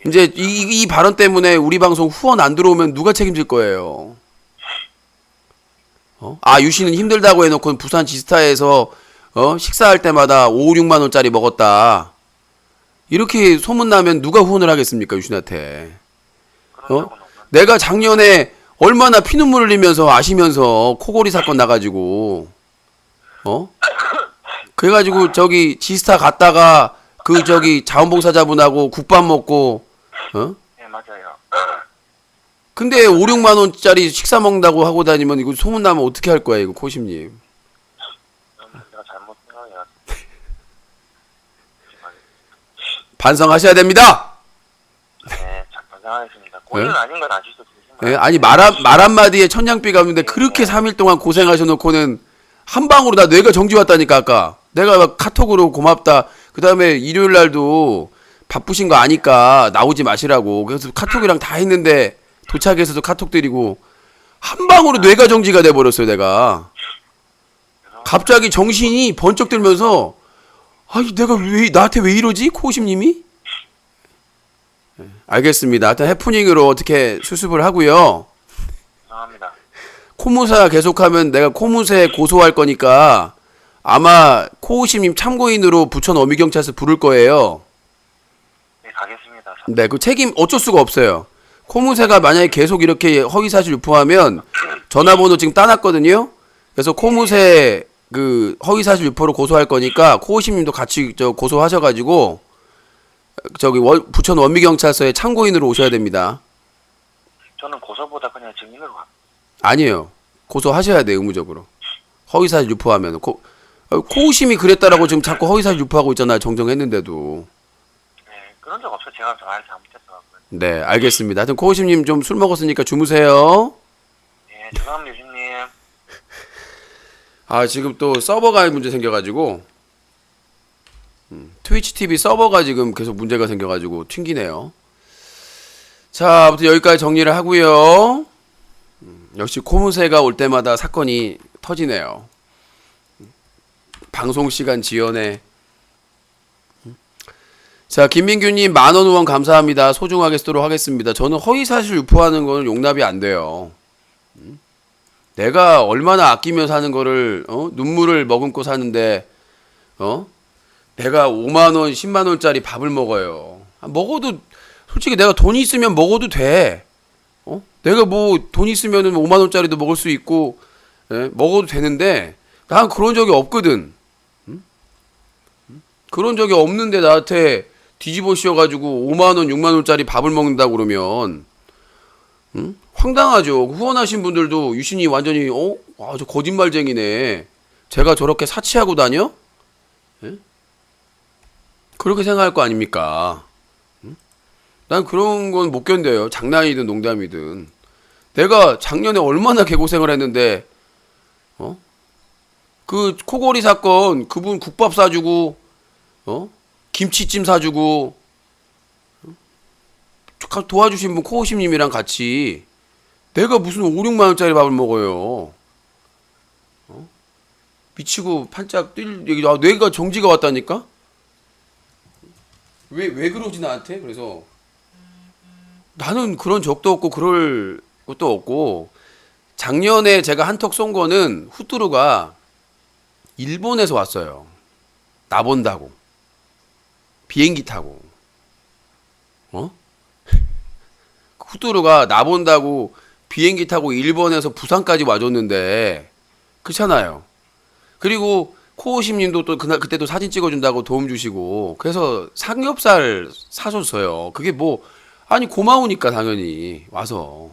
이제 이 발언 때문에 우리 방송 후원 안 들어오면 누가 책임질 거예요? 유씨는 힘들다고 해놓고 부산 지스타에서 식사할 때마다 5, 6만 원짜리 먹었다. 이렇게 소문나면 누가 후원을 하겠습니까, 유신한테? 내가 작년에 얼마나 피눈물 흘리면서 아시면서 코골이 사건 나가지고 그래가지고 저기 지스타 갔다가 그 저기 자원봉사자분하고 국밥 먹고 네, 맞아요. 근데 5, 6만 원짜리 식사 먹는다고 하고 다니면 이거 소문나면 어떻게 할 거야, 이거 코심님? 내가 잘못 생각해가지고. 반성하셔야 됩니다. 네, 잘 반성하겠습니다. 고의는 아닌 건 아시죠? 네, 아니 말 한마디에 천냥비가 없는데 그렇게 3일 동안 고생하셔놓고는 한 방으로 나 뇌가 정지 왔다니까. 아까 내가 막 카톡으로 고맙다. 그 다음에 일요일 날도 바쁘신 거 아니까 나오지 마시라고. 그래서 카톡이랑 다 했는데 도착해서도 카톡 드리고 한 방으로 뇌가 정지가 돼버렸어요. 내가 갑자기 정신이 번쩍 들면서 내가 왜 나한테 왜 이러지? 코우심님이? 알겠습니다. 하여튼 해프닝으로 어떻게 수습을 하고요. 죄송합니다. 코무사 계속하면 내가 코무새 고소할 거니까 아마 코우심님 참고인으로 부천 어미경찰서 부를 거예요. 네, 가겠습니다. 네, 그 책임 어쩔 수가 없어요. 코무새가 만약에 계속 이렇게 허위사실 유포하면 전화번호 지금 따놨거든요. 그래서 코무새 그 허위사실 유포로 고소할 거니까 코우심님도 같이 고소하셔가지고 저기 부천 원미경찰서에 참고인으로 오셔야 됩니다. 저는 고소보다 그냥 증인으로 갑니다. 아니에요. 고소하셔야 돼요, 의무적으로. 허위사실 유포하면. 코우심이 그랬다라고 지금 자꾸 허위사실 유포하고 있잖아요, 정정했는데도. 네, 그런 적 없어요. 제가 말 잘못했어요. 네, 알겠습니다. 하여튼 코우심님 좀 술 먹었으니까 주무세요. 네, 죄송합니다, 유신님. 지금 또 서버가 문제 생겨가지고 트위치 TV 서버가 지금 계속 문제가 생겨가지고 튕기네요. 자, 아무튼 여기까지 정리를 하고요. 역시 코무새가 올 때마다 사건이 터지네요. 방송 시간 지연에. 자, 김민규님 10,000원 후원 감사합니다. 소중하게 쓰도록 하겠습니다. 저는 허위사실 유포하는 거는 용납이 안 돼요. 내가 얼마나 아끼며 사는 거를 눈물을 머금고 사는데 내가 5만원 10만원짜리 밥을 먹어요. 먹어도 솔직히 내가 돈이 있으면 먹어도 돼. 내가 뭐 돈 있으면은 5만원짜리도 먹을 수 있고 먹어도 되는데 난 그런 적이 없거든. 그런 적이 없는데 나한테 뒤집어 씌워가지고 5만원 6만원짜리 밥을 먹는다고 그러면 황당하죠. 후원하신 분들도 유신이 완전히 저 거짓말쟁이네. 제가 저렇게 사치하고 다녀? 그렇게 생각할 거 아닙니까? 응? 난 그런 건 못 견뎌요. 장난이든 농담이든. 내가 작년에 얼마나 개고생을 했는데, 그 코골이 사건 그분 국밥 사주고, 김치찜 사주고, 도와주신 분 코호심님이랑 같이 내가 무슨 5, 6만 원짜리 밥을 먹어요. 미치고 팔짝 뛸 얘기. 뇌가 정지가 왔다니까. 왜 그러지 나한테? 그래서 나는 그런 적도 없고 그럴 것도 없고. 작년에 제가 한턱 쏜 거는 후뚜루가 일본에서 왔어요. 나 본다고. 비행기 타고. 후뚜루가 나 본다고 비행기 타고 일본에서 부산까지 와줬는데, 그렇잖아요. 그리고 코오심님도 또 그때도 사진 찍어준다고 도움 주시고, 그래서 삼겹살 사줬어요. 그게 뭐, 아니 고마우니까 당연히 와서.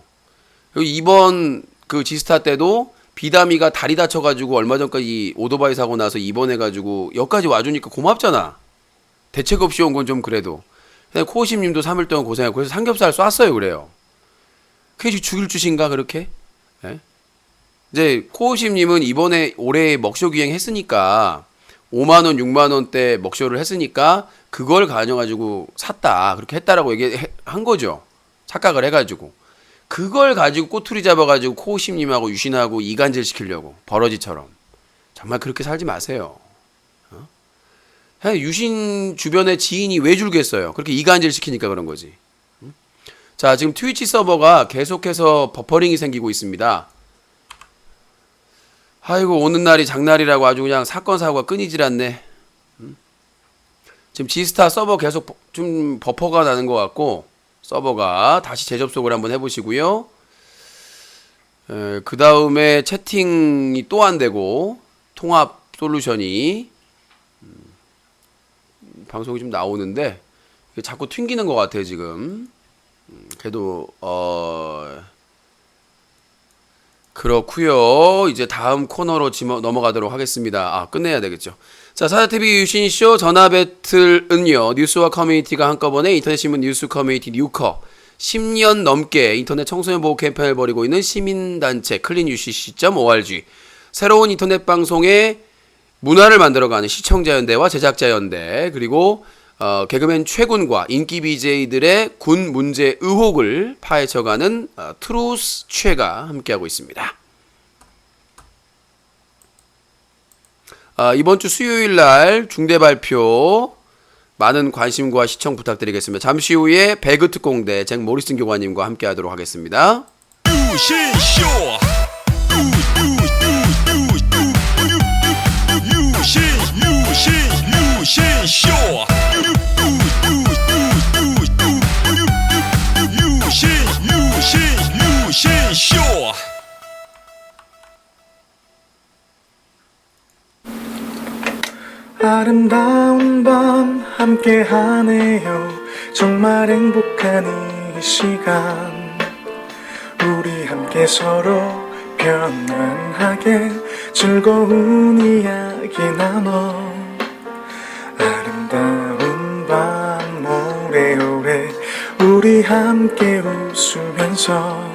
그리고 이번 그 지스타 때도 비담이가 다리 다쳐가지고 얼마 전까지 오토바이 사고 나서 입원해가지고 여기까지 와주니까 고맙잖아. 대책 없이 온 건 좀 그래도. 코오심님도 3일 동안 고생하고 그래서 삼겹살 쐈어요. 그래요. 그게 죽일 주신가 그렇게? 예? 이제 코오심님은 이번에 올해 먹쇼 기행했으니까 5만 원, 6만 원대 먹쇼를 했으니까 그걸 가져가지고 샀다 그렇게 했다라고 얘기한 거죠. 착각을 해가지고 그걸 가지고 꼬투리 잡아가지고 코오심님하고 유신하고 이간질 시키려고 버러지처럼. 정말 그렇게 살지 마세요. 유신 주변에 지인이 왜 줄겠어요? 그렇게 이간질 시키니까 그런 거지. 자, 지금 트위치 서버가 계속해서 버퍼링이 생기고 있습니다. 아이고, 오는 날이 장날이라고 아주 그냥 사건 사고가 끊이질 않네. 지금 지스타 서버 계속 좀 버퍼가 나는 것 같고, 서버가 다시 재접속을 한번 해보시고요. 그 다음에 채팅이 또 안 되고 통합 솔루션이 방송이 좀 나오는데 자꾸 튕기는 것 같아요 지금. 그래도 그렇고요. 이제 다음 코너로 넘어가도록 하겠습니다. 끝내야 되겠죠. 자, 사자TV 유신쇼 전화 배틀은요, 뉴스와 커뮤니티가 한꺼번에 인터넷신문 뉴스 커뮤니티 뉴커 10년 넘게 인터넷 청소년 보호 캠페인을 벌이고 있는 시민단체 cleanucc.org, 새로운 인터넷 방송의 문화를 만들어가는 시청자연대와 제작자연대, 그리고 개그맨 최군과 인기 BJ들의 군 문제 의혹을 파헤쳐가는 트루스 최가 함께하고 있습니다. 이번 주 수요일 날 중대 발표 많은 관심과 시청 부탁드리겠습니다. 잠시 후에 배그 특공대 잭 모리슨 교관님과 함께하도록 하겠습니다. 아름다운 밤 함께 하네요. 정말 행복한 이 시간, 우리 함께 서로 편안하게 즐거운 이야기 나눠. 아름다운 밤 오래오래 우리 함께 웃으면서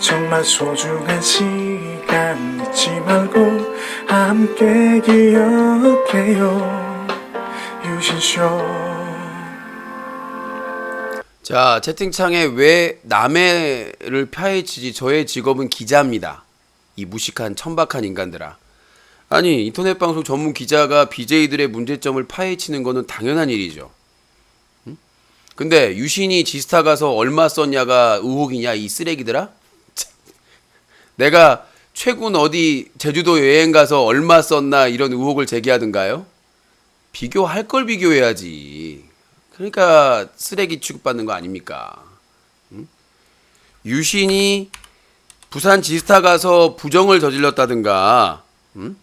정말 소중한 시간 잊지 말고 함께 기억해요. 유신쇼. 자, 채팅창에 왜 남해를 파헤치지? 저의 직업은 기자입니다. 이 무식한 천박한 인간들아. 아니, 인터넷 방송 전문 기자가 BJ들의 문제점을 파헤치는 거는 당연한 일이죠. 응? 근데 유신이 지스타 가서 얼마 썼냐가 의혹이냐, 이 쓰레기들아? 내가 최군 어디 제주도 여행 가서 얼마 썼나 이런 의혹을 제기하든가요? 비교할 걸 비교해야지. 그러니까 쓰레기 취급받는 거 아닙니까? 응? 유신이 부산 지스타 가서 부정을 저질렀다든가, 응?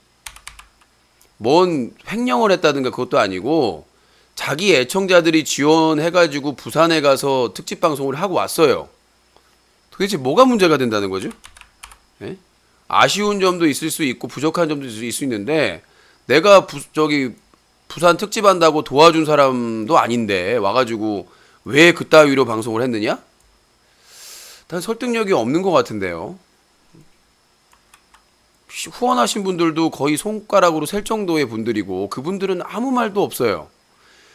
뭔 횡령을 했다든가 그것도 아니고 자기 애청자들이 지원해가지고 부산에 가서 특집 방송을 하고 왔어요. 도대체 뭐가 문제가 된다는 거죠? 예? 아쉬운 점도 있을 수 있고 부족한 점도 있을 수 있는데 내가 부산 특집한다고 도와준 사람도 아닌데 와가지고 왜 그따위로 방송을 했느냐? 난 설득력이 없는 것 같은데요. 후원하신 분들도 거의 손가락으로 셀 정도의 분들이고 그분들은 아무 말도 없어요.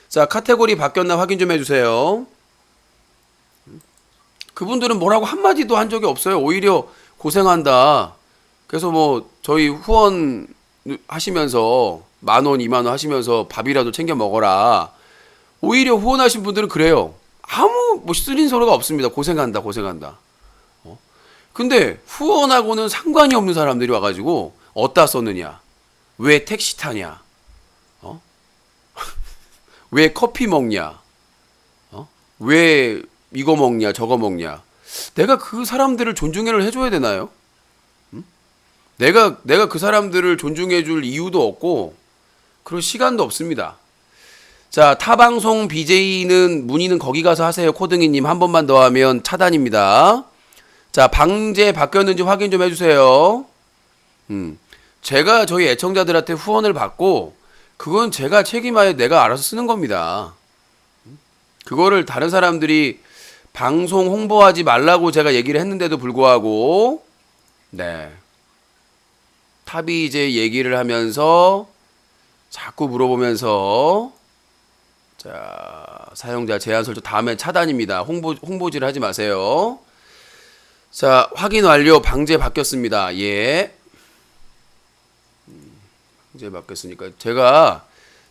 자, 카테고리 바뀌었나 확인 좀 해주세요. 그분들은 뭐라고 한마디도 한 적이 없어요. 오히려 고생한다. 그래서 뭐 저희 후원 하시면서 10,000원, 20,000원 하시면서 밥이라도 챙겨 먹어라. 오히려 후원하신 분들은 그래요. 아무 뭐 쓰린 소리가 없습니다. 고생한다, 고생한다. 근데 후원하고는 상관이 없는 사람들이 와가지고 어디다 썼느냐? 왜 택시 타냐? 왜 커피 먹냐? 왜 이거 먹냐, 저거 먹냐? 내가 그 사람들을 존중을 해줘야 되나요? 내가 그 사람들을 존중해줄 이유도 없고 그럴 시간도 없습니다. 자, 타방송 BJ는 문의는 거기 가서 하세요. 코등이님 한 번만 더 하면 차단입니다. 자, 방제 바뀌었는지 확인 좀 해주세요. 제가 저희 애청자들한테 후원을 받고 그건 제가 책임하에 내가 알아서 쓰는 겁니다. 그거를 다른 사람들이 방송 홍보하지 말라고 제가 얘기를 했는데도 불구하고 네, 탑이 이제 얘기를 하면서 자꾸 물어보면서 자, 사용자 제한 설정 다음에 차단입니다. 홍보질 하지 마세요. 자, 확인 완료. 방제 바뀌었습니다. 예. 방제 바뀌었으니까 제가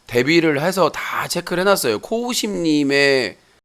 대비를 해서 다 체크를 해놨어요. 코우심님의